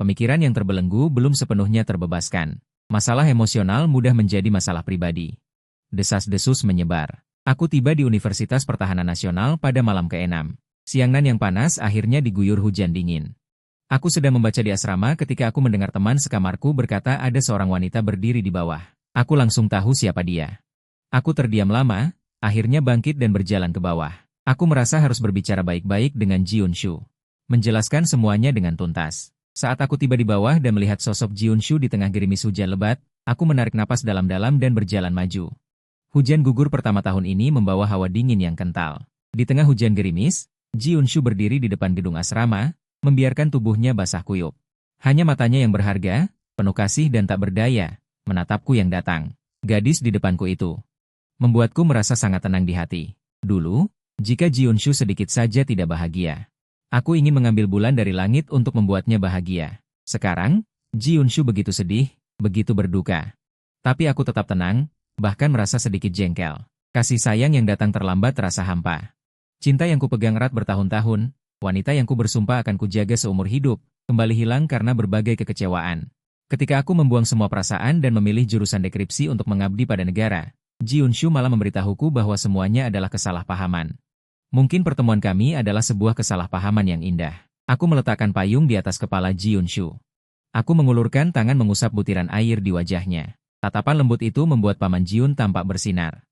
Pemikiran yang terbelenggu belum sepenuhnya terbebaskan. Masalah emosional mudah menjadi masalah pribadi. Desas-desus menyebar. Aku tiba di Universitas Pertahanan Nasional pada malam ke-6. Siangan yang panas akhirnya diguyur hujan dingin. Aku sedang membaca di asrama ketika aku mendengar teman sekamarku berkata ada seorang wanita berdiri di bawah. Aku langsung tahu siapa dia. Aku terdiam lama, akhirnya bangkit dan berjalan ke bawah. Aku merasa harus berbicara baik-baik dengan Ji Yunshu. Menjelaskan semuanya dengan tuntas. Saat aku tiba di bawah dan melihat sosok Ji Yunshu di tengah gerimis hujan lebat, aku menarik napas dalam-dalam dan berjalan maju. Hujan gugur pertama tahun ini membawa hawa dingin yang kental. Di tengah hujan gerimis, Ji Yunshu berdiri di depan gedung asrama, membiarkan tubuhnya basah kuyup. Hanya matanya yang berharga, penuh kasih dan tak berdaya, menatapku yang datang. Gadis di depanku itu membuatku merasa sangat tenang di hati. Dulu, jika Ji Yunshu sedikit saja tidak bahagia, aku ingin mengambil bulan dari langit untuk membuatnya bahagia. Sekarang, Ji Yunshu begitu sedih, begitu berduka. Tapi aku tetap tenang, bahkan merasa sedikit jengkel. Kasih sayang yang datang terlambat terasa hampa. Cinta yang kupegang erat bertahun-tahun, wanita yang ku bersumpah akan kujaga seumur hidup, kembali hilang karena berbagai kekecewaan. Ketika aku membuang semua perasaan dan memilih jurusan dekripsi untuk mengabdi pada negara, Ji Yunshu malah memberitahuku bahwa semuanya adalah kesalahpahaman. Mungkin pertemuan kami adalah sebuah kesalahpahaman yang indah. Aku meletakkan payung di atas kepala Ji Yunshu. Aku mengulurkan tangan mengusap butiran air di wajahnya. Tatapan lembut itu membuat Paman Jiun tampak bersinar.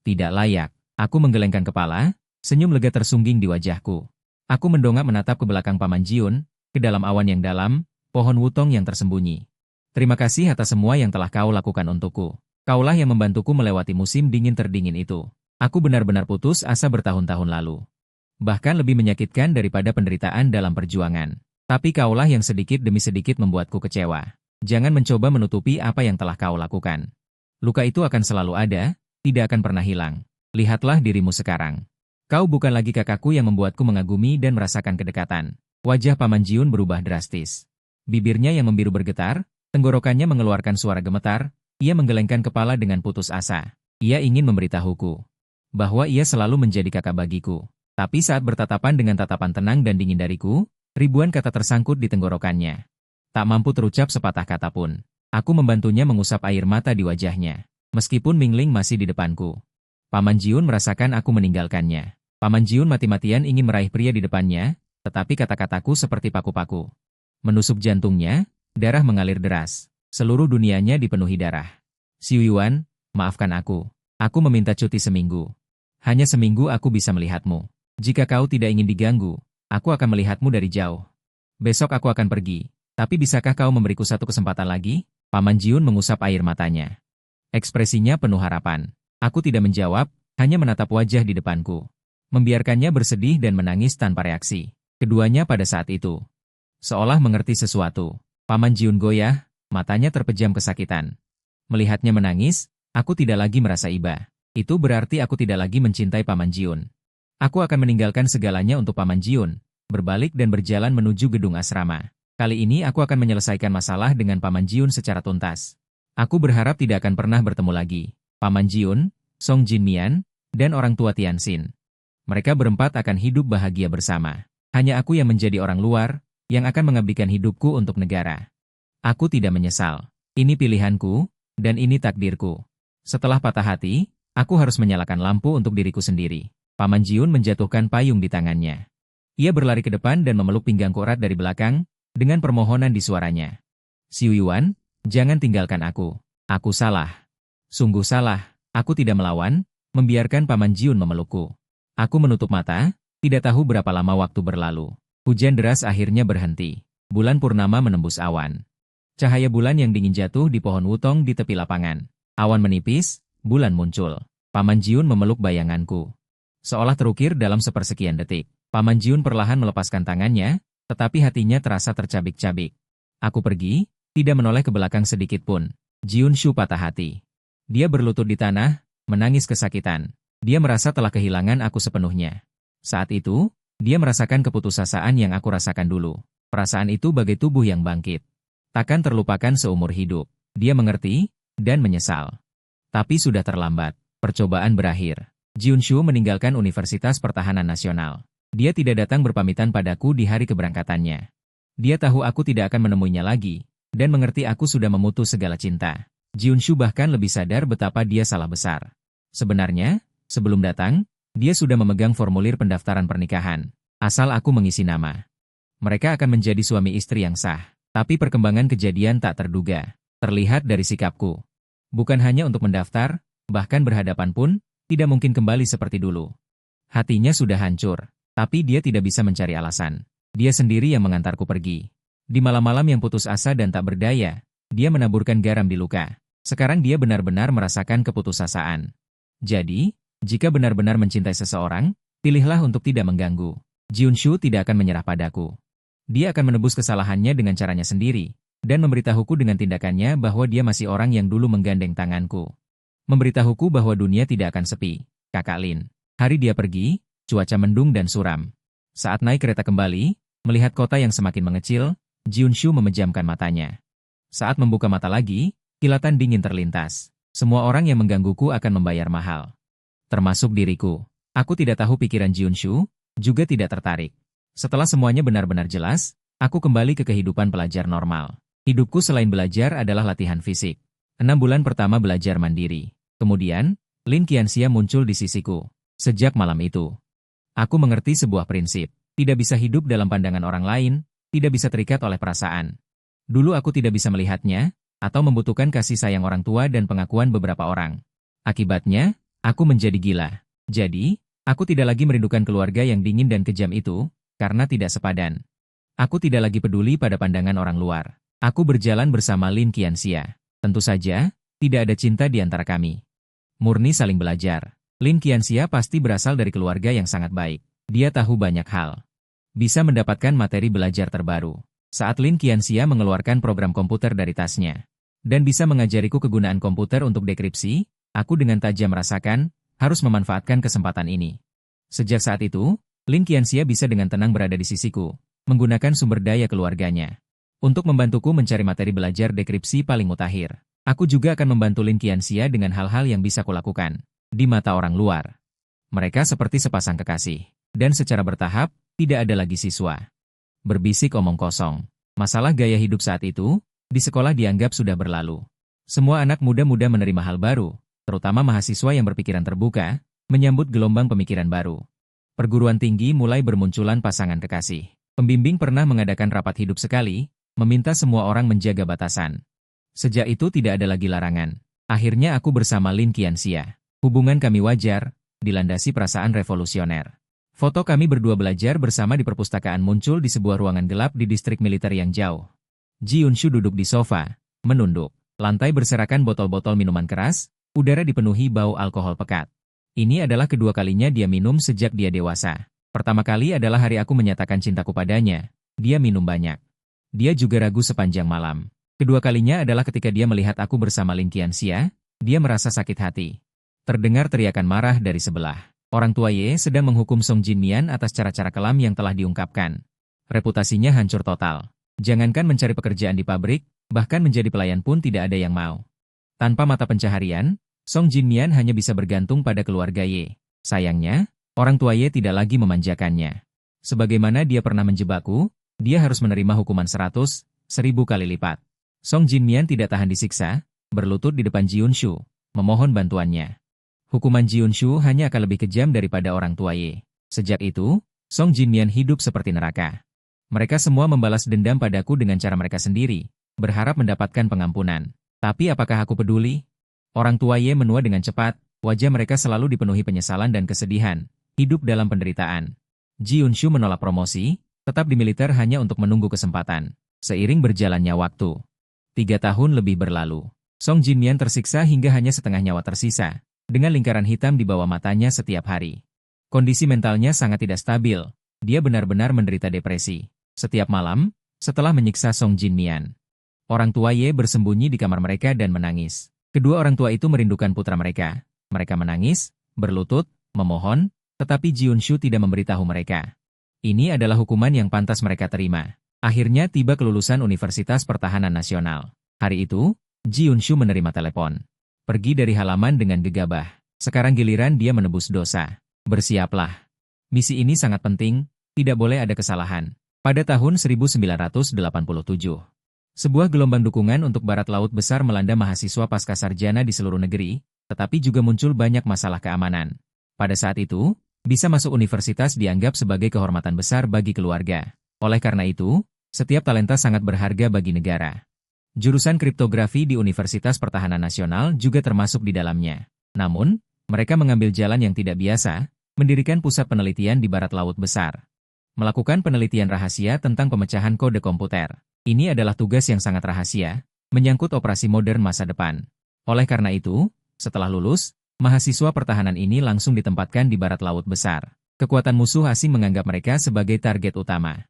Tidak layak. Aku menggelengkan kepala, senyum lega tersungging di wajahku. Aku mendongak menatap ke belakang Paman Jiun, ke dalam awan yang dalam, pohon wutong yang tersembunyi. Terima kasih atas semua yang telah kau lakukan untukku. Kaulah yang membantuku melewati musim dingin terdingin itu. Aku benar-benar putus asa bertahun-tahun lalu. Bahkan lebih menyakitkan daripada penderitaan dalam perjuangan. Tapi kaulah yang sedikit demi sedikit membuatku kecewa. Jangan mencoba menutupi apa yang telah kau lakukan. Luka itu akan selalu ada, tidak akan pernah hilang. Lihatlah dirimu sekarang. Kau bukan lagi kakakku yang membuatku mengagumi dan merasakan kedekatan. Wajah Paman Jiun berubah drastis. Bibirnya yang membiru bergetar, tenggorokannya mengeluarkan suara gemetar. Ia menggelengkan kepala dengan putus asa. Ia ingin memberitahuku bahwa ia selalu menjadi kakak bagiku. Tapi saat bertatapan dengan tatapan tenang dan dingin dariku, ribuan kata tersangkut di tenggorokannya. Tak mampu terucap sepatah kata pun. Aku membantunya mengusap air mata di wajahnya. Meskipun Mingling masih di depanku. Paman Jiun merasakan aku meninggalkannya. Paman Jiun mati-matian ingin meraih pria di depannya, tetapi kata-kataku seperti paku-paku. Menusuk jantungnya, darah mengalir deras. Seluruh dunianya dipenuhi darah. Xiu Yuan, maafkan aku. Aku meminta cuti seminggu. Hanya seminggu aku bisa melihatmu. Jika kau tidak ingin diganggu, aku akan melihatmu dari jauh. Besok aku akan pergi. Tapi bisakah kau memberiku satu kesempatan lagi? Paman Jiun mengusap air matanya. Ekspresinya penuh harapan. Aku tidak menjawab, hanya menatap wajah di depanku. Membiarkannya bersedih dan menangis tanpa reaksi. Keduanya pada saat itu seolah mengerti sesuatu. Paman Jiun goyah. Matanya terpejam kesakitan. Melihatnya menangis, aku tidak lagi merasa iba. Itu berarti aku tidak lagi mencintai Paman Jiun. Aku akan meninggalkan segalanya untuk Paman Jiun, berbalik dan berjalan menuju gedung asrama. Kali ini aku akan menyelesaikan masalah dengan Paman Jiun secara tuntas. Aku berharap tidak akan pernah bertemu lagi. Paman Jiun, Song Jinmian, dan orang tua Tianxin. Mereka berempat akan hidup bahagia bersama. Hanya aku yang menjadi orang luar, yang akan mengabdikan hidupku untuk negara. Aku tidak menyesal. Ini pilihanku, dan ini takdirku. Setelah patah hati, aku harus menyalakan lampu untuk diriku sendiri. Paman Jiun menjatuhkan payung di tangannya. Ia berlari ke depan dan memeluk pinggangku erat dari belakang, dengan permohonan di suaranya. Xiu Yuan, jangan tinggalkan aku. Aku salah. Sungguh salah, aku tidak melawan, membiarkan Paman Jiun memelukku. Aku menutup mata, tidak tahu berapa lama waktu berlalu. Hujan deras akhirnya berhenti. Bulan purnama menembus awan. Cahaya bulan yang dingin jatuh di pohon wutong di tepi lapangan. Awan menipis, bulan muncul. Paman Jiun memeluk bayanganku. Seolah terukir dalam sepersekian detik. Paman Jiun perlahan melepaskan tangannya, tetapi hatinya terasa tercabik-cabik. Aku pergi, tidak menoleh ke belakang sedikit pun. Jiun Shu patah hati. Dia berlutut di tanah, menangis kesakitan. Dia merasa telah kehilangan aku sepenuhnya. Saat itu, dia merasakan keputusasaan yang aku rasakan dulu. Perasaan itu bagai tubuh yang bangkit. Takkan terlupakan seumur hidup. Dia mengerti, dan menyesal. Tapi sudah terlambat. Percobaan berakhir. Jiun Shu meninggalkan Universitas Pertahanan Nasional. Dia tidak datang berpamitan padaku di hari keberangkatannya. Dia tahu aku tidak akan menemuinya lagi, dan mengerti aku sudah memutus segala cinta. Jiun Shu bahkan lebih sadar betapa dia salah besar. Sebenarnya, sebelum datang, dia sudah memegang formulir pendaftaran pernikahan. Asal aku mengisi nama. Mereka akan menjadi suami istri yang sah. Tapi perkembangan kejadian tak terduga. Terlihat dari sikapku. Bukan hanya untuk mendaftar, bahkan berhadapan pun, tidak mungkin kembali seperti dulu. Hatinya sudah hancur, tapi dia tidak bisa mencari alasan. Dia sendiri yang mengantarku pergi. Di malam-malam yang putus asa dan tak berdaya, dia menaburkan garam di luka. Sekarang dia benar-benar merasakan keputusasaan. Jadi, jika benar-benar mencintai seseorang, pilihlah untuk tidak mengganggu. Jiunshu tidak akan menyerah padaku. Dia akan menebus kesalahannya dengan caranya sendiri, dan memberitahuku dengan tindakannya bahwa dia masih orang yang dulu menggandeng tanganku. Memberitahuku bahwa dunia tidak akan sepi. Kakak Lin. Hari dia pergi, cuaca mendung dan suram. Saat naik kereta kembali, melihat kota yang semakin mengecil, Jiunshu memejamkan matanya. Saat membuka mata lagi, kilatan dingin terlintas. Semua orang yang menggangguku akan membayar mahal. Termasuk diriku. Aku tidak tahu pikiran Jiunshu, juga tidak tertarik. Setelah semuanya benar-benar jelas, aku kembali ke kehidupan pelajar normal. Hidupku selain belajar adalah latihan fisik. 6 bulan pertama belajar mandiri. Kemudian, Lin Qianxia muncul di sisiku. Sejak malam itu, aku mengerti sebuah prinsip. Tidak bisa hidup dalam pandangan orang lain, tidak bisa terikat oleh perasaan. Dulu aku tidak bisa melihatnya, atau membutuhkan kasih sayang orang tua dan pengakuan beberapa orang. Akibatnya, aku menjadi gila. Jadi, aku tidak lagi merindukan keluarga yang dingin dan kejam itu, karena tidak sepadan. Aku tidak lagi peduli pada pandangan orang luar. Aku berjalan bersama Lin Qianxia. Tentu saja, tidak ada cinta di antara kami. Murni saling belajar. Lin Qianxia pasti berasal dari keluarga yang sangat baik. Dia tahu banyak hal. Bisa mendapatkan materi belajar terbaru. Saat Lin Qianxia mengeluarkan program komputer dari tasnya. Dan bisa mengajariku kegunaan komputer untuk dekripsi, aku dengan tajam merasakan, harus memanfaatkan kesempatan ini. Sejak saat itu, Lin Qianxia bisa dengan tenang berada di sisiku, menggunakan sumber daya keluarganya. Untuk membantuku mencari materi belajar dekripsi paling mutakhir. Aku juga akan membantu Lin Qianxia dengan hal-hal yang bisa kulakukan di mata orang luar. Mereka seperti sepasang kekasih. Dan secara bertahap, tidak ada lagi siswa. Berbisik omong kosong. Masalah gaya hidup saat itu, di sekolah dianggap sudah berlalu. Semua anak muda-muda menerima hal baru, terutama mahasiswa yang berpikiran terbuka, menyambut gelombang pemikiran baru. Perguruan tinggi mulai bermunculan pasangan kekasih. Pembimbing pernah mengadakan rapat hidup sekali, meminta semua orang menjaga batasan. Sejak itu tidak ada lagi larangan. Akhirnya aku bersama Lin Qianxia. Hubungan kami wajar, dilandasi perasaan revolusioner. Foto kami berdua belajar bersama di perpustakaan muncul di sebuah ruangan gelap di distrik militer yang jauh. Jiunshu duduk di sofa, menunduk. Lantai berserakan botol-botol minuman keras, udara dipenuhi bau alkohol pekat. Ini adalah kedua kalinya dia minum sejak dia dewasa. Pertama kali adalah hari aku menyatakan cintaku padanya. Dia minum banyak. Dia juga ragu sepanjang malam. Kedua kalinya adalah ketika dia melihat aku bersama Lin Qianxia, dia merasa sakit hati. Terdengar teriakan marah dari sebelah. Orang tua Ye sedang menghukum Song Jinmian atas cara-cara kelam yang telah diungkapkan. Reputasinya hancur total. Jangankan mencari pekerjaan di pabrik, bahkan menjadi pelayan pun tidak ada yang mau. Tanpa mata pencaharian, Song Jinmian hanya bisa bergantung pada keluarga Ye. Sayangnya, orang tua Ye tidak lagi memanjakannya. Sebagaimana dia pernah menjebakku, dia harus menerima hukuman 100.000 kali lipat. Song Jinmian tidak tahan disiksa, berlutut di depan Jiunshu, memohon bantuannya. Hukuman Jiunshu hanya akan lebih kejam daripada orang tua Ye. Sejak itu, Song Jinmian hidup seperti neraka. Mereka semua membalas dendam padaku dengan cara mereka sendiri, berharap mendapatkan pengampunan. Tapi apakah aku peduli? Orang tua Ye menua dengan cepat, wajah mereka selalu dipenuhi penyesalan dan kesedihan, hidup dalam penderitaan. Jiunshu menolak promosi, tetap di militer hanya untuk menunggu kesempatan. Seiring berjalannya waktu, 3 tahun lebih berlalu. Song Jinmian tersiksa hingga hanya setengah nyawa tersisa, dengan lingkaran hitam di bawah matanya setiap hari. Kondisi mentalnya sangat tidak stabil, dia benar-benar menderita depresi. Setiap malam, setelah menyiksa Song Jinmian, orang tua Ye bersembunyi di kamar mereka dan menangis. Kedua orang tua itu merindukan putra mereka. Mereka menangis, berlutut, memohon, tetapi Jiunshu tidak memberitahu mereka. Ini adalah hukuman yang pantas mereka terima. Akhirnya tiba kelulusan Universitas Pertahanan Nasional. Hari itu, Jiunshu menerima telepon. Pergi dari halaman dengan gegabah. Sekarang giliran dia menebus dosa. Bersiaplah. Misi ini sangat penting, tidak boleh ada kesalahan. Pada tahun 1987. Sebuah gelombang dukungan untuk Barat Laut Besar melanda mahasiswa pasca sarjana di seluruh negeri, tetapi juga muncul banyak masalah keamanan. Pada saat itu, bisa masuk universitas dianggap sebagai kehormatan besar bagi keluarga. Oleh karena itu, setiap talenta sangat berharga bagi negara. Jurusan kriptografi di Universitas Pertahanan Nasional juga termasuk di dalamnya. Namun, mereka mengambil jalan yang tidak biasa, mendirikan pusat penelitian di Barat Laut Besar. Melakukan penelitian rahasia tentang pemecahan kode komputer. Ini adalah tugas yang sangat rahasia, menyangkut operasi modern masa depan. Oleh karena itu, setelah lulus, mahasiswa pertahanan ini langsung ditempatkan di Barat Laut Besar. Kekuatan musuh asing menganggap mereka sebagai target utama.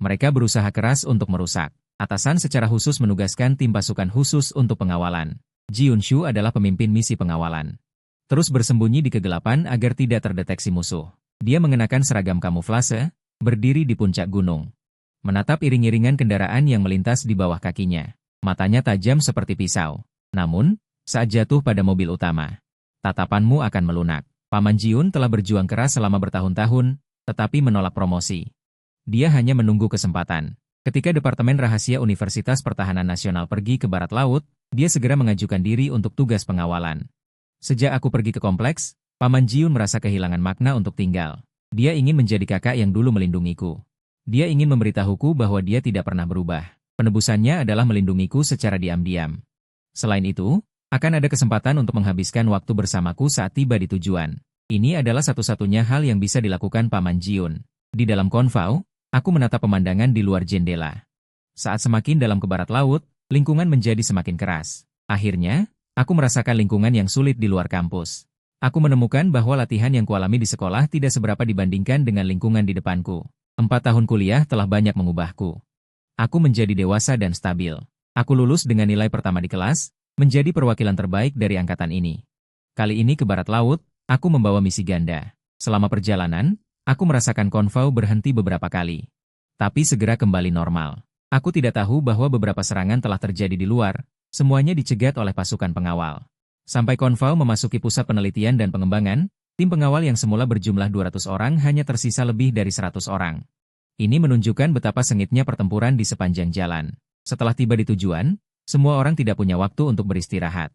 Mereka berusaha keras untuk merusak. Atasan secara khusus menugaskan tim pasukan khusus untuk pengawalan. Ji Yunshu adalah pemimpin misi pengawalan. Terus bersembunyi di kegelapan agar tidak terdeteksi musuh. Dia mengenakan seragam kamuflase, berdiri di puncak gunung. Menatap iring-iringan kendaraan yang melintas di bawah kakinya. Matanya tajam seperti pisau. Namun, saat jatuh pada mobil utama, tatapanmu akan melunak. Paman Jiun telah berjuang keras selama bertahun-tahun, tetapi menolak promosi. Dia hanya menunggu kesempatan. Ketika Departemen Rahasia Universitas Pertahanan Nasional pergi ke Barat Laut, dia segera mengajukan diri untuk tugas pengawalan. Sejak aku pergi ke kompleks, Paman Jiun merasa kehilangan makna untuk tinggal. Dia ingin menjadi kakak yang dulu melindungiku. Dia ingin memberitahuku bahwa dia tidak pernah berubah. Penebusannya adalah melindungiku secara diam-diam. Selain itu, akan ada kesempatan untuk menghabiskan waktu bersamaku saat tiba di tujuan. Ini adalah satu-satunya hal yang bisa dilakukan Paman Jiun. Di dalam konvau, aku menatap pemandangan di luar jendela. Saat semakin dalam ke barat laut, lingkungan menjadi semakin keras. Akhirnya, aku merasakan lingkungan yang sulit di luar kampus. Aku menemukan bahwa latihan yang kualami di sekolah tidak seberapa dibandingkan dengan lingkungan di depanku. 4 tahun kuliah telah banyak mengubahku. Aku menjadi dewasa dan stabil. Aku lulus dengan nilai pertama di kelas, menjadi perwakilan terbaik dari angkatan ini. Kali ini ke barat laut, aku membawa misi ganda. Selama perjalanan, aku merasakan konvau berhenti beberapa kali. Tapi segera kembali normal. Aku tidak tahu bahwa beberapa serangan telah terjadi di luar, semuanya dicegat oleh pasukan pengawal. Sampai konvau memasuki pusat penelitian dan pengembangan, tim pengawal yang semula berjumlah 200 orang hanya tersisa lebih dari 100 orang. Ini menunjukkan betapa sengitnya pertempuran di sepanjang jalan. Setelah tiba di tujuan, semua orang tidak punya waktu untuk beristirahat.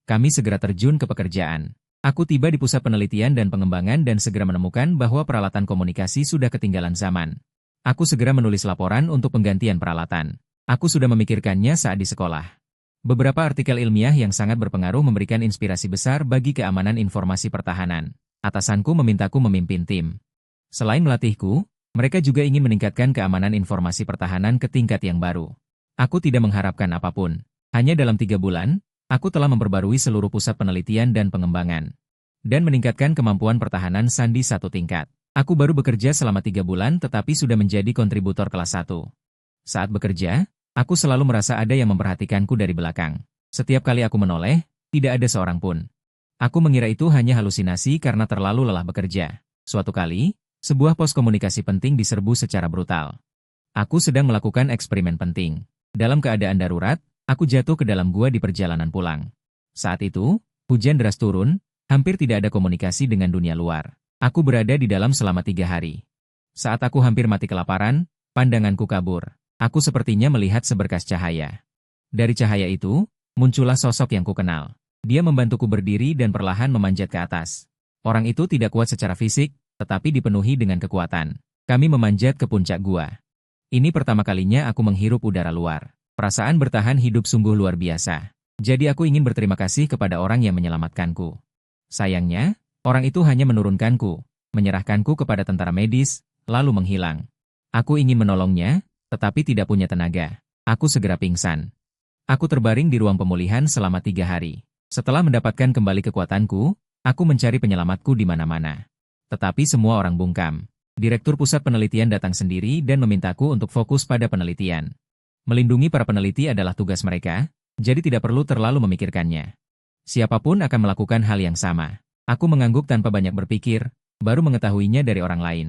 Kami segera terjun ke pekerjaan. Aku tiba di pusat penelitian dan pengembangan dan segera menemukan bahwa peralatan komunikasi sudah ketinggalan zaman. Aku segera menulis laporan untuk penggantian peralatan. Aku sudah memikirkannya saat di sekolah. Beberapa artikel ilmiah yang sangat berpengaruh memberikan inspirasi besar bagi keamanan informasi pertahanan. Atasanku memintaku memimpin tim. Selain melatihku, mereka juga ingin meningkatkan keamanan informasi pertahanan ke tingkat yang baru. Aku tidak mengharapkan apapun. Hanya dalam 3 bulan, aku telah memperbarui seluruh pusat penelitian dan pengembangan. Dan meningkatkan kemampuan pertahanan sandi 1 tingkat. Aku baru bekerja selama 3 bulan tetapi sudah menjadi kontributor kelas 1. Saat bekerja, aku selalu merasa ada yang memperhatikanku dari belakang. Setiap kali aku menoleh, tidak ada seorang pun. Aku mengira itu hanya halusinasi karena terlalu lelah bekerja. Suatu kali, sebuah pos komunikasi penting diserbu secara brutal. Aku sedang melakukan eksperimen penting. Dalam keadaan darurat, aku jatuh ke dalam gua di perjalanan pulang. Saat itu, hujan deras turun, hampir tidak ada komunikasi dengan dunia luar. Aku berada di dalam selama 3 hari. Saat aku hampir mati kelaparan, pandanganku kabur. Aku sepertinya melihat seberkas cahaya. Dari cahaya itu, muncullah sosok yang kukenal. Dia membantuku berdiri dan perlahan memanjat ke atas. Orang itu tidak kuat secara fisik, tetapi dipenuhi dengan kekuatan. Kami memanjat ke puncak gua. Ini pertama kalinya aku menghirup udara luar. Perasaan bertahan hidup sungguh luar biasa. Jadi aku ingin berterima kasih kepada orang yang menyelamatkanku. Sayangnya, orang itu hanya menurunkanku, menyerahkanku kepada tentara medis, lalu menghilang. Aku ingin menolongnya, tetapi tidak punya tenaga. Aku segera pingsan. Aku terbaring di ruang pemulihan selama 3 hari. Setelah mendapatkan kembali kekuatanku, aku mencari penyelamatku di mana-mana. Tetapi semua orang bungkam. Direktur Pusat Penelitian datang sendiri dan memintaku untuk fokus pada penelitian. Melindungi para peneliti adalah tugas mereka, jadi tidak perlu terlalu memikirkannya. Siapapun akan melakukan hal yang sama. Aku mengangguk tanpa banyak berpikir, baru mengetahuinya dari orang lain.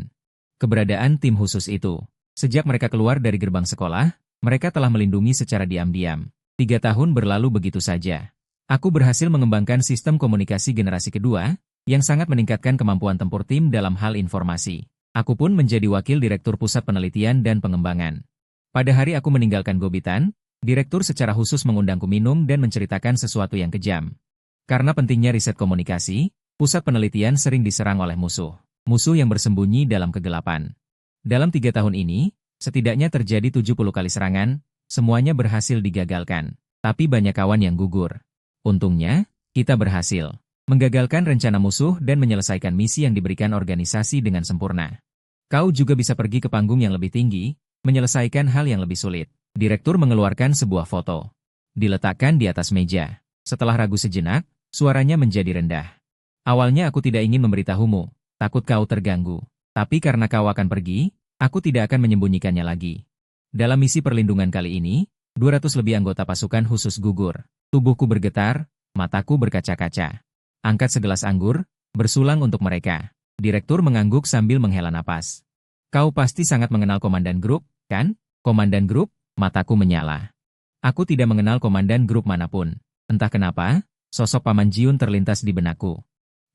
Keberadaan tim khusus itu. Sejak mereka keluar dari gerbang sekolah, mereka telah melindungi secara diam-diam. 3 tahun berlalu begitu saja. Aku berhasil mengembangkan sistem komunikasi generasi kedua, yang sangat meningkatkan kemampuan tempur tim dalam hal informasi. Aku pun menjadi wakil direktur Pusat Penelitian dan Pengembangan. Pada hari aku meninggalkan Gobitan, direktur secara khusus mengundangku minum dan menceritakan sesuatu yang kejam. Karena pentingnya riset komunikasi, pusat penelitian sering diserang oleh musuh. Musuh yang bersembunyi dalam kegelapan. Dalam 3 tahun ini, setidaknya terjadi 70 kali serangan, Semuanya berhasil digagalkan. Tapi banyak kawan yang gugur. Untungnya, kita berhasil menggagalkan rencana musuh dan menyelesaikan misi yang diberikan organisasi dengan sempurna. Kau juga bisa pergi ke panggung yang lebih tinggi, menyelesaikan hal yang lebih sulit. Direktur mengeluarkan sebuah foto. Diletakkan di atas meja. Setelah ragu sejenak, suaranya menjadi rendah. Awalnya aku tidak ingin memberitahumu, takut kau terganggu. Tapi karena kau akan pergi, aku tidak akan menyembunyikannya lagi. Dalam misi perlindungan kali ini, 200 lebih anggota pasukan khusus gugur. Tubuhku bergetar, mataku berkaca-kaca. Angkat segelas anggur, bersulang untuk mereka. Direktur mengangguk sambil menghela napas. Kau pasti sangat mengenal komandan grup, kan? Komandan grup? Mataku menyala. Aku tidak mengenal komandan grup manapun. Entah kenapa, sosok Paman Jiun terlintas di benakku.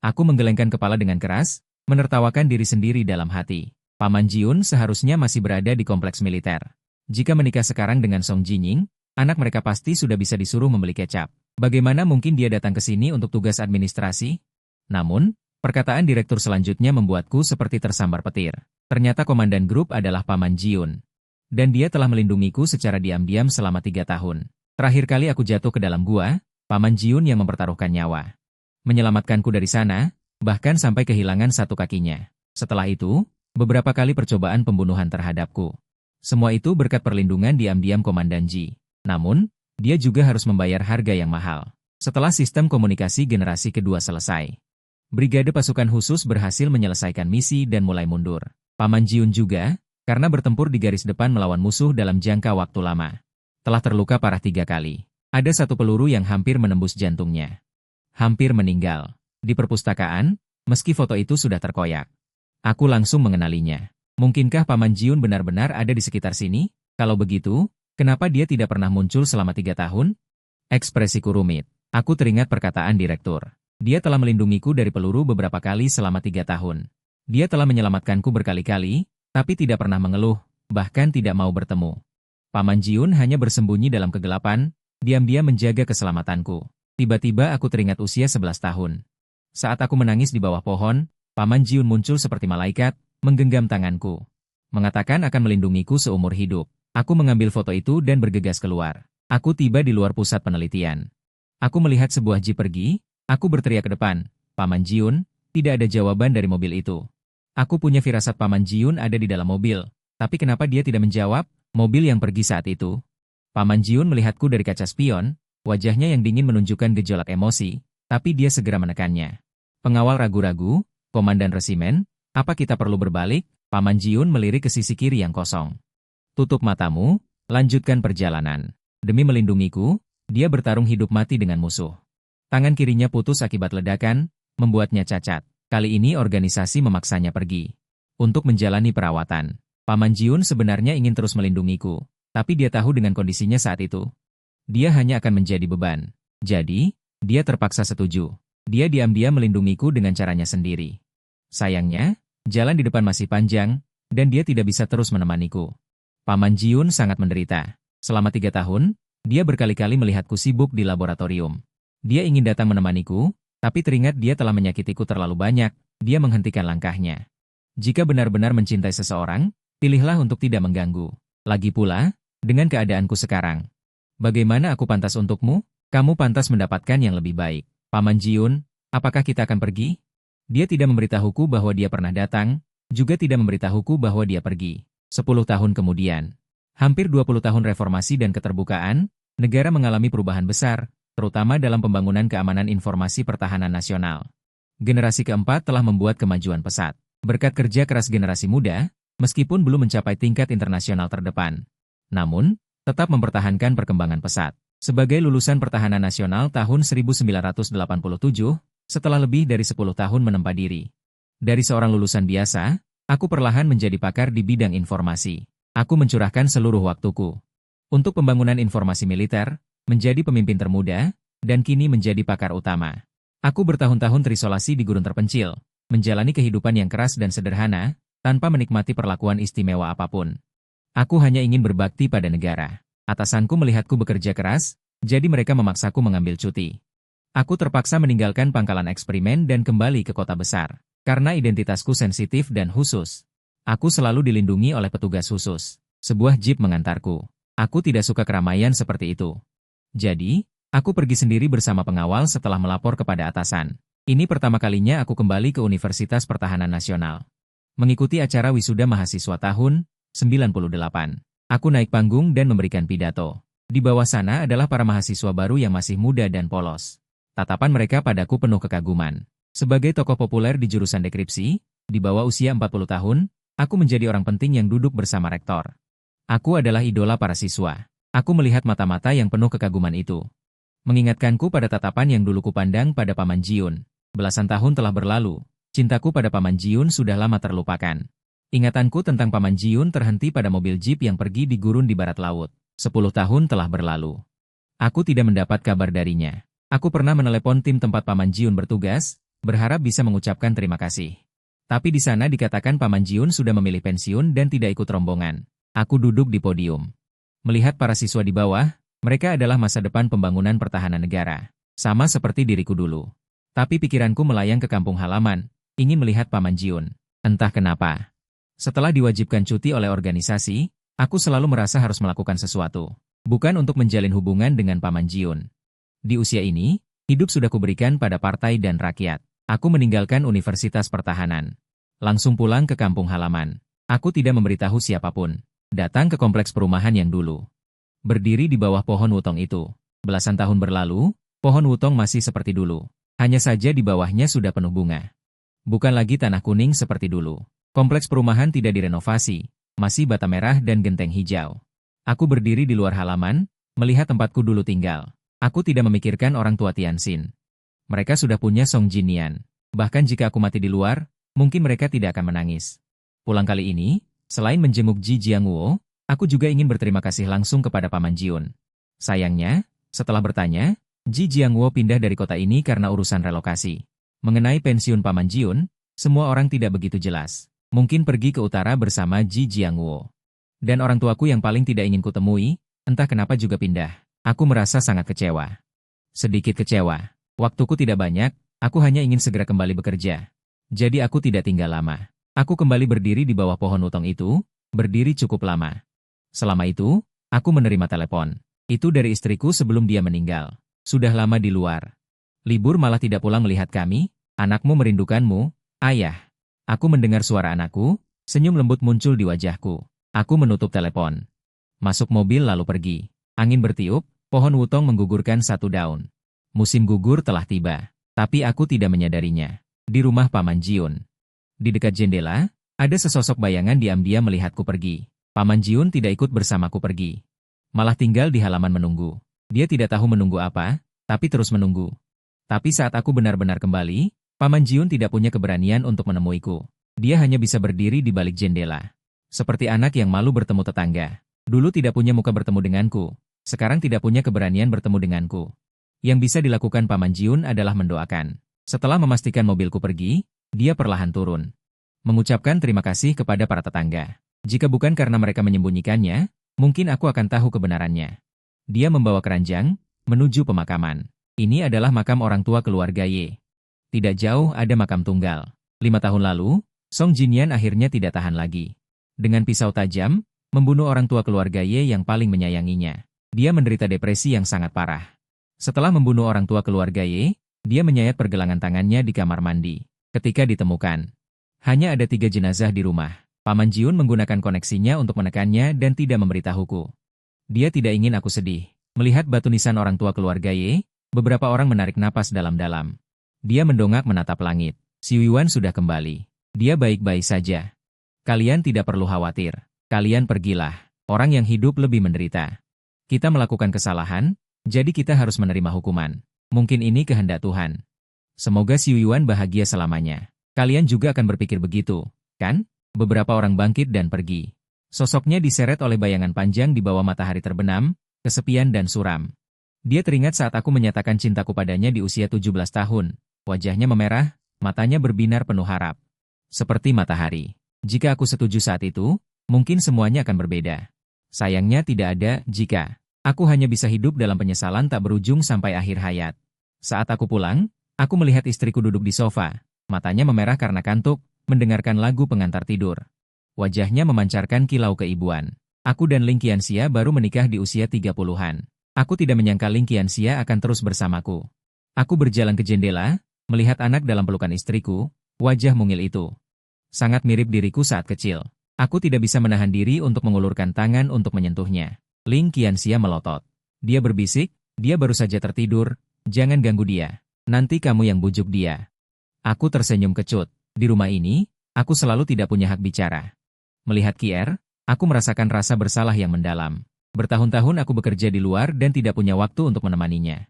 Aku menggelengkan kepala dengan keras, menertawakan diri sendiri dalam hati. Paman Jiun seharusnya masih berada di kompleks militer. Jika menikah sekarang dengan Song Jinying, anak mereka pasti sudah bisa disuruh membeli kecap. Bagaimana mungkin dia datang ke sini untuk tugas administrasi? Namun, perkataan direktur selanjutnya membuatku seperti tersambar petir. Ternyata komandan grup adalah Paman Jiun. Dan dia telah melindungiku secara diam-diam selama 3 tahun. Terakhir kali aku jatuh ke dalam gua, Paman Jiun yang mempertaruhkan nyawa. Menyelamatkanku dari sana, bahkan sampai kehilangan satu kakinya. Setelah itu, beberapa kali percobaan pembunuhan terhadapku. Semua itu berkat perlindungan diam-diam Komandan Ji. Namun, dia juga harus membayar harga yang mahal. Setelah sistem komunikasi generasi kedua selesai, Brigade Pasukan Khusus berhasil menyelesaikan misi dan mulai mundur. Paman Jiun juga, karena bertempur di garis depan melawan musuh dalam jangka waktu lama, telah terluka parah 3 kali. Ada satu peluru yang hampir menembus jantungnya. Hampir meninggal. Di perpustakaan, meski foto itu sudah terkoyak, aku langsung mengenalinya. Mungkinkah Paman Jiun benar-benar ada di sekitar sini? Kalau begitu, kenapa dia tidak pernah muncul selama 3 tahun? Ekspresiku rumit. Aku teringat perkataan direktur. Dia telah melindungiku dari peluru beberapa kali selama 3 tahun. Dia telah menyelamatkanku berkali-kali, tapi tidak pernah mengeluh, bahkan tidak mau bertemu. Paman Jiun hanya bersembunyi dalam kegelapan, diam-diam menjaga keselamatanku. Tiba-tiba aku teringat usia 11 tahun. Saat aku menangis di bawah pohon, Paman Jiun muncul seperti malaikat, menggenggam tanganku. Mengatakan akan melindungiku seumur hidup. Aku mengambil foto itu dan bergegas keluar. Aku tiba di luar pusat penelitian. Aku melihat sebuah jeep pergi, aku berteriak ke depan, Paman Jiun, tidak ada jawaban dari mobil itu. Aku punya firasat Paman Jiun ada di dalam mobil, tapi kenapa dia tidak menjawab, mobil yang pergi saat itu? Paman Jiun melihatku dari kaca spion, wajahnya yang dingin menunjukkan gejolak emosi, tapi dia segera menekannya. Pengawal ragu-ragu, Komandan Resimen, apa kita perlu berbalik? Paman Jiun melirik ke sisi kiri yang kosong. Tutup matamu, lanjutkan perjalanan. Demi melindungiku, dia bertarung hidup mati dengan musuh. Tangan kirinya putus akibat ledakan, membuatnya cacat. Kali ini organisasi memaksanya pergi. Untuk menjalani perawatan. Paman Jiun sebenarnya ingin terus melindungiku, tapi dia tahu dengan kondisinya saat itu. Dia hanya akan menjadi beban. Jadi, dia terpaksa setuju. Dia diam-diam melindungiku dengan caranya sendiri. Sayangnya, jalan di depan masih panjang, dan dia tidak bisa terus menemaniku. Paman Jiun sangat menderita. Selama 3 tahun, dia berkali-kali melihatku sibuk di laboratorium. Dia ingin datang menemaniku, tapi teringat dia telah menyakitiku terlalu banyak, dia menghentikan langkahnya. Jika benar-benar mencintai seseorang, pilihlah untuk tidak mengganggu. Lagi pula, dengan keadaanku sekarang, bagaimana aku pantas untukmu? Kamu pantas mendapatkan yang lebih baik. Paman Jiun, apakah kita akan pergi? Dia tidak memberitahuku bahwa dia pernah datang, juga tidak memberitahuku bahwa dia pergi. 10 tahun kemudian, hampir 20 tahun reformasi dan keterbukaan, negara mengalami perubahan besar, terutama dalam pembangunan keamanan informasi pertahanan nasional. Generasi keempat telah membuat kemajuan pesat. Berkat kerja keras generasi muda, meskipun belum mencapai tingkat internasional terdepan, namun, tetap mempertahankan perkembangan pesat. Sebagai lulusan pertahanan nasional tahun 1987, setelah lebih dari 10 tahun menempa diri. Dari seorang lulusan biasa, aku perlahan menjadi pakar di bidang informasi. Aku mencurahkan seluruh waktuku untuk pembangunan informasi militer, menjadi pemimpin termuda, dan kini menjadi pakar utama. Aku bertahun-tahun terisolasi di gurun terpencil, menjalani kehidupan yang keras dan sederhana, tanpa menikmati perlakuan istimewa apapun. Aku hanya ingin berbakti pada negara. Atasanku melihatku bekerja keras, jadi mereka memaksaku mengambil cuti. Aku terpaksa meninggalkan pangkalan eksperimen dan kembali ke kota besar. Karena identitasku sensitif dan khusus, aku selalu dilindungi oleh petugas khusus. Sebuah jeep mengantarku. Aku tidak suka keramaian seperti itu. Jadi, aku pergi sendiri bersama pengawal setelah melapor kepada atasan. Ini pertama kalinya aku kembali ke Universitas Pertahanan Nasional. Mengikuti acara wisuda mahasiswa tahun 98. Aku naik panggung dan memberikan pidato. Di bawah sana adalah para mahasiswa baru yang masih muda dan polos. Tatapan mereka padaku penuh kekaguman. Sebagai tokoh populer di jurusan dekripsi, di bawah usia 40 tahun, aku menjadi orang penting yang duduk bersama rektor. Aku adalah idola para siswa. Aku melihat mata-mata yang penuh kekaguman itu. Mengingatkanku pada tatapan yang dulu kupandang pada Paman Jiun. Belasan tahun telah berlalu. Cintaku pada Paman Jiun sudah lama terlupakan. Ingatanku tentang Paman Jiun terhenti pada mobil jeep yang pergi di gurun di barat laut. 10 tahun telah berlalu. Aku tidak mendapat kabar darinya. Aku pernah menelepon tim tempat Paman Jiun bertugas, berharap bisa mengucapkan terima kasih. Tapi di sana dikatakan Paman Jiun sudah memilih pensiun dan tidak ikut rombongan. Aku duduk di podium. Melihat para siswa di bawah, mereka adalah masa depan pembangunan pertahanan negara. Sama seperti diriku dulu. Tapi pikiranku melayang ke kampung halaman, ingin melihat Paman Jiun. Entah kenapa. Setelah diwajibkan cuti oleh organisasi, aku selalu merasa harus melakukan sesuatu. Bukan untuk menjalin hubungan dengan Paman Jiun. Di usia ini, hidup sudah kuberikan pada partai dan rakyat. Aku meninggalkan Universitas Pertahanan. Langsung pulang ke kampung halaman. Aku tidak memberitahu siapapun. Datang ke kompleks perumahan yang dulu. Berdiri di bawah pohon wutong itu. Belasan tahun berlalu, pohon wutong masih seperti dulu. Hanya saja di bawahnya sudah penuh bunga. Bukan lagi tanah kuning seperti dulu. Kompleks perumahan tidak direnovasi. Masih bata merah dan genteng hijau. Aku berdiri di luar halaman, melihat tempatku dulu tinggal. Aku tidak memikirkan orang tua Tianxin. Mereka sudah punya Song Jinian. Bahkan jika aku mati di luar, mungkin mereka tidak akan menangis. Pulang kali ini, selain menjenguk Ji Jiangwo, aku juga ingin berterima kasih langsung kepada Paman Jiun. Sayangnya, setelah bertanya, Ji Jiangwo pindah dari kota ini karena urusan relokasi. Mengenai pensiun Paman Jiun, semua orang tidak begitu jelas. Mungkin pergi ke utara bersama Ji Jiangwo. Dan orang tuaku yang paling tidak ingin kutemui, entah kenapa juga pindah. Aku merasa sangat kecewa. Sedikit kecewa. Waktuku tidak banyak, aku hanya ingin segera kembali bekerja. Jadi aku tidak tinggal lama. Aku kembali berdiri di bawah pohon wutong itu, berdiri cukup lama. Selama itu, aku menerima telepon. Itu dari istriku sebelum dia meninggal. Sudah lama di luar. Libur malah tidak pulang melihat kami, anakmu merindukanmu, ayah. Aku mendengar suara anakku, senyum lembut muncul di wajahku. Aku menutup telepon. Masuk mobil lalu pergi. Angin bertiup, pohon wutong menggugurkan satu daun. Musim gugur telah tiba, tapi aku tidak menyadarinya. Di rumah Paman Jiun. Di dekat jendela, ada sesosok bayangan diam-diam melihatku pergi. Paman Jiun tidak ikut bersamaku pergi. Malah tinggal di halaman menunggu. Dia tidak tahu menunggu apa, tapi terus menunggu. Tapi saat aku benar-benar kembali, Paman Jiun tidak punya keberanian untuk menemuiku. Dia hanya bisa berdiri di balik jendela. Seperti anak yang malu bertemu tetangga. Dulu tidak punya muka bertemu denganku. Sekarang tidak punya keberanian bertemu denganku. Yang bisa dilakukan Paman Jiun adalah mendoakan. Setelah memastikan mobilku pergi, dia perlahan turun. Mengucapkan terima kasih kepada para tetangga. Jika bukan karena mereka menyembunyikannya, mungkin aku akan tahu kebenarannya. Dia membawa keranjang, menuju pemakaman. Ini adalah makam orang tua keluarga Ye. Tidak jauh ada makam tunggal. 5 tahun lalu, Song Jinian akhirnya tidak tahan lagi. Dengan pisau tajam, membunuh orang tua keluarga Ye yang paling menyayanginya. Dia menderita depresi yang sangat parah. Setelah membunuh orang tua keluarga Ye, dia menyayat pergelangan tangannya di kamar mandi. Ketika ditemukan, hanya ada 3 jenazah di rumah. Paman Jiun menggunakan koneksinya untuk menekannya dan tidak memberitahuku. Dia tidak ingin aku sedih. Melihat batu nisan orang tua keluarga Ye, beberapa orang menarik napas dalam-dalam. Dia mendongak menatap langit. Si Yuan sudah kembali. Dia baik-baik saja. Kalian tidak perlu khawatir. Kalian pergilah. Orang yang hidup lebih menderita. Kita melakukan kesalahan, jadi kita harus menerima hukuman. Mungkin ini kehendak Tuhan. Semoga si Yuan bahagia selamanya. Kalian juga akan berpikir begitu, kan? Beberapa orang bangkit dan pergi. Sosoknya diseret oleh bayangan panjang di bawah matahari terbenam, kesepian dan suram. Dia teringat saat aku menyatakan cintaku padanya di usia 17 tahun. Wajahnya memerah, matanya berbinar penuh harap. Seperti matahari. Jika aku setuju saat itu, mungkin semuanya akan berbeda. Sayangnya tidak ada jika. Aku hanya bisa hidup dalam penyesalan tak berujung sampai akhir hayat. Saat aku pulang, aku melihat istriku duduk di sofa. Matanya memerah karena kantuk, mendengarkan lagu pengantar tidur. Wajahnya memancarkan kilau keibuan. Aku dan Ling Qianxia baru menikah di usia 30-an. Aku tidak menyangka Ling Qianxia akan terus bersamaku. Aku berjalan ke jendela, melihat anak dalam pelukan istriku, wajah mungil itu. Sangat mirip diriku saat kecil. Aku tidak bisa menahan diri untuk mengulurkan tangan untuk menyentuhnya. Ling Qianxia melotot. Dia berbisik, dia baru saja tertidur, jangan ganggu dia. Nanti kamu yang bujuk dia. Aku tersenyum kecut. Di rumah ini, aku selalu tidak punya hak bicara. Melihat Kier, aku merasakan rasa bersalah yang mendalam. Bertahun-tahun aku bekerja di luar dan tidak punya waktu untuk menemaninya.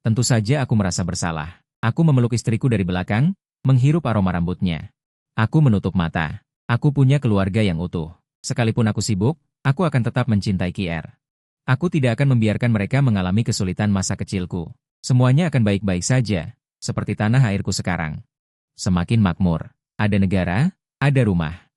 Tentu saja aku merasa bersalah. Aku memeluk istriku dari belakang, menghirup aroma rambutnya. Aku menutup mata. Aku punya keluarga yang utuh. Sekalipun aku sibuk, aku akan tetap mencintai Kier. Aku tidak akan membiarkan mereka mengalami kesulitan masa kecilku. Semuanya akan baik-baik saja, seperti tanah airku sekarang. Semakin makmur. Ada negara, ada rumah.